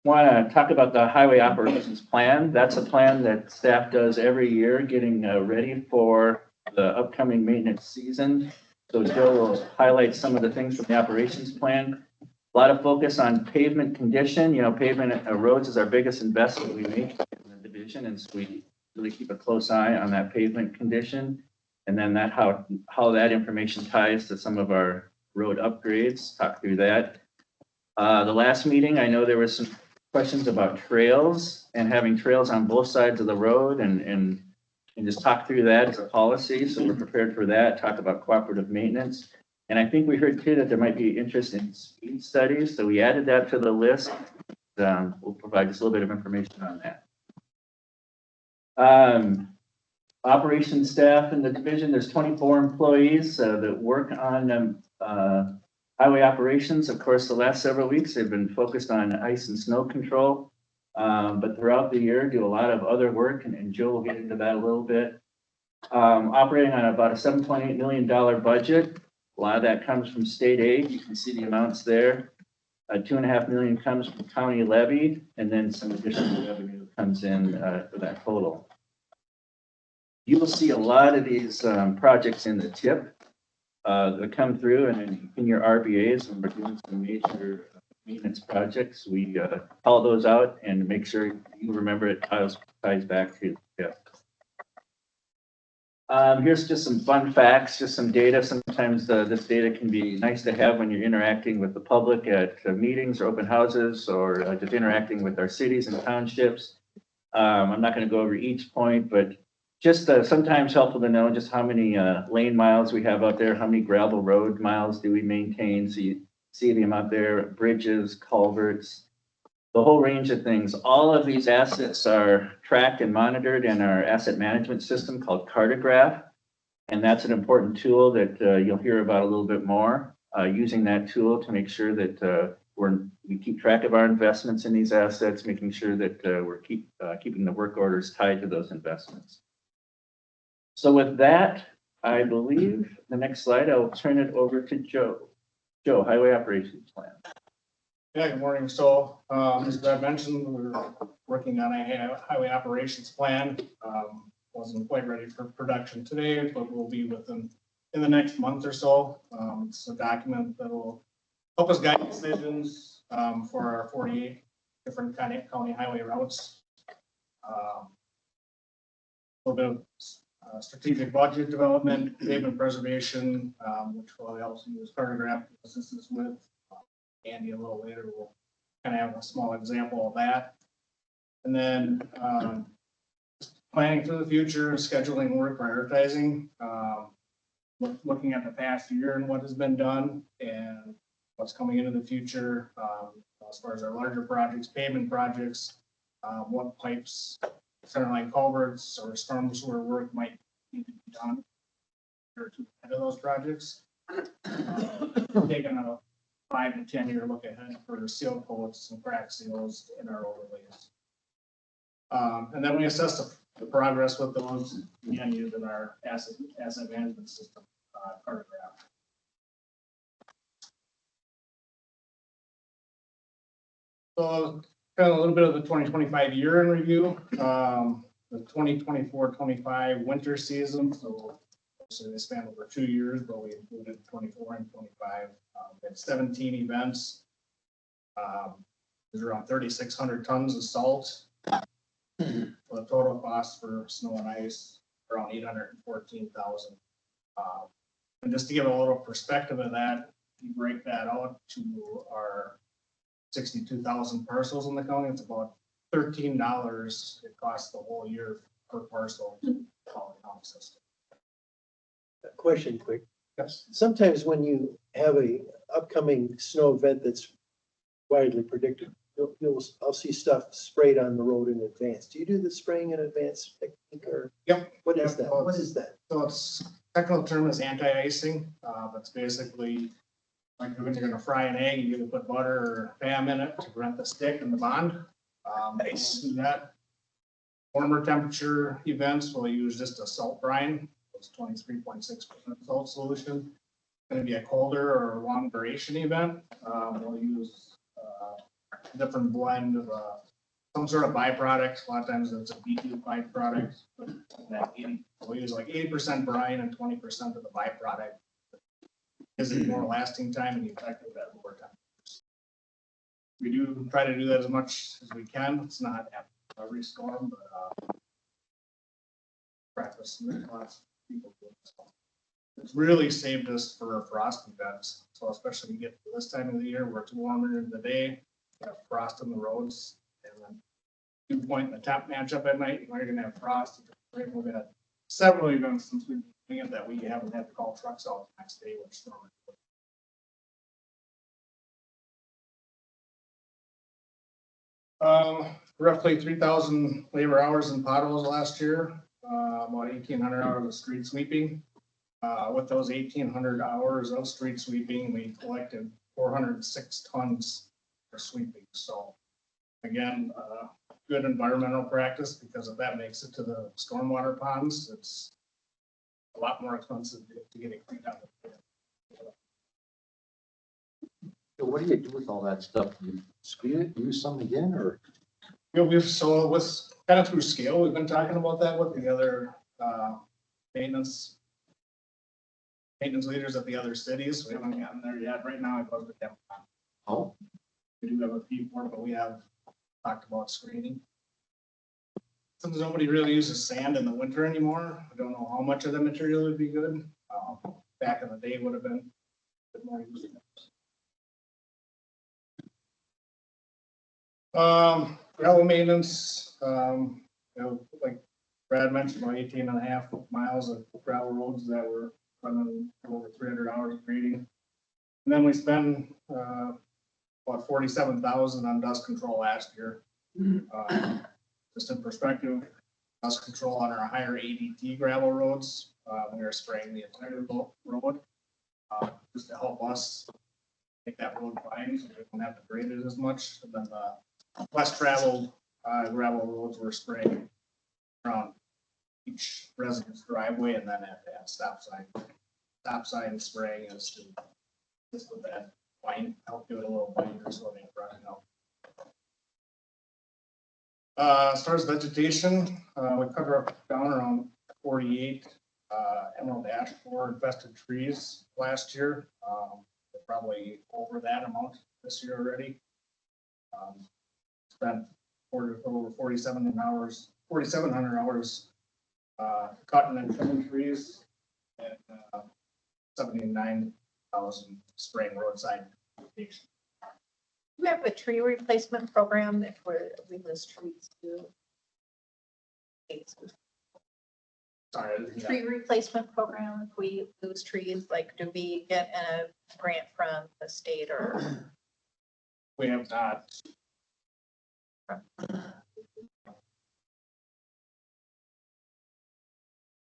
Want to talk about the highway operations plan. That's a plan that staff does every year, getting ready for the upcoming maintenance season. So Joe will highlight some of the things from the operations plan. A lot of focus on pavement condition. You know, pavement roads is our biggest investment we make in the division, and so we really keep a close eye on that pavement condition. And then how that information ties to some of our road upgrades. Talk through that. The last meeting, I know there was some questions about trails and having trails on both sides of the road and just talk through that as a policy. So we're prepared for that, talk about cooperative maintenance. And I think we heard too that there might be interest in speed studies. So we added that to the list. We'll provide just a little bit of information on that. Operations staff in the division, there's 24 employees that work on highway operations. Of course, the last several weeks they've been focused on ice and snow control. But throughout the year, do a lot of other work, and Joe will get into that a little bit. Operating on about a $7.8 million budget. A lot of that comes from state aid. You can see the amounts there. $2.5 million comes from county levy, and then some additional revenue comes in for that total. You will see a lot of these projects in the TIP that come through, and in your RBAs when we're doing some major maintenance projects, we call those out and make sure you remember it ties back to TIP. Here's just some fun facts, just some data. Sometimes this data can be nice to have when you're interacting with the public at meetings or open houses or just interacting with our cities and townships. I'm not going to go over each point, but just sometimes helpful to know just how many lane miles we have out there, how many gravel road miles do we maintain. So you see the amount there, bridges, culverts, the whole range of things. All of these assets are tracked and monitored in our asset management system called Cartograph. And that's an important tool that you'll hear about a little bit more, using that tool to make sure that we keep track of our investments in these assets, making sure that we're keeping the work orders tied to those investments. So with that, I believe the next slide, I'll turn it over to Joe. Joe, Highway Operations Plan. Yeah, good morning. So, as Brad mentioned, we're working on a highway operations plan. Wasn't quite ready for production today, but we'll be in the next month or so. It's a document that will help us guide decisions, for our 48 different county highway routes. A little bit of strategic budget development, pavement preservation, which will also use cartograph assistance with. Andy a little later will kind of have a small example of that. And then planning for the future, scheduling work, prioritizing, looking at the past year and what has been done and what's coming into the future, as far as our larger projects, pavement projects, what pipes, centerline culverts or storm sewer work might need to be done or to ahead of those projects. Taking a 5 to 10 year look ahead for seal coats and crack seals in our overlays. And then we assess the progress with those, again, using our asset management system, cartograph. So kind of a little bit of the 2025 year in review, the 2024-25 winter season. So they span over 2 years, but we included 24 and 25. We had 17 events. There's around 3,600 tons of salt. The total cost for snow and ice around 814,000. And just to give a little perspective of that, you break that out to our 62,000 parcels in the county. It's about $13 it costs the whole year per parcel to follow the county system. Question quick. Yes. Sometimes when you have a upcoming snow event that's widely predicted, I'll see stuff sprayed on the road in advance. Do you do the spraying in advance technique or? Yep. What is that? What is that? So it's technical term is anti-icing. That's basically like when you're gonna fry an egg, you either put butter or ham in it to prevent the stick and the bond. Nice. Do that. Warmer temperature events will use just a salt brine. It's 23.6% salt solution. It's gonna be a colder or long duration event. We'll use a different blend of some sort of byproduct. A lot of times it's a B2 byproduct. We'll use like 80% brine and 20% of the byproduct. Gives it more lasting time and effective at lower temperatures. We do try to do that as much as we can. It's not every storm, but practice. Lots of people do it. It's really saved us for frost events. So especially when you get to this time of the year where it's warmer in the day, you have frost on the roads, and then you point in the top matchup at night, you're gonna have frost. We've had several events since we've been doing it that we haven't had to call trucks out the next day, which storm. Roughly 3,000 labor hours in potholes last year, about 1,800 hours of street sweeping. With those 1,800 hours of street sweeping, we collected 406 tons for sweeping. So again, good environmental practice, because if that makes it to the stormwater ponds, it's a lot more expensive to get it cleaned up. So what do you do with all that stuff? You speed it, use some again, or? Yeah, so with kind of through scale, we've been talking about that with the other maintenance leaders at the other cities. We haven't gotten there yet. Right now, I close the camp. Oh. We do have a few more, but we have talked about screening. Since nobody really uses sand in the winter anymore, I don't know how much of the material would be good. Back in the day would have been a bit more used. Gravel maintenance, like Brad mentioned, about 18.5 miles of gravel roads that were running over 300 hours of grading. And then we spent about 47,000 on dust control last year. Just in perspective, dust control on our higher ADT gravel roads, we are spraying the entire road just to help us make that road fine, so we don't have to grade it as much. And then the less traveled gravel roads were spraying around each resident's driveway, and then have to have stop sign spraying is to just with that fine, help do it a little finer so they ain't running out. As far as vegetation, we cover up down around 48 emerald ash borer infested trees last year. We're probably over that amount this year already. Spent over 4,700 hours cutting and trimming trees, and 79,000 spraying roadside vegetation. We have a tree replacement program if we lose trees too. Sorry. I didn't- Tree replacement program, if we lose trees, like do we get a grant from the state or? We have not.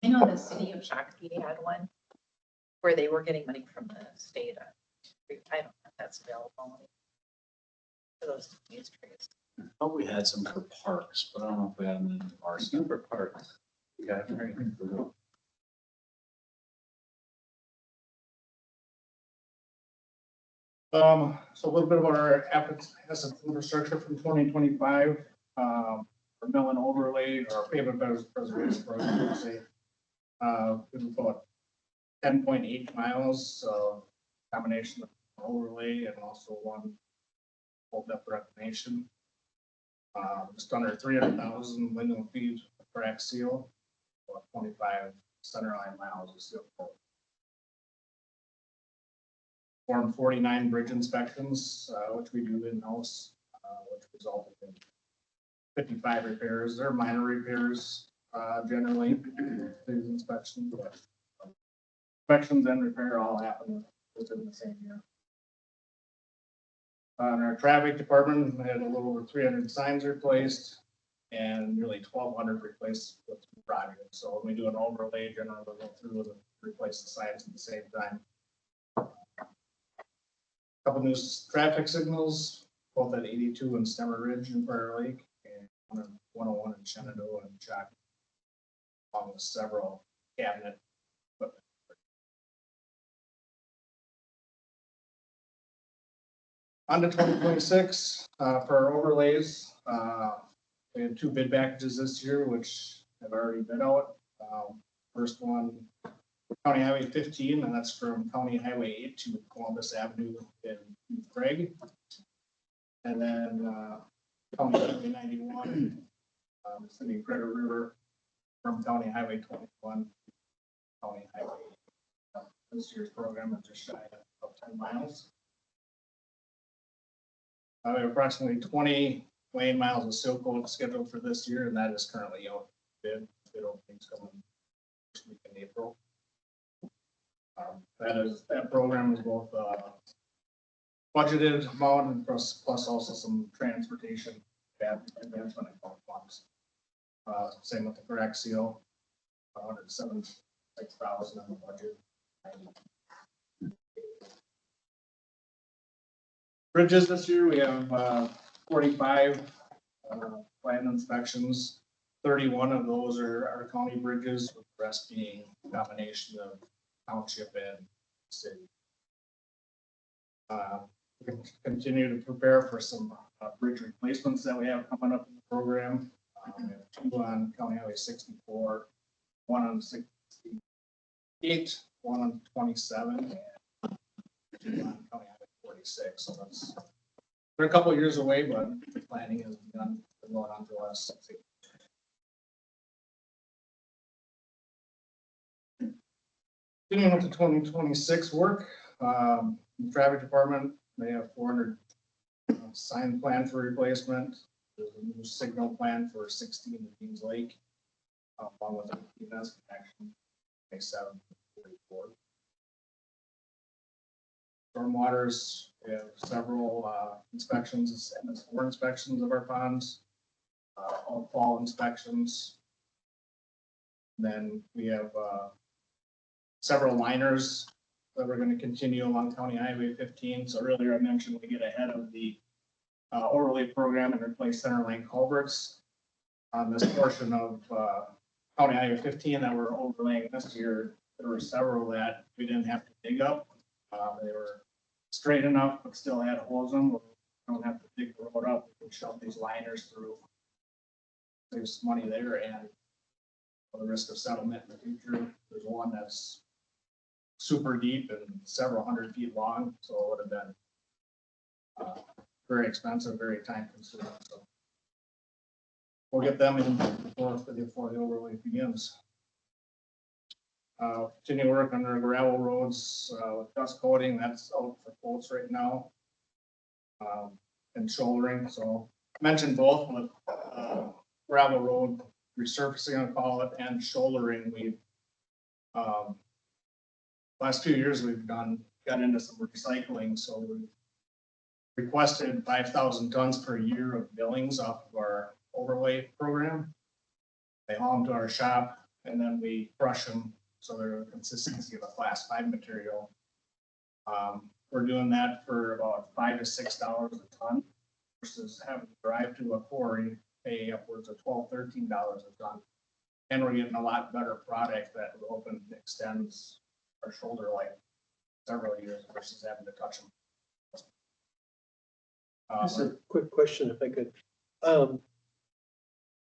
I know the city of Shakopee had one where they were getting money from the state. I don't know if that's available for those trees. Oh, we had some for parks, but I don't know if we had them in our super parks. Yeah, I haven't heard anything for those. So a little bit of our asset infrastructure from 2025, our mill and overlay, or pavement preservation program, let's say. We about 10.8 miles, combination of overlay and also one full depth reclamation. Just under 300,000 lineal feet of crack seal, about 25 centerline miles of seal coat. Formed 49 bridge inspections, which we do in-house, which resulted in 55 repairs. They're minor repairs, generally, these inspections. But inspections and repair all happen within the same year. In our traffic department, we had a little over 300 signs replaced and nearly 1,200 replaced with projects. So when we do an overlay, generally we'll go through and replace the signs at the same time. Couple new traffic signals, both at 82 and Stemmer Ridge in Prairie Lake, and 101 in Shenandoah and Chalk, along with several cabinet equipment. On to 2026, for our overlays, we had 2 bid packages this year, which have already bid out. First one, County Highway 15, and that's from County Highway 8 to Columbus Avenue in Craig. And then County Highway 91, sending Crater River from County Highway 21, County Highway 8. This year's program is just shy of 10 miles. We have approximately 20 lane miles of seal coat scheduled for this year, and that is currently out bid openings coming first week in April. That program is both budgeted amount and plus also some transportation advancement and funds. Same with the crack seal, 176,000 in the budget. Bridges this year, we have 45 planned inspections. 31 of those are county bridges, with the rest being a combination of township and city. We can continue to prepare for some bridge replacements that we have coming up in the program. We have 2 on County Highway 64, 1 on 68, 1 on 27, and 2 on County Highway 46. So that's, they're a couple of years away, but the planning has been going on for the last 6 years. Continuing with the 2026 work, the traffic department, they have 400 sign plan for replacement. There's a new signal plan for 16 Deans Lake, along with a PNS connection, 744. Stormwaters, we have several inspections, MS4 inspections of our ponds, all fall inspections. Then we have several liners that we're gonna continue along County Highway 15. So earlier I mentioned we get ahead of the overlay program and replace center lane culverts on this portion of County Highway 15 that we're overlaying this year. There were several that we didn't have to dig up. They were straight enough, but still had holes in them. We don't have to dig the road up. We can shove these liners through. There's money there and the risk of settlement in the future. There's one that's super deep and several hundred feet long, so it would have been very expensive, very time consuming. So we'll get them in before the overlay begins. Continue work on our gravel roads with dust coating. That's out for quotes right now. And shouldering. So mentioned both with gravel road resurfacing, I'll call it, and shouldering. We've last few years we've got into some recycling, so we requested 5,000 tons per year of billings off of our overlay program. They haul them to our shop and then we crush them so they're a consistency of a class 5 material. We're doing that for about $5 to $6 a ton versus having to drive to a quarry, pay upwards of $12, $13 a ton. And we're getting a lot better product that we hope extends our shoulder life several years versus having to touch them. Just a quick question, if I could.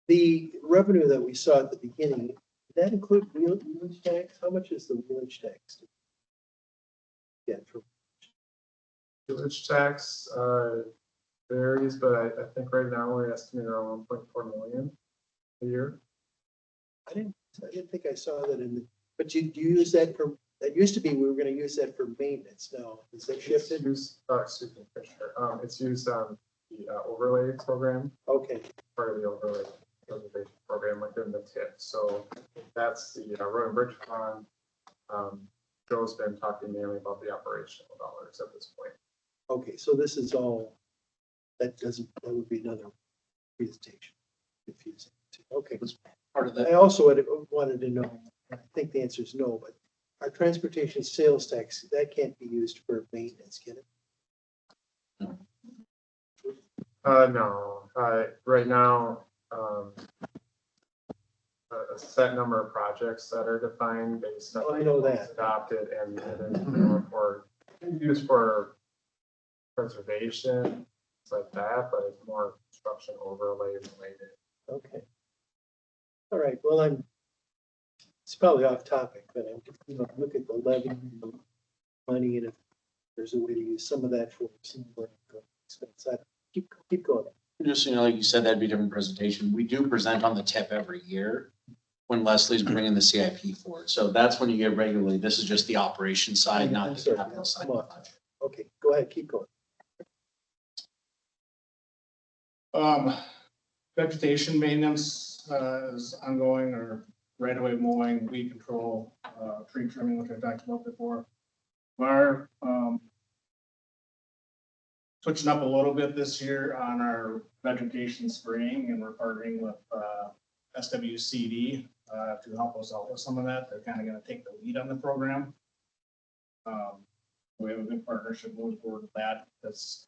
The revenue that we saw at the beginning, did that include wheelage tax? How much is the wheelage tax? Yeah, for Village tax varies, but I think right now we're estimating around 1.4 million a year. I didn't think I saw that in the, but you use that for, that used to be, we were gonna use that for maintenance now. Is that shifted? Excuse me, Commissioner. It's used on the overlay program. Okay. Part of the overlay preservation program within the TIP. So that's the road and bridge fund. Joe's been talking mainly about the operational dollars at this point. Okay, so this is all, that would be another presentation. Confusing. Okay. Part of that. I also wanted to know, I think the answer is no, but our transportation sales tax, that can't be used for maintenance, can it? No, right now, a set number of projects that are defined based on. Oh, I know that. Adopted and then for used for preservation, things like that, but it's more construction overlay related. Okay. All right, well, it's probably off topic, but I'm, look at the levy, the money, and if there's a way to use some of that for some more expense. Keep going. Just, like you said, that'd be a different presentation. We do present on the TIP every year when Leslie's bringing the CIP forward. So that's when you get regularly. This is just the operation side, not the capital side. Okay, go ahead, keep going. Vegetation maintenance is ongoing, or right away mowing, weed control, tree trimming, which I talked about before. We're switching up a little bit this year on our vegetation spraying, and we're partnering with SWCD to help us out with some of that. They're kind of going to take the lead on the program. We have a good partnership moving forward with that. That's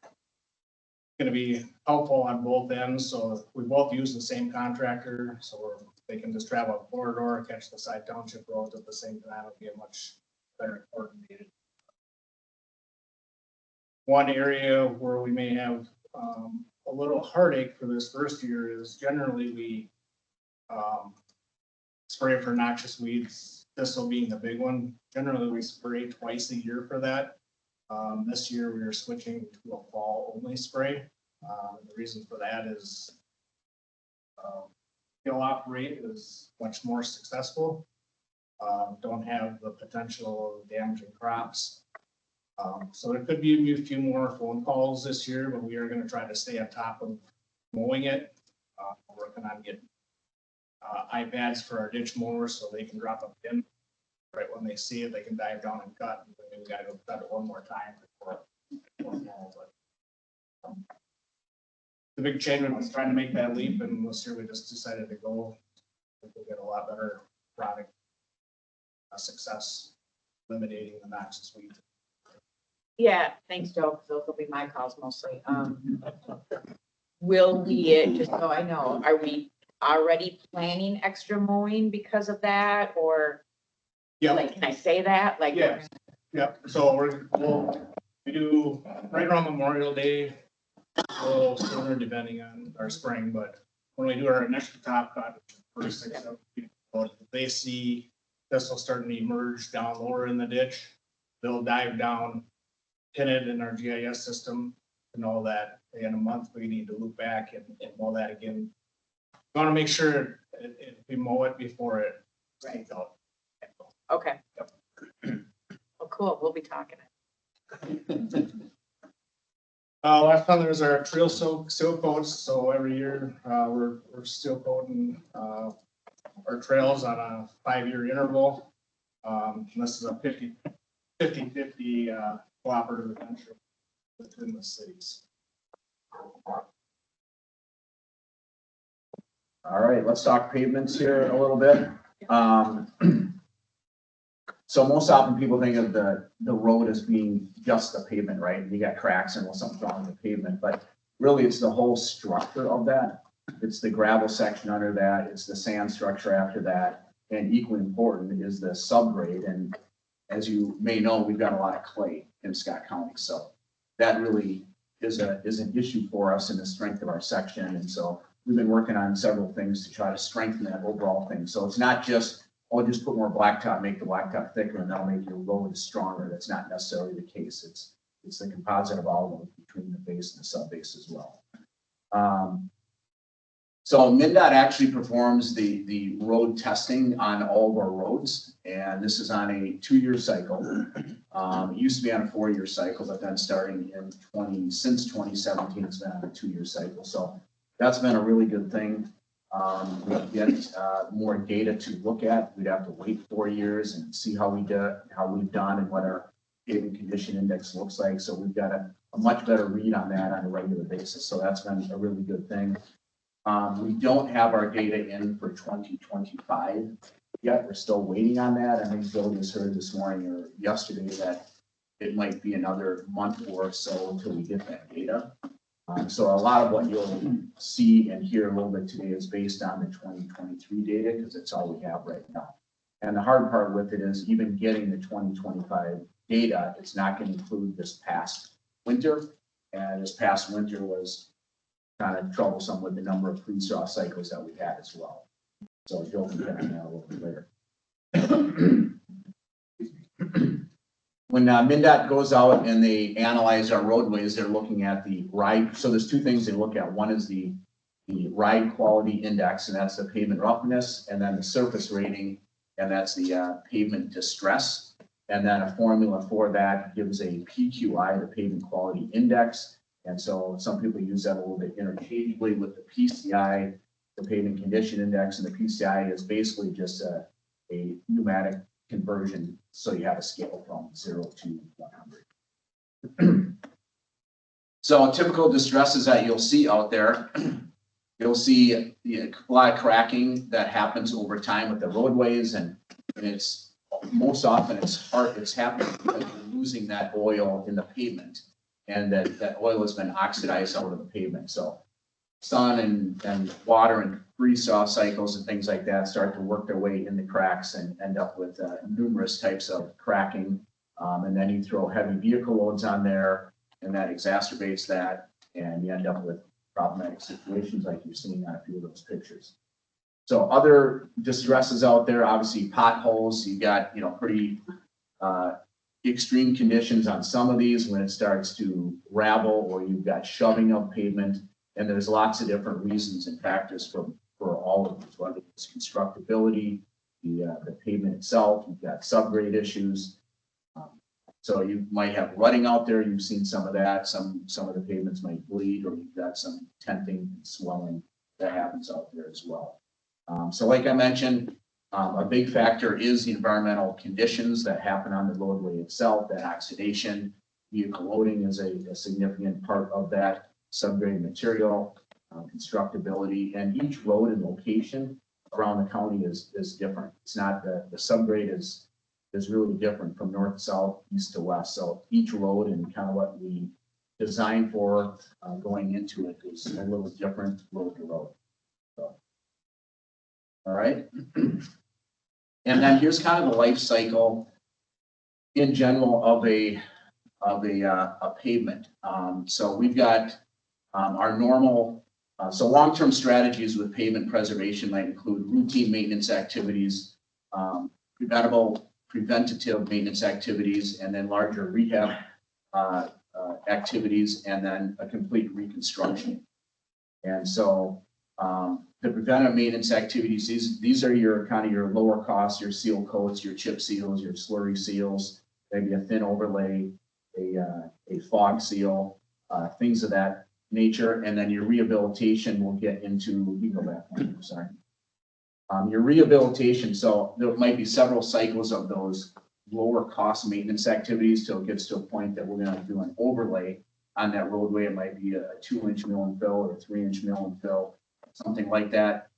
going to be helpful on both ends. So we both use the same contractor, so they can just travel a corridor, catch the side township roads at the same time. It'll be a much better coordinated. One area where we may have a little heartache for this first year is generally we spray for noxious weeds. This will being the big one. Generally, we spray twice a year for that. This year, we are switching to a fall-only spray. The reason for that is kill-off rate is much more successful. Don't have the potential of damaging crops. So there could be a few more phone calls this year, but we are going to try to stay on top of mowing it. We're working on getting iPads for our ditch mowers so they can drop a pin right when they see it. They can dive down and cut. And then we got to go cut it one more time before mow. But the big change was trying to make that leap, and this year we just decided to go. We'll get a lot better product success. eliminating the noxious weeds. Yeah, thanks, Joe, because those will be my calls mostly. Will we, just so I know, are we already planning extra mowing because of that, or? Yep. Like, can I say that? Like, Yeah. Yep, so we do right around Memorial Day, a little sooner depending on our spring, but when we do our initial top cut, first 6 7 people, they see thistle starting to emerge down lower in the ditch, they'll dive down, pin it in our GIS system, and all that. In a month, we need to loop back and mow that again. We want to make sure we mow it before it stinks out. okay. Well, cool, we'll be talking. Last time there was our trail seal coats, so every year, we're seal coating, our trails on a 5-year interval. And this is a 50-50 cooperative venture within the cities. All right, let's talk pavements here a little bit. So most often people think of the road as being just the pavement, right? You got cracks and something's wrong with the pavement, but really it's the whole structure of that. It's the gravel section under that, it's the sand structure after that, and equally important is the subgrade. And as you may know, we've got a lot of clay in Scott County, so that really is an issue for us in the strength of our section. And so we've been working on several things to try to strengthen that overall thing. So it's not just, oh, just put more blacktop, make the blacktop thicker, and that'll make your road stronger. That's not necessarily the case. It's the composite of all of them between the base and the sub base as well. So MnDOT actually performs the road testing on all of our roads, and this is on a 2-year cycle. It used to be on a 4-year cycle, but then starting since 2017, it's been on a 2-year cycle. So that's been a really good thing. We get more data to look at. We'd have to wait 4 years and see how we've done and what our pavement condition index looks like. So we've got a much better read on that on a regular basis. So that's been a really good thing. We don't have our data in for 2025 yet. We're still waiting on that. I think Bill just heard this morning or yesterday that it might be another month or so until we get that data. So a lot of what you'll see and hear a little bit today is based on the 2023 data because it's all we have right now. And the hard part with it is even getting the 2025 data, it's not going to include this past winter. And this past winter was kind of troublesome with the number of freeze-thaw cycles that we had as well. So Joe can get on that a little bit later. When MnDOT goes out and they analyze our roadways, they're looking at the ride. So there's 2 things they look at. One is the ride quality index, and that's the pavement roughness, and then the surface rating, and that's the pavement distress. And then a formula for that gives a PQI, the pavement quality index. And so some people use that a little bit interchangeably with the PCI, the pavement condition index, and the PCI is basically just a pneumatic conversion. So you have a scale from 0 to 100. So typical distresses that you'll see out there, you'll see a lot of cracking that happens over time with the roadways, and it's most often it's happening because you're losing that oil in the pavement. And that oil has been oxidized out of the pavement. So sun and water and freeze-thaw cycles and things like that start to work their way in the cracks and end up with numerous types of cracking. And then you throw heavy vehicle loads on there, and that exacerbates that, and you end up with problematic situations like you're seeing on a few of those pictures. So other distresses out there, obviously potholes. You got pretty extreme conditions on some of these when it starts to ravel, or you've got shoving of pavement, and there's lots of different reasons and factors for all of these, whether it's constructability, the pavement itself, you've got subgrade issues. So you might have rutting out there, you've seen some of that, some of the pavements might bleed, or you've got some tenting and swelling that happens out there as well. So like I mentioned, a big factor is the environmental conditions that happen on the roadway itself, that oxidation. Vehicle loading is a significant part of that, subgrade material, constructability, and each road and location around the county is different. It's not the subgrade is is really different from north to south, east to west. So each road and kind of what we designed for going into it is a little different road to road. So, all right. And then here's kind of the life cycle in general of a pavement. So we've got our normal, so long-term strategies with pavement preservation might include routine maintenance activities, preventative maintenance activities, and then larger rehab activities, and then a complete reconstruction. And so the preventive maintenance activities, these are your kind of your lower costs, your seal coats, your chip seals, your slurry seals, maybe a thin overlay, a fog seal, things of that nature. And then your rehabilitation will get into, you go back one, sorry. Your rehabilitation, so there might be several cycles of those lower cost maintenance activities till it gets to a point that we're gonna do an overlay on that roadway. It might be a 2-inch mill and fill or a 3-inch mill and fill, something like that.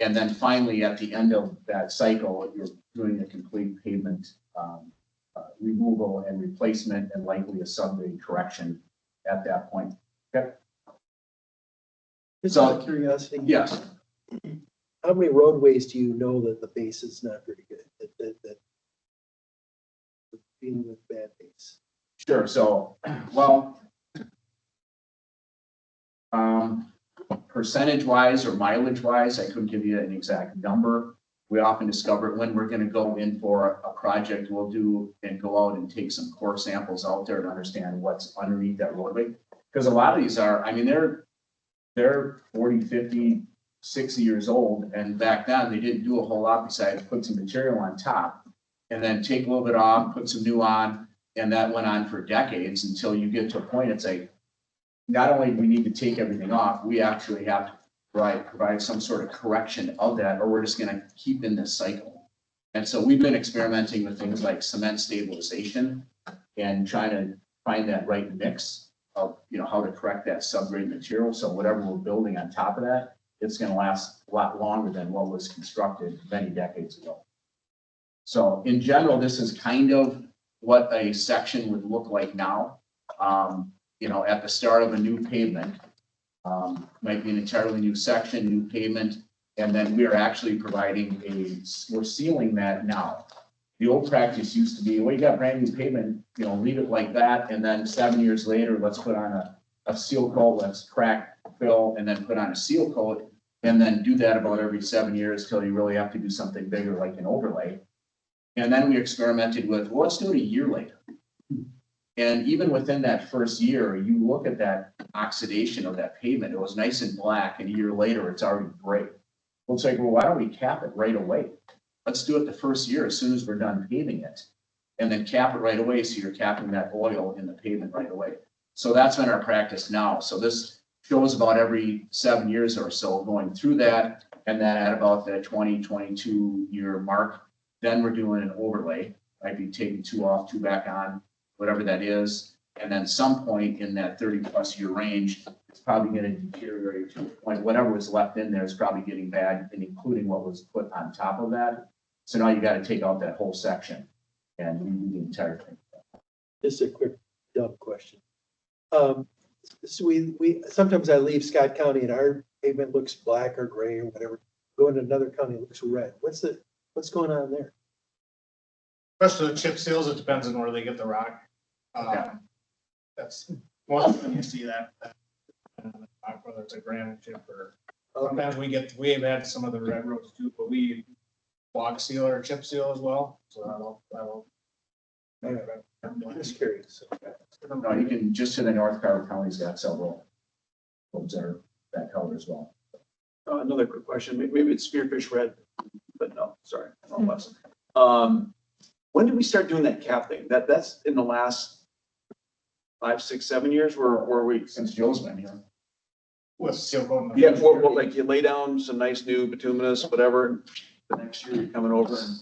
And then finally, at the end of that cycle, you're doing a complete pavement removal and replacement and likely a subgrade correction at that point. Okay. Just So- out of curiosity. Yes. How many roadways do you know that the base is not very good, that dealing with bad base? Sure. So, well, percentage wise or mileage wise, I couldn't give you an exact number. We often discover when we're going to go in for a project, we'll do and go out and take some core samples out there to understand what's underneath that roadway. Because a lot of these are, I mean, they're 40, 50, 60 years old. And back then they didn't do a whole lot besides put some material on top and then take a little bit off, put some new on. And that went on for decades until you get to a point, it's like, not only do we need to take everything off, we actually have to provide some sort of correction of that, or we're just gonna keep in this cycle. And so we've been experimenting with things like cement stabilization and trying to find that right mix of, you know, how to correct that subgrade material. So whatever we're building on top of that, it's gonna last a lot longer than what was constructed many decades ago. So in general, this is kind of what a section would look like now. You know, at the start of a new pavement, might be an entirely new section, new pavement, and then we are actually providing we're sealing that now. The old practice used to be, well, you got brand new pavement, you know, leave it like that, and then 7 years later, let's put on a seal coat, let's crack, fill, and then put on a seal coat, and then do that about every 7 years till you really have to do something bigger like an overlay. And then we experimented with, well, let's do it a year later. And even within that first year, you look at that oxidation of that pavement, it was nice and black, and a year later, it's already gray. Well, it's like, well, why don't we cap it right away? Let's do it the first year as soon as we're done paving it. And then cap it right away, so you're capping that oil in the pavement right away. So that's been our practice now. So this shows about every 7 years or so going through that. And then at about the 2022 year mark, then we're doing an overlay. I'd be taking 2 off, 2 back on, whatever that is. And then some point in that 30+ year range, it's probably going to deteriorate to a point, whatever was left in there is probably getting bad, and including what was put on top of that. So now you got to take out that whole section and redo the entire thing. Just a quick dumb question. So we sometimes I leave Scott County and our pavement looks black or gray or whatever. Go into another county, it looks red. What's going on there? Especially the chip seals, it depends on where they get the rock. That's most of the time you see that, whether it's a granite chip or sometimes we have had some of the red roads too, but we block seal or chip seal as well. So that'll. I'm just curious. No, you can, just to the north, Carver County's got several roads that are that color as well. Another quick question, maybe it's spearfish red, but no, sorry, wrong lesson. When did we start doing that capping? That's in the last 5, 6, 7 years, where we? Since Joe's been here. With seal coat. Yeah, well, like you lay down some nice new bituminous, whatever, the next year you're coming over and.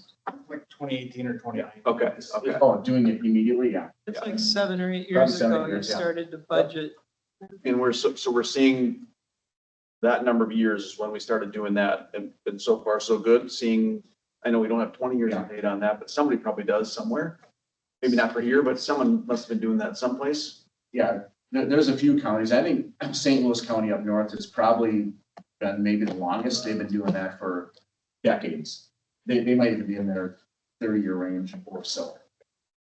Like 2018 or 2019. Okay. Oh, doing it immediately, yeah. It's like 7 or 8 Probably years 7 or ago, 8 you years, yeah. started to budget. And we're seeing that number of years is when we started doing that, and so far so good, seeing, I know we don't have 20 years of data on that, but somebody probably does somewhere. Maybe not for here, but someone must have been doing that someplace. Yeah, there's a few counties. I think St. Louis County up north has probably been maybe the longest. They've been doing that for decades. They might even be in their 30-year range or so.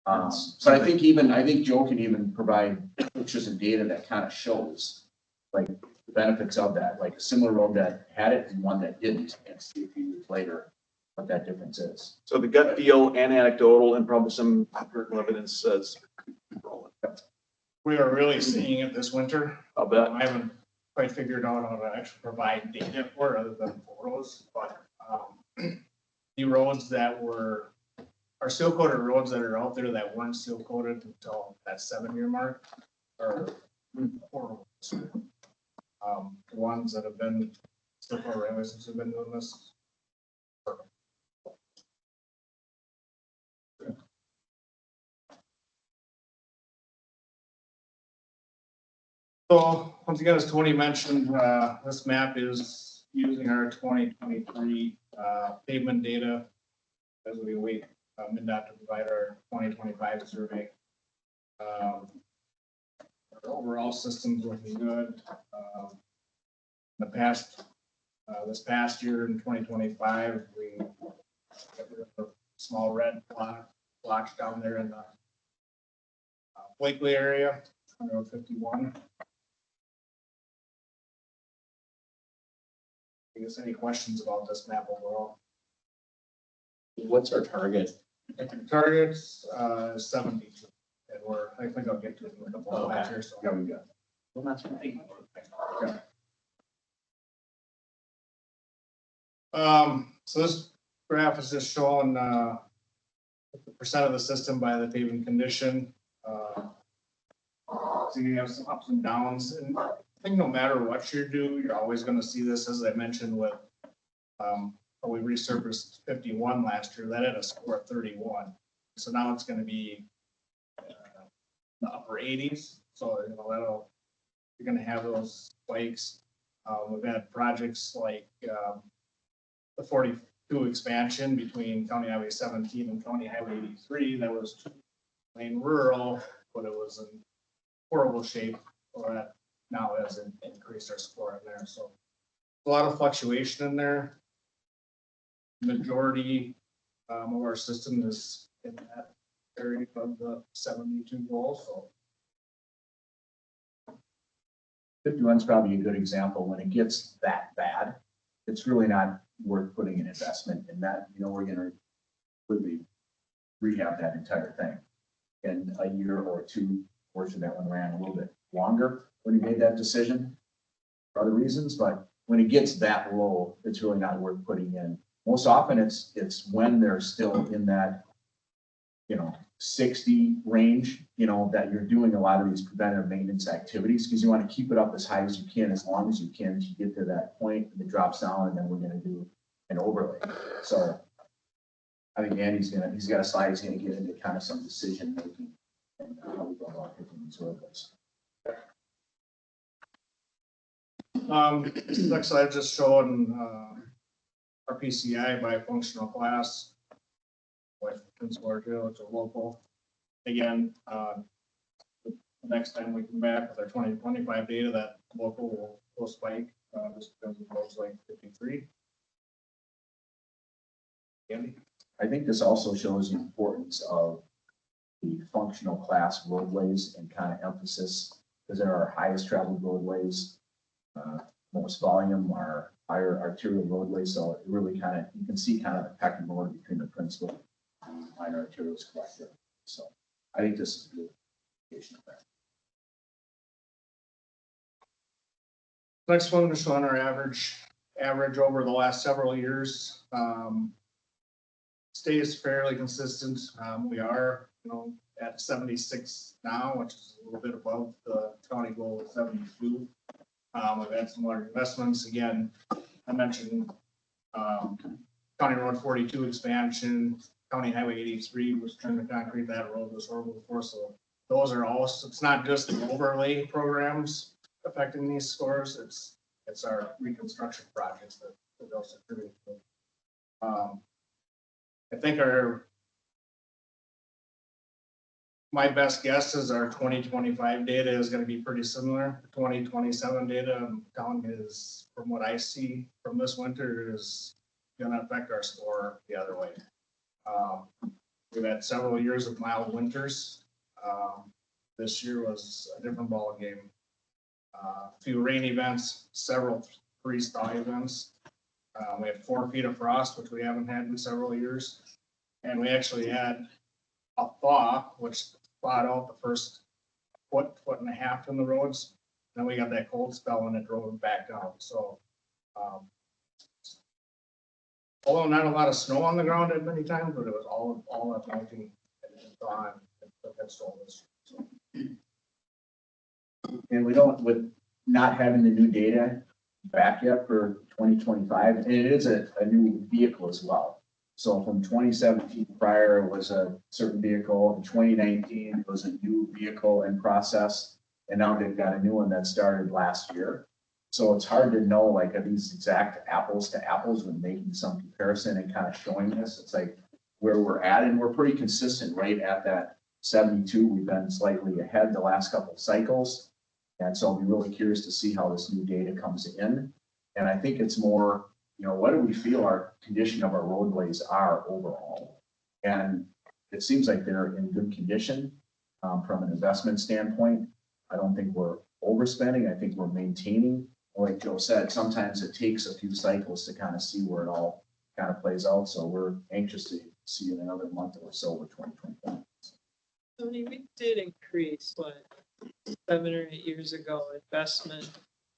But I think Joe can even provide pictures and data that kind of shows like the benefits of that, like a similar road that had it and one that didn't, and see a few years later what that difference is. So the gut feel and anecdotal and probably some empirical evidence says. We are really seeing it this winter. I'll bet. I haven't quite figured out how to actually provide data for it other than photos, but the roads that are seal coated roads that are out there that weren't seal coated until that 7-year mark are horrible. The ones that have been seal coated railways since have been doing this. So once again, as Tony mentioned, this map is using our 2023 pavement data as we wait MnDOT to provide our 2025 survey. Our overall system's looking good. In the past, this past year in 2025, we got rid of a small red blotch down there in the Blakely area, Road 51. I guess any questions about this map overall? What's our target? Targets, 72, and I think I'll get to it in a couple of minutes here, so. Yeah, we got. Well, that's right. So this graph is just showing, the percent of the system by the paving condition. So you have some ups and downs, and I think no matter what you do, you're always gonna see this, as I mentioned with, we resurfaced 51 last year, that had a score of 31. So now it's gonna be the upper 80s. So, you're gonna have those spikes. We've had projects like the 42 expansion between County Highway 17 and County Highway 83. That was lane rural, but it was in horrible shape. So that now has increased our score in there. So a lot of fluctuation in there. Majority of our system is in that area of the 72 goal. So 51 is probably a good example. When it gets that bad, it's really not worth putting an investment in that. We're gonna really rehab that entire thing. In a year or two, portion that one ran a little bit longer when he made that decision for other reasons, but when it gets that low, it's really not worth putting in. Most often it's when they're still in that, 60 range, that you're doing a lot of these preventative maintenance activities, because you want to keep it up as high as you can, as long as you can, as you get to that point, and it drops down, and then we're gonna do an overlay. So I think Andy's got a slide, he's gonna get into kind of some decision making and how we go about picking these overlays. This next slide just showing our PCI by functional class. It's a local. Again, next time we come back with our 2025 data, that local will spike just because of roads like 53. Andy? I think this also shows the importance of the functional class roadways and kind of emphasis, because they're our highest traveled roadways. Most volume are higher arterial roadways, so it really you can see kind of the pecking order between the principal and minor arterials collector. So I think this is a good indication of that. Next one is showing our average over the last several years. Stays fairly consistent. We are, at 76 now, which is a little bit above the county goal of 72. We've had some large investments. Again, I mentioned County Road 42 expansion, County Highway 83 was trying to concrete. That road was horrible before. So those are all, it's not just the overlay programs affecting these scores. It's our reconstruction projects that those attribute to. I think my best guess is our 2025 data is gonna be pretty similar. 2027 data, I'm telling you, is, from what I see from this winter, is gonna affect our score the other way. We've had several years of mild winters. This year was a different ballgame. A few rain events, several freeze-thaw events. We had 4 feet of frost, which we haven't had in several years. And we actually had a thaw, which thawed out the first foot and a half in the roads. Then we got that cold spell and it drove it back down. So, although not a lot of snow on the ground at many times, but it was all up melting and thawing. That's all this. So. And we don't, with not having the new data back yet for 2025, and it is a new vehicle as well. So from 2017 prior, it was a certain vehicle. In 2019, it was a new vehicle in process. And now they've got a new one that started last year. So it's hard to know, like, are these exact apples to apples when making some comparison and kind of showing this? It's like where we're at, and we're pretty consistent right at that 72. We've been slightly ahead the last couple of cycles. And so I'll be really curious to see how this new data comes in. And I think it's more, you know, what do we feel our condition of our roadways are overall? And it seems like they're in good condition from an investment standpoint. I don't think we're overspending. I think we're maintaining. Like Joe said, sometimes it takes a few cycles to kind of see where it all kind of plays out. So we're anxious to see in another month or so with 2025. I mean, we did increase, like, 7 or 8 years ago, investment.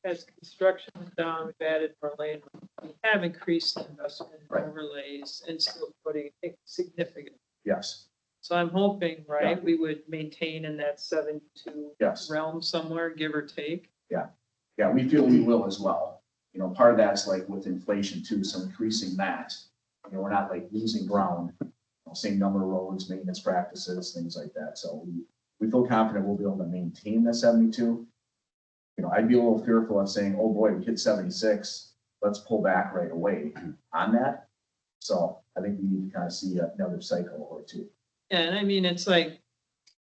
As construction went down, we've added more lane. We have increased the investment in overlays and still putting significant. Yes. So I'm hoping, right, we would maintain in that 72 Yes. realm somewhere, give or take. Yeah. Yeah, we feel we will as well. You know, part of that's like with inflation too, so increasing that. You know, we're not like losing ground, you know, same number of roads, maintenance practices, things like that. So we feel confident we'll be able to maintain the 72. You know, I'd be a little fearful of saying, oh boy, we hit 76, let's pull back right away on that. So I think we need to kind of see another cycle or two. Yeah, and I mean, it's like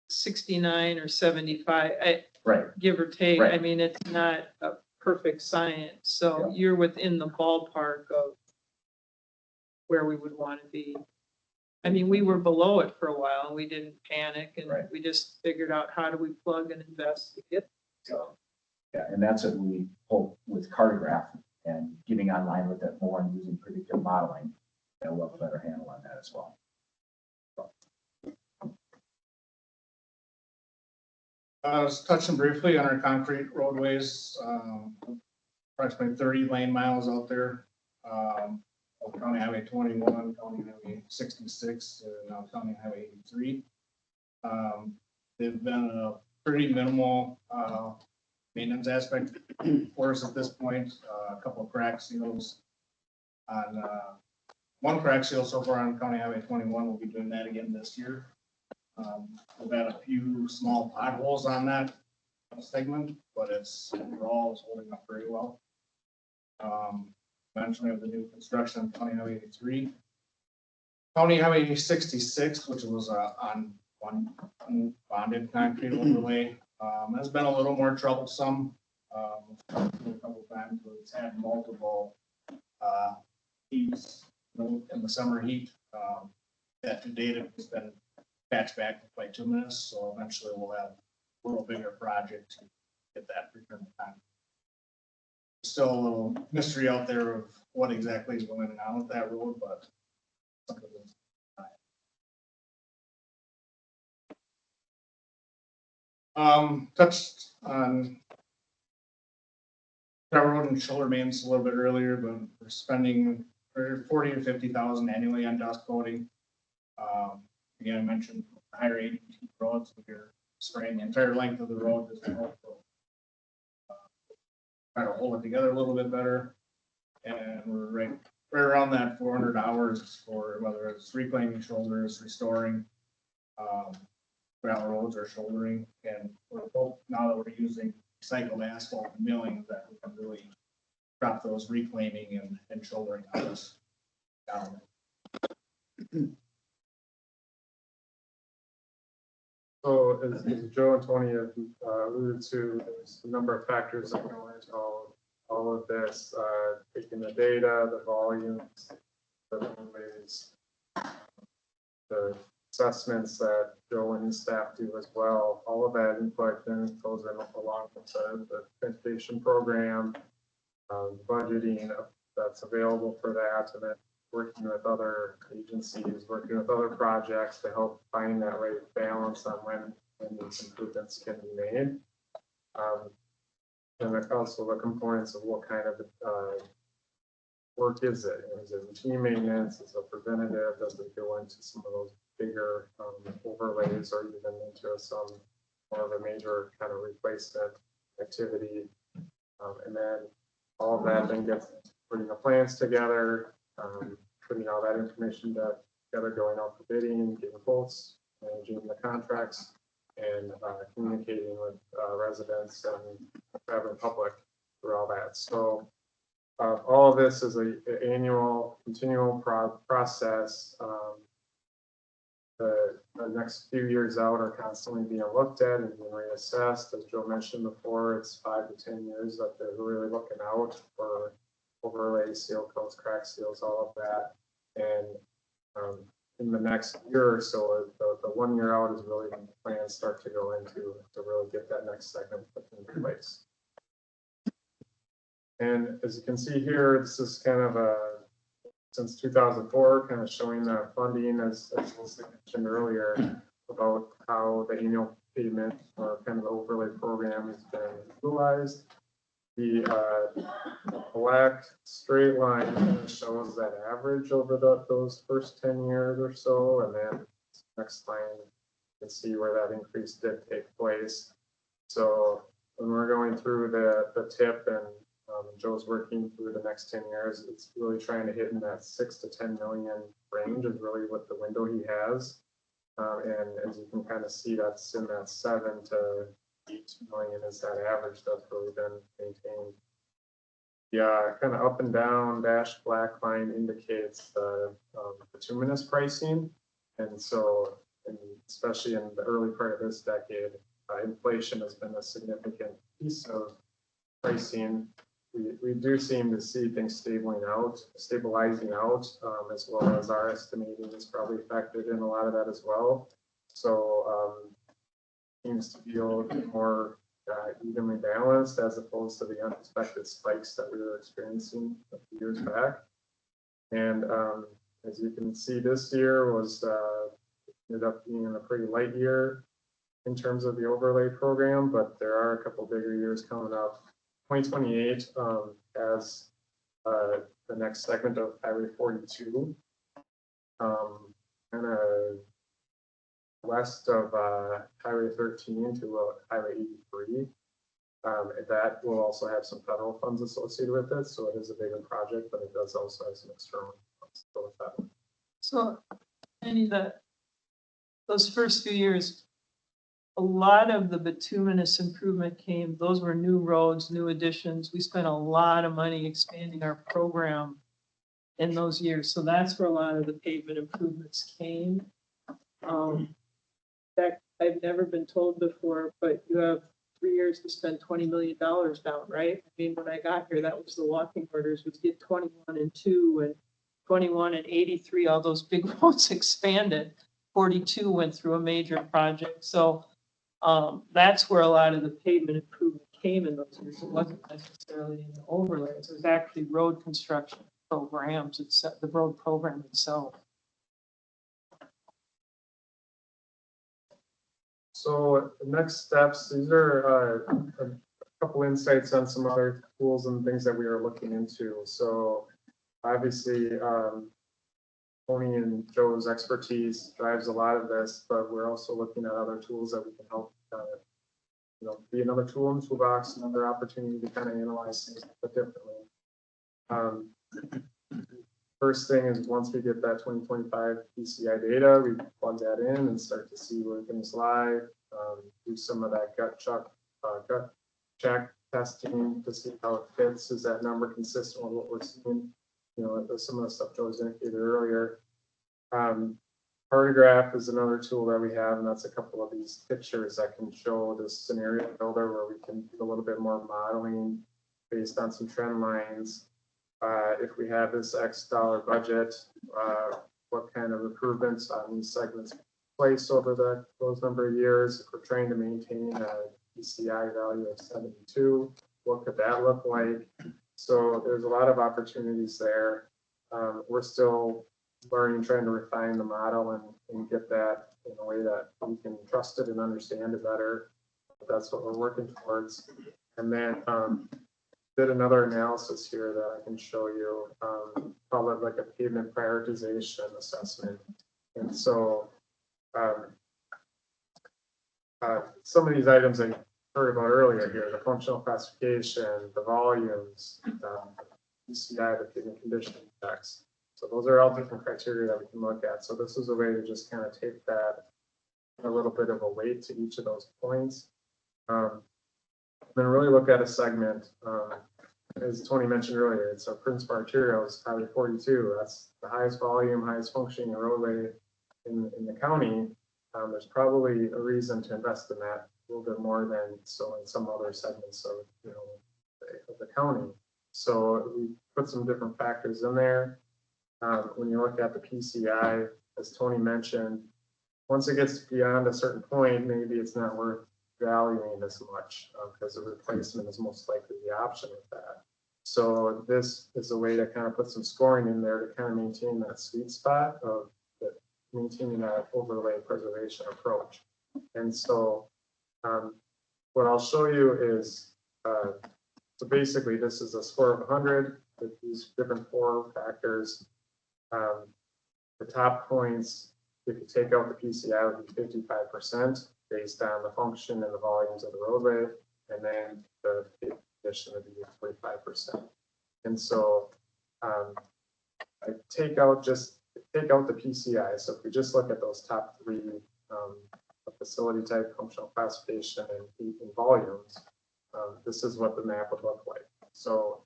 69 or 75, Right. give or take. Right. I mean, it's not a perfect science. So you're within the ballpark of where we would want to be. I mean, we were below it for a while and we didn't panic and we just figured out how do we plug and invest to get. So. Yeah, and that's what we hope with Cartograph and getting online with that more and using predictive modeling, that we'll have a better handle on that as well. I was touching briefly on our concrete roadways, approximately 30 lane miles out there. County Highway 21, County Highway 66, and now County Highway 83. They've been a pretty minimal maintenance aspect for us at this point. A couple of crack seals on one crack seal so far on County Highway 21. We'll be doing that again this year. We've had a few small potholes on that segment, but overall it's holding up very well. Mentioning of the new construction on County Highway 83. County Highway 66, which was on one bonded concrete overlay, has been a little more troublesome. A couple of times where it's had multiple heats in the summer heat. That to date has been patched back with like 2 minutes, so eventually we'll have a little bigger project to get that returned time. Still a little mystery out there of what exactly is going on with that road, but something is touched on Trevor Road and shoulder maintenance a little bit earlier, but we're spending 40 to 50,000 annually on dust coating. Again, I mentioned higher ADT roads, we're spraying the entire length of the road as well. Try to hold it together a little bit better. And we're right around that 400 hours for whether it's reclaiming shoulders, restoring gravel roads or shouldering. And we're both, now that we're using recycled asphalt and milling, that we can really drop those reclaiming and shouldering hours down. So as Joe and Tony have alluded to, there's a number of factors that go into all of this, taking the data, the volumes, the ways, the assessments that Joe and his staff do as well. All of that input then goes in along with the transportation program, budgeting that's available for that, and then working with other agencies, working with other projects to help find that right balance on when these improvements can be made. And then also the components of what kind of work is it? Is it routine maintenance? Is it preventative? Does it go into some of those bigger overlays or even into some more of a major kind of replacement activity? And then all of that then gets putting the plans together, putting all that information together, going out for bidding, getting quotes, managing the contracts, and communicating with residents and traveling public through all that. So all of this is an annual, continual process. The next few years out are constantly being looked at and being reassessed. As Joe mentioned before, it's 5 to 10 years that they're really looking out for overlay, seal coats, crack seals, all of that. And in the next year or so, the 1 year out is really when the plans start to go into to really get that next segment put in place. And as you can see here, this is kind of since 2004, kind of showing the funding as was mentioned earlier about how the annual payment or kind of the overlay program has been utilized. The black straight line kind of shows that average over those first 10 years or so, and then next line you can see where that increase did take place. So when we're going through the tip and Joe's working through the next 10 years, it's really trying to hit in that 6 to 10 million range is really what the window he has. And as you can kind of see, that's in that 7 to 8 million is that average that's really been maintained. Yeah, kind of up and down dashed black line indicates the bituminous pricing. And so, and especially in the early part of this decade, inflation has been a significant piece of pricing. We do seem to see things stabilizing out, as well as our estimating is probably factored in a lot of that as well. So seems to be a little bit more evenly balanced as opposed to the unexpected spikes that we were experiencing a few years back. And as you can see, this year was ended up being a pretty light year in terms of the overlay program, but there are a couple bigger years coming up. 2028 has the next segment of Highway 42, kind of west of Highway 13 to Highway 83. That will also have some federal funds associated with it, so it is a bigger project, but it does also have some external funds. So, Andy, those first few years, a lot of the bituminous improvement those were new roads, new additions. We spent a lot of money expanding our program in those years. So that's where a lot of the pavement improvements came. In fact, I've never been told before, but you have 3 years to spend $20 million down, right? I mean, when I got here, that was the walking orders, was get 21 and 2 and 21 and 83, all those big roads expanded. 42 went through a major project. So that's where a lot of the pavement improvement came in those years. It wasn't necessarily in the overlays. It was actually road construction programs, the road program itself. So the next steps, these are a couple insights on some other tools and things that we are looking into. So obviously, Tony and Joe's expertise drives a lot of this, but we're also looking at other tools that we can help, be another tool in the toolbox, another opportunity to kind of analyze things a bit differently. First thing is once we get that 2025 PCI data, we plug that in and start to see where things lie, do some of that gut check testing to see how it fits. Is that number consistent with what we're seeing? Some of the stuff Joe was indicated earlier. Cartograph is another tool that we have, and that's a couple of these pictures that can show this scenario builder where we can do a little bit more modeling based on some trend lines. If we have this X dollar budget, what kind of improvements on these segments place over those number of years? If we're trying to maintain a PCI value of 72, what could that look like? So there's a lot of opportunities there. We're still learning, trying to refine the model and get that in a way that we can trust it and understand it better. But that's what we're working towards. And then did another analysis here that I can show you, call it like a pavement prioritization assessment. And so some of these items I heard about earlier here, the functional classification, the volumes, the PCI, the pavement condition index. So those are all different criteria that we can look at. So this is a way to just kind of take that a little bit of a weight to each of those points. Then really look at a segment. As Tony mentioned earlier, it's our principal arterials, Highway 42. That's the highest volume, highest functioning roadway in the county. There's probably a reason to invest in that a little bit more than so in some other segments of the county. So we put some different factors in there. When you look at the PCI, as Tony mentioned, once it gets beyond a certain point, maybe it's not worth valuing as much because the replacement is most likely the option with that. So this is a way to kind of put some scoring in there to kind of maintain that sweet spot of maintaining that overlay preservation approach. And so what I'll show you is, so basically this is a score of 100 with these different 4 factors. The top points, if you take out the PCI, would be 55% based on the function and the volumes of the roadway, and then the condition would be 45%. And so I take out the PCI. So if we just look at those top 3, the facility type, functional classification, and volumes, this is what the map would look like. So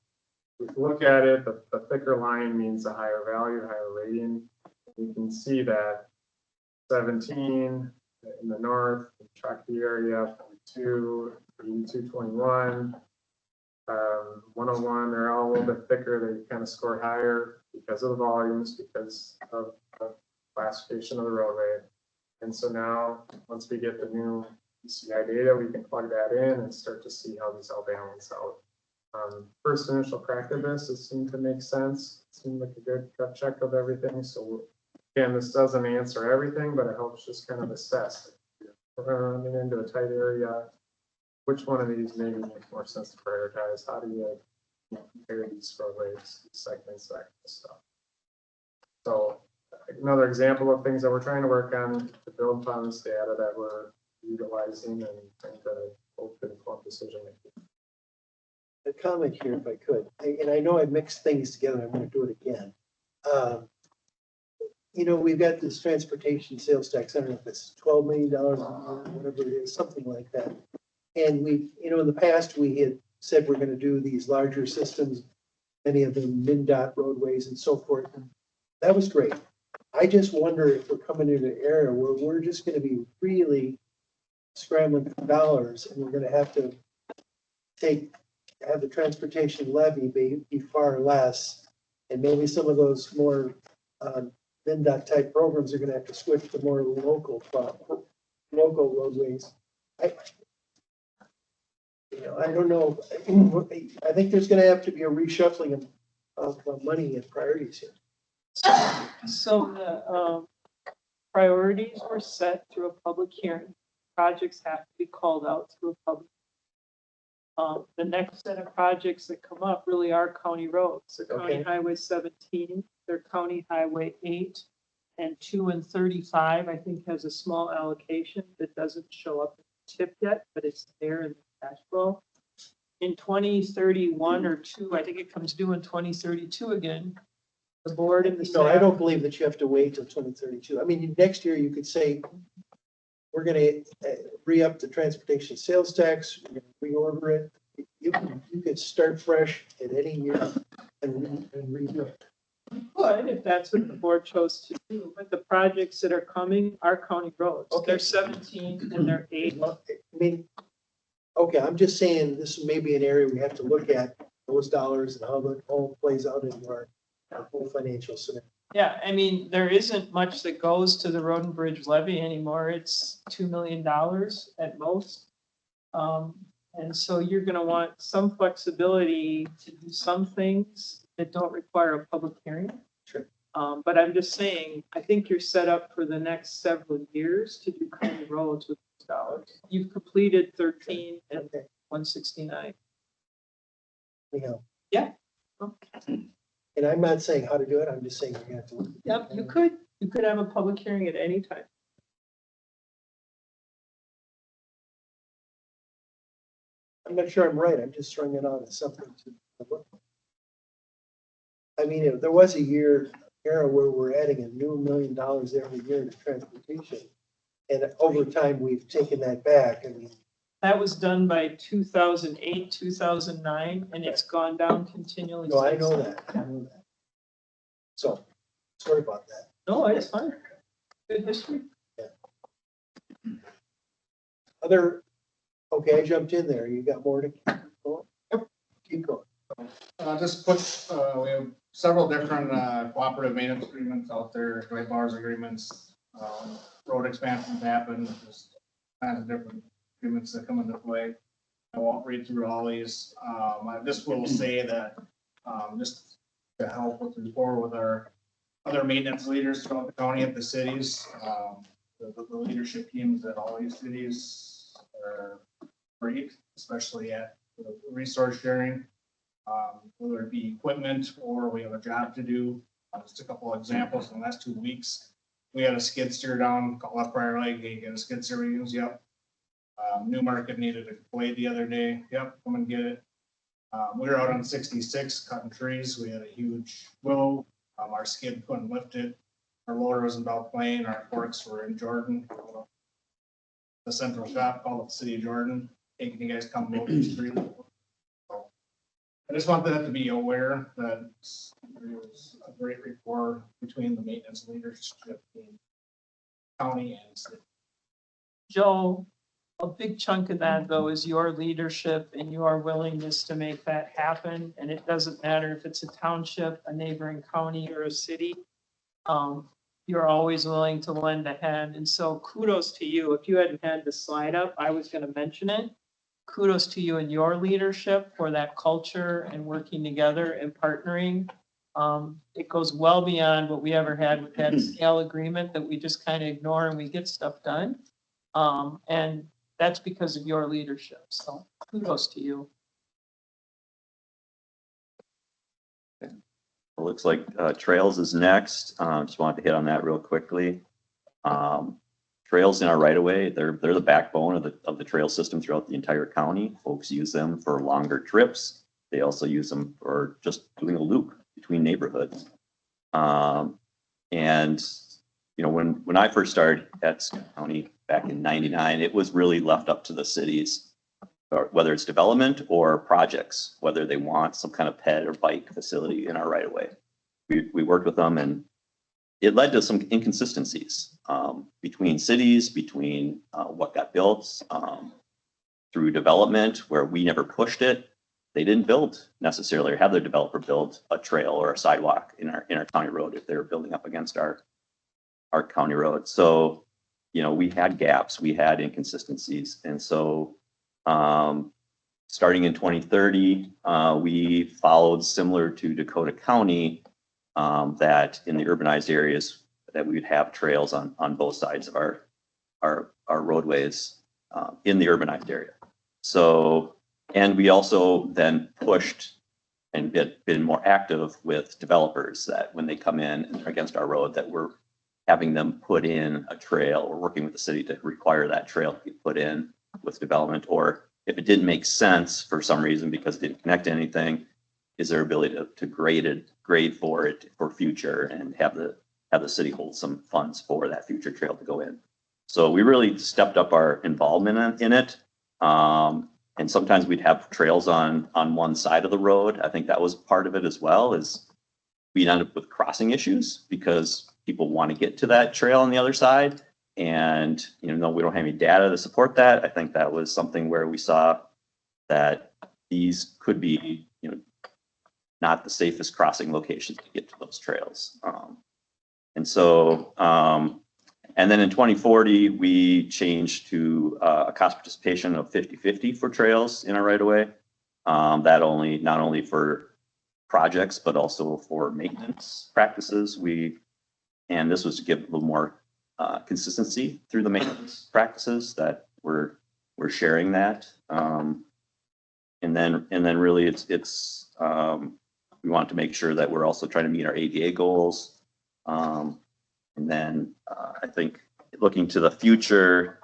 if you look at it, the thicker line means a higher value, higher rating. You can see that 17 in the north, Truckee area, 42, 8221, 101, they're all a little bit thicker. They kind of score higher because of the volumes, because of the classification of the roadway. And so now, once we get the new PCI data, we can plug that in and start to see how these all balance out. First initial crack of this, it seemed to make sense. It seemed like a good gut check of everything. So again, this doesn't answer everything, but it helps just kind of assess. We're running into a tight area. Which one of these maybe makes more sense to prioritize? How do you compare these roadways, segments, that kind of stuff? So another example of things that we're trying to work on to build upon this data that we're utilizing and trying to hope to inform decision making. A comment here, if I could, and I know I mixed things together. I'm going to do it again. We've got this transportation sales tax. I don't know if it's $12 million, whatever it is, something like that. And we, in the past, we had said we're going to do these larger systems, many of them MnDOT roadways and so forth. And that was great. I just wonder if we're coming into an era where we're just going to be really scrambling for dollars, and we're going to have to have the transportation levy be far less, and maybe some of those more MnDOT type programs are going to have to switch to more local roadways. I don't know. I think there's going to have to be a reshuffling of money and priorities here. So the priorities were set through a public hearing. Projects have to be called out through a public. The next set of projects that come up really are county roads. The County Highway 17, their County Highway 8, and 2 and 35, I think has a small allocation that doesn't show up in the tip yet, but it's there in the cash flow. In 2031 or 2, I think it comes due in 2032 again. The board and the staff. No, I don't believe that you have to wait till 2032. I mean, next year you could say, we're going to re-up the transportation sales tax, we're going to reorder it. You could start fresh at any year and redo it. But if that's what the board chose to do, but the projects that are coming are county roads. Okay. They're 17 and they're 8. Well, I mean, okay, I'm just saying this may be an area we have to look at those dollars and how it all plays out in our whole financial scenario. Yeah, I mean, there isn't much that goes to the road and bridge levy anymore. It's $2 million at most. And so you're gonna want some flexibility to do some things that don't require a public hearing. Sure. But I'm just saying, I think you're set up for the next several years to do county roads with those dollars. You've completed 13 and Okay, 169. anyhow, Yeah. and I'm not saying how to do it, I'm just saying we have to. Look at it. Yep, you could have a public hearing at any time. I'm not sure I'm right, I'm just throwing it out as something to look at. I mean, if there was a era where we're adding a new $1 million every year to transportation. And over time, we've taken that back, I mean, That was done by 2008, 2009, and it's gone down continually. no, I since know then. that, I know that. So, sorry about that. No, it's fine. Good history. Other, okay, I jumped in there, you got more to keep going? Yep. Keep going. Just put, we have several different cooperative maintenance agreements out there, joint bars agreements, road expansions happen, just kinds of different agreements that come into play. I won't read through all these. I just will say that, just to help with the rapport with our other maintenance leaders throughout the county at the cities, the leadership teams at all these cities are great, especially at the resource sharing. Whether it be equipment or we have a job to do. Just a couple of examples in the last 2 weeks. We had a skid steer down, call up Prior Lake, hey, get a skid steer we use, yep. Newmarket needed a blade the other day, yep, come and get it. We were out on 66 cutting trees, we had a huge willow, our skid couldn't lift it. Our loader was in Belle Plaine, our forks were in Jordan. The central shop called it the city of Jordan, hey, can you guys come load these trees? I just want that to be aware that there was a great rapport between the maintenance leadership in county and city. Joe, a big chunk of that though is your leadership and your willingness to make that happen. And it doesn't matter if it's a township, a neighboring county or a city. You're always willing to lend a hand. And so kudos to you. If you hadn't had the slide up, I was going to mention it. Kudos to you and your leadership for that culture and working together and partnering. It goes well beyond what we ever had with that scale agreement that we just kind of ignore and we get stuff done. And that's because of your leadership. So kudos to you. It looks like trails is next. Just wanted to hit on that real quickly. Trails in our right of way, they're the backbone of the trail system throughout the entire county. Folks use them for longer trips. They also use them for just doing a loop between neighborhoods. And you know, when I first started at Scott County back in '99, it was really left up to the cities, or whether it's development or projects, whether they want some kind of ped or bike facility in our right of way. We worked with them, and it led to some inconsistencies between cities, between what got built through development, where we never pushed it. They didn't build necessarily, or have their developer build a trail or a sidewalk in our county road if they were building up against our county road. So, you know, we had gaps, we had inconsistencies, and so starting in 2030, we followed similar to Dakota County. That in the urbanized areas that we would have trails on both sides of our roadways in the urbanized area. So, and we also then pushed and been more active with developers that when they come in and they're against our road, that we're having them put in a trail. We're working with the city to require that trail to be put in with development, or if it didn't make sense for some reason because it didn't connect to anything, is their ability to grade for it for future and have the city hold some funds for that future trail to go in. So we really stepped up our involvement in it. And sometimes we'd have trails on one side of the road. I think that was part of it as well, is we end up with crossing issues because people want to get to that trail on the other side. And, no, we don't have any data to support that. I think that was something where we saw that these could be, not the safest crossing locations to get to those trails. And so, and then in 2040, we changed to a cost participation of 50-50 for trails in our right of way. That not only for projects, but also for maintenance practices. And this was to give a little more consistency through the maintenance practices that we're sharing that. And then really it's we want to make sure that we're also trying to meet our ADA goals. And then I think looking to the future,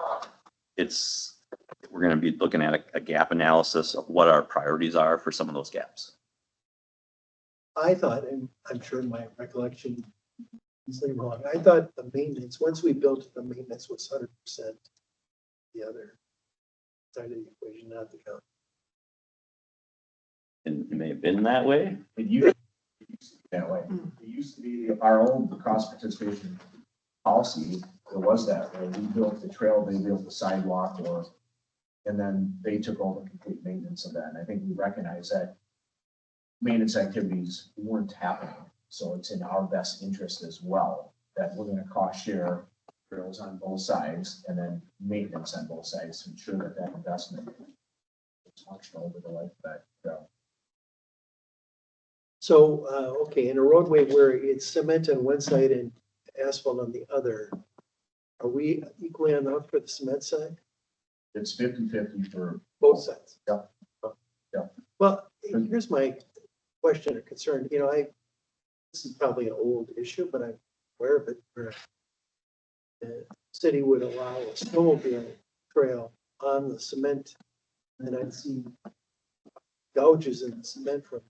we're going to be looking at a gap analysis of what our priorities are for some of those gaps. I thought, and I'm sure my recollection is wrong, I thought the maintenance, once we built it, the maintenance was 100% the other side of the equation, not the county. And it may have been that way. It used to be that way. It used to be our old cost participation policy. It was that way. We built the trail, they built the sidewalk, and then they took over complete maintenance of that. And I think we recognize that maintenance activities weren't happening. So it's in our best interest as well that we're going to cost share trails on both sides and then maintenance on both sides to ensure that that investment is functional over the life of that trail. So, okay, in a roadway where it's cement on one side and asphalt on the other, are we equally on the hook for the cement side? It's 50-50 for both sides. Yeah. Yeah. Well, here's my question or concern. This is probably an old issue, but I'm aware of it. Where the city would allow a snowmobile trail on the cement, and I'd see gouges in the cement from.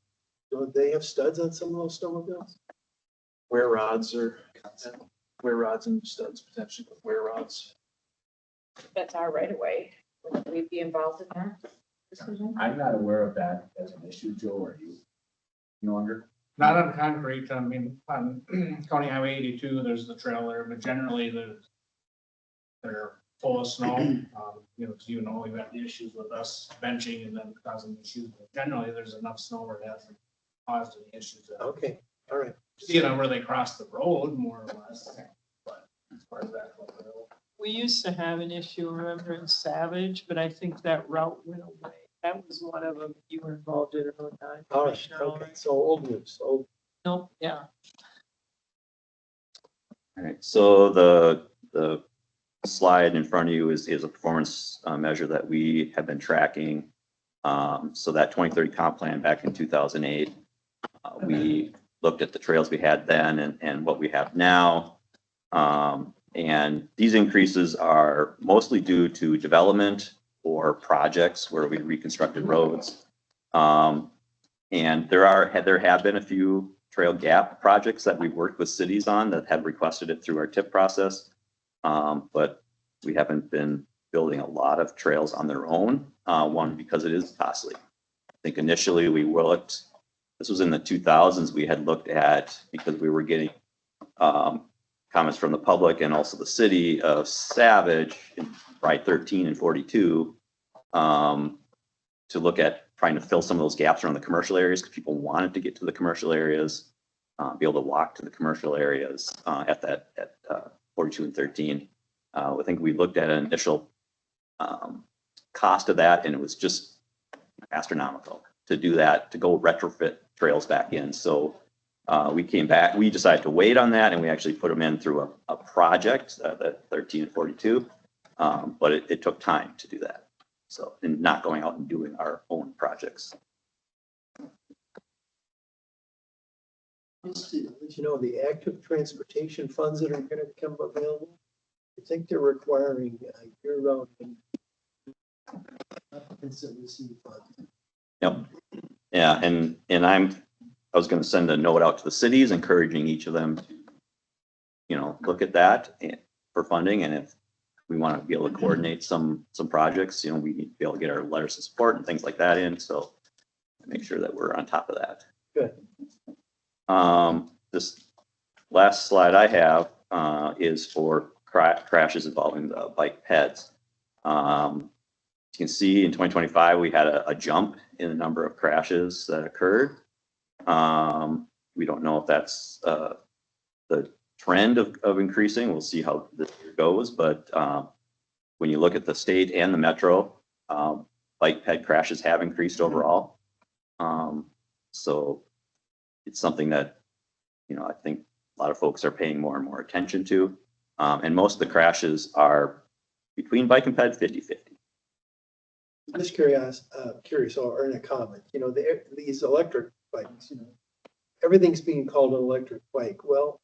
Do they have studs on some of those snowmobiles? Wear rods and studs potentially, but wear rods. That's our right of way. Would we be involved in that decision? I'm not aware of that as an issue, Joe, are you? No longer? Not on concrete. I mean, on County Highway 82, there's the trail there, but generally they're full of snow. We've had the issues with us benching and then causing issues. But generally, there's enough snow where it hasn't caused any issues. Okay, all right. Where they cross the road more or less, but as far as that. We used to have an issue, remember, in Savage, but I think that route went away. That was one of them you were involved in at one time. All right, okay, so old news, old. No, yeah. All right, so the slide in front of you is a performance measure that we have been tracking. So that 2030 comp plan back in 2008, we looked at the trails we had then and what we have now. And these increases are mostly due to development or projects where we reconstructed roads. And there have been a few trail gap projects that we've worked with cities on that have requested it through our TIP process. But we haven't been building a lot of trails on their own. One, because it is costly. I think initially we looked, this was in the 2000s, we had looked at, because we were getting comments from the public and also the city of Savage in Ride 13 and 42 to look at trying to fill some of those gaps around the commercial areas because people wanted to get to the commercial areas, be able to walk to the commercial areas at 42 and 13. I think we looked at an initial cost of that, and it was just astronomical to do that, to go retrofit trails back in. So we came back, we decided to wait on that, and we actually put them in through a project, the 13 and 42, but it took time to do that. So, and not going out and doing our own projects. Just to let you know, the active transportation funds that are going to become available, I think they're requiring year-round applicants that receive funds. Yep. Yeah, and I was going to send a note out to the cities encouraging each of them to, look at that for funding, and if we want to be able to coordinate some projects, we need to be able to get our letters of support and things like that in. So make sure that we're on top of that. Good. this last slide I have is for crashes involving the bike peds. You can see in 2025, we had a jump in the number of crashes that occurred. We don't know if that's the trend of increasing. We'll see how this year goes. But when you look at the state and the metro, bike ped crashes have increased overall. So it's something that, I think a lot of folks are paying more and more attention to. And most of the crashes are between bike and ped 50-50. Just curious or in a comment, these electric bikes, everything's being called an electric bike. Well,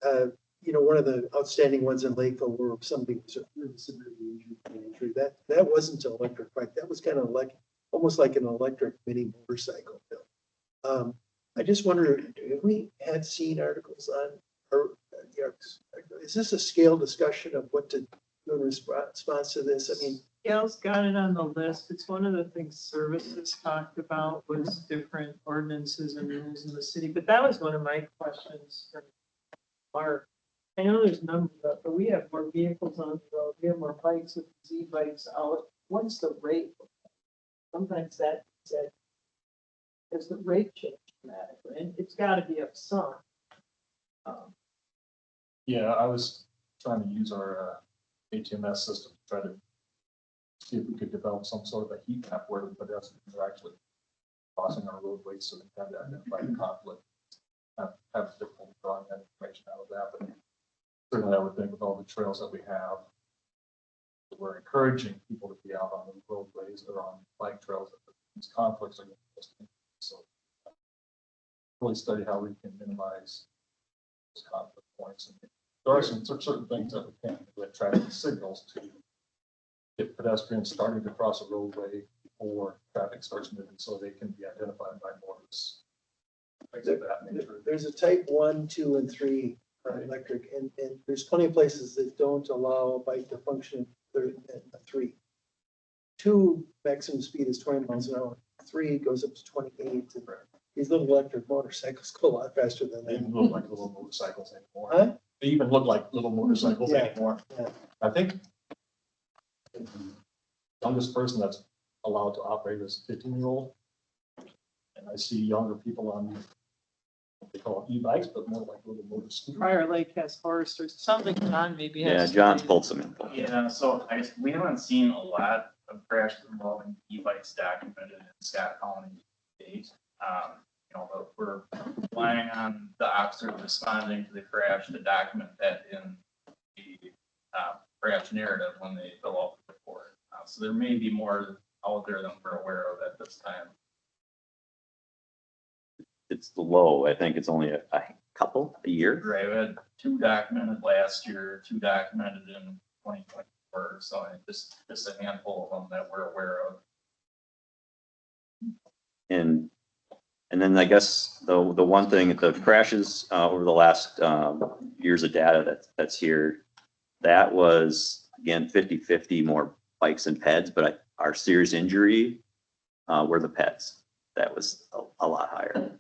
one of the outstanding ones in Lakeville where somebody was really severely injured, that wasn't an electric bike. That was kind of like, almost like an electric mini motorcycle. I just wonder, have we had seen articles on, or is this a scale discussion of what to do in response to this? I mean, Gail's got it on the list. It's one of the things services talked about was different ordinances and rules in the city, but that was one of my questions for Mark. I know there's numbers up, but we have more vehicles on the road. We have more bikes with Z-bikes out. What's the rate? Sometimes that said, is the rate change dramatically? And it's gotta be up some. Yeah, I was trying to use our ATMS system to try to see if we could develop some sort of a heat map where the pedestrians are actually crossing our roadways so they can identify the conflict. Have difficulty drawing that information out of that, but certainly I would think with all the trails that we have, we're encouraging people to be out on the roadways or on bike trails. These conflicts are going to be so really study how we can minimize those conflict points. And there are some certain things that we can do, like traffic signals to get pedestrians starting to cross a roadway before traffic starts moving, so they can be identified by motorists. Things of that nature. There's a type 1, 2, and 3 electric, and there's plenty of places that don't allow a bike to function at 3. 2 maximum speed is 20 miles an hour. 3 goes up to 28. These little electric motorcycles go a lot faster than They that. even look like little motorcycles anymore. Huh? They even look like little motorcycles Yeah. anymore. Yeah. I think the youngest person that's allowed to operate is a 15-year-old. And I see younger people on what they call e-bikes, but more like little motor scooters. Prior Lake has horse or something. John maybe Yeah, has. John's pulled some info. Yeah, so we haven't seen a lot of crashes involving e-bikes documented in Scott County to date. But we're relying on the officer responding to the crash to document that in the crash narrative when they fill out the report. So there may be more out there than we're aware of at this time. It's low. I think it's only a couple a year. Right, we had 2 documented last year, 2 documented in 2024, so just a handful of them that we're aware of. And then I guess the one thing, the crashes over the last years of data that's here, that was again 50-50 more bikes and peds, but our serious injury were the peds. That was a lot higher.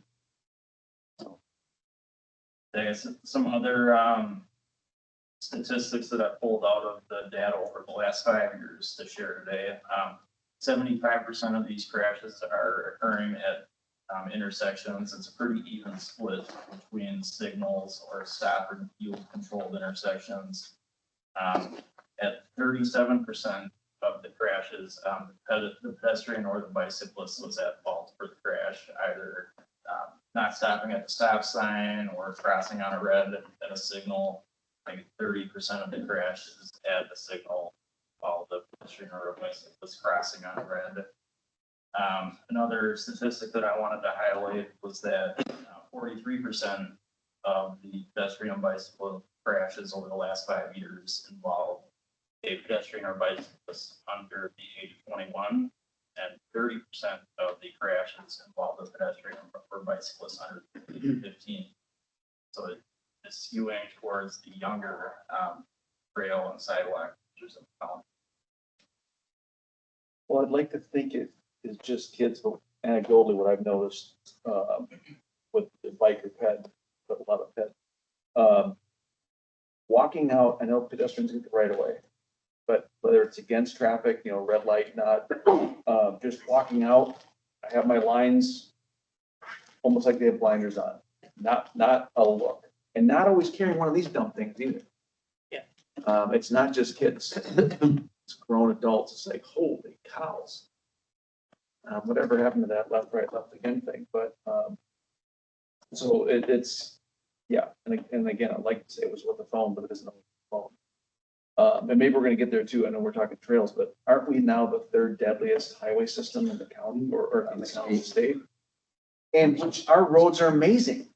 I guess some other statistics that I pulled out of the data over the last 5 years to share today. 75% of these crashes are occurring at intersections. It's a pretty even split between signals or stop and yield controlled intersections. At 37% of the crashes, the pedestrian or the bicyclist was at fault for the crash, either not stopping at the stop sign or crossing on a red at a signal. Like 30% of the crashes at the signal while the pedestrian or a bicyclist crossing on a red. Another statistic that I wanted to highlight was that 43% of the pedestrian bicycle crashes over the last 5 years involve a pedestrian or bicyclist under the age of 21, and 30% of the crashes involve a pedestrian or bicyclist under the age of 15. So it's skewing towards the younger trail and sidewalk users of the county. Well, I'd like to think it is just kids, but anecdotally, what I've noticed, with the bike or ped, but a lot of ped. Walking out, I know pedestrians get the right of way, but whether it's against traffic, you know, red light, not, just walking out, I have my lines almost like they have blinders on, not a look, and not always carrying one of these dumb things either. Yeah. It's not just kids, it's grown adults. It's like, holy cows. Whatever happened to that left, right, left again thing, but, so it's, yeah, and again, I'd like to say it was with the phone, but it isn't on the phone. And maybe we're gonna get there too. I know we're talking trails, but aren't we now the third deadliest highway system in the county or in the county state? And which our roads are amazing.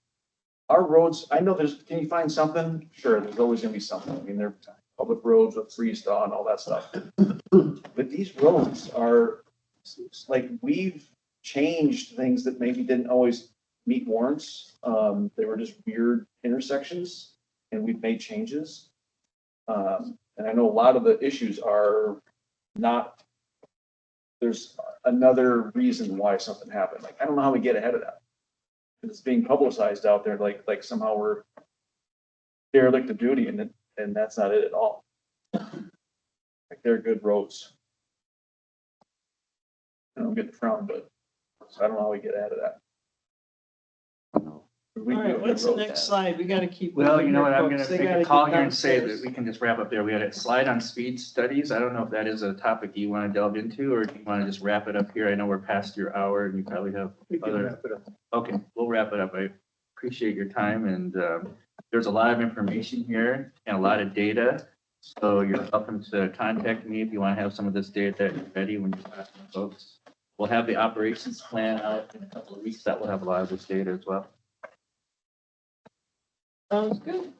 Our roads, I know can you find something? Sure, there's always gonna be something. I mean, they're public roads with freeze-thaw and all that stuff. But these roads are, it's like, we've changed things that maybe didn't always meet warrants. They were just weird intersections and we've made changes. And I know a lot of the issues are not, there's another reason why something happened. Like, I don't know how we get ahead of that. It's being publicized out there like somehow we're derelict of duty and that's not it at all. Like, they're good roads. I don't get the frown, but I don't know how we get ahead of that. All right, what's the next slide? We gotta keep. Well, you moving know here, what, I'm folks. gonna They make gotta a call get here and say downstairs. that we can just wrap up there. We had a slide on speed studies. I don't know if that is a topic you want to delve into, or if you want to just wrap it up here. I know we're past your hour and you probably have We can other. wrap it up. Okay, we'll wrap it up. I appreciate your time and, there's a lot of information here and a lot of data. So you're welcome to contact me if you want to have some of this data ready when you're talking to folks. We'll have the operations plan out in a couple of weeks. That will have a lot of this data as well. Sounds good.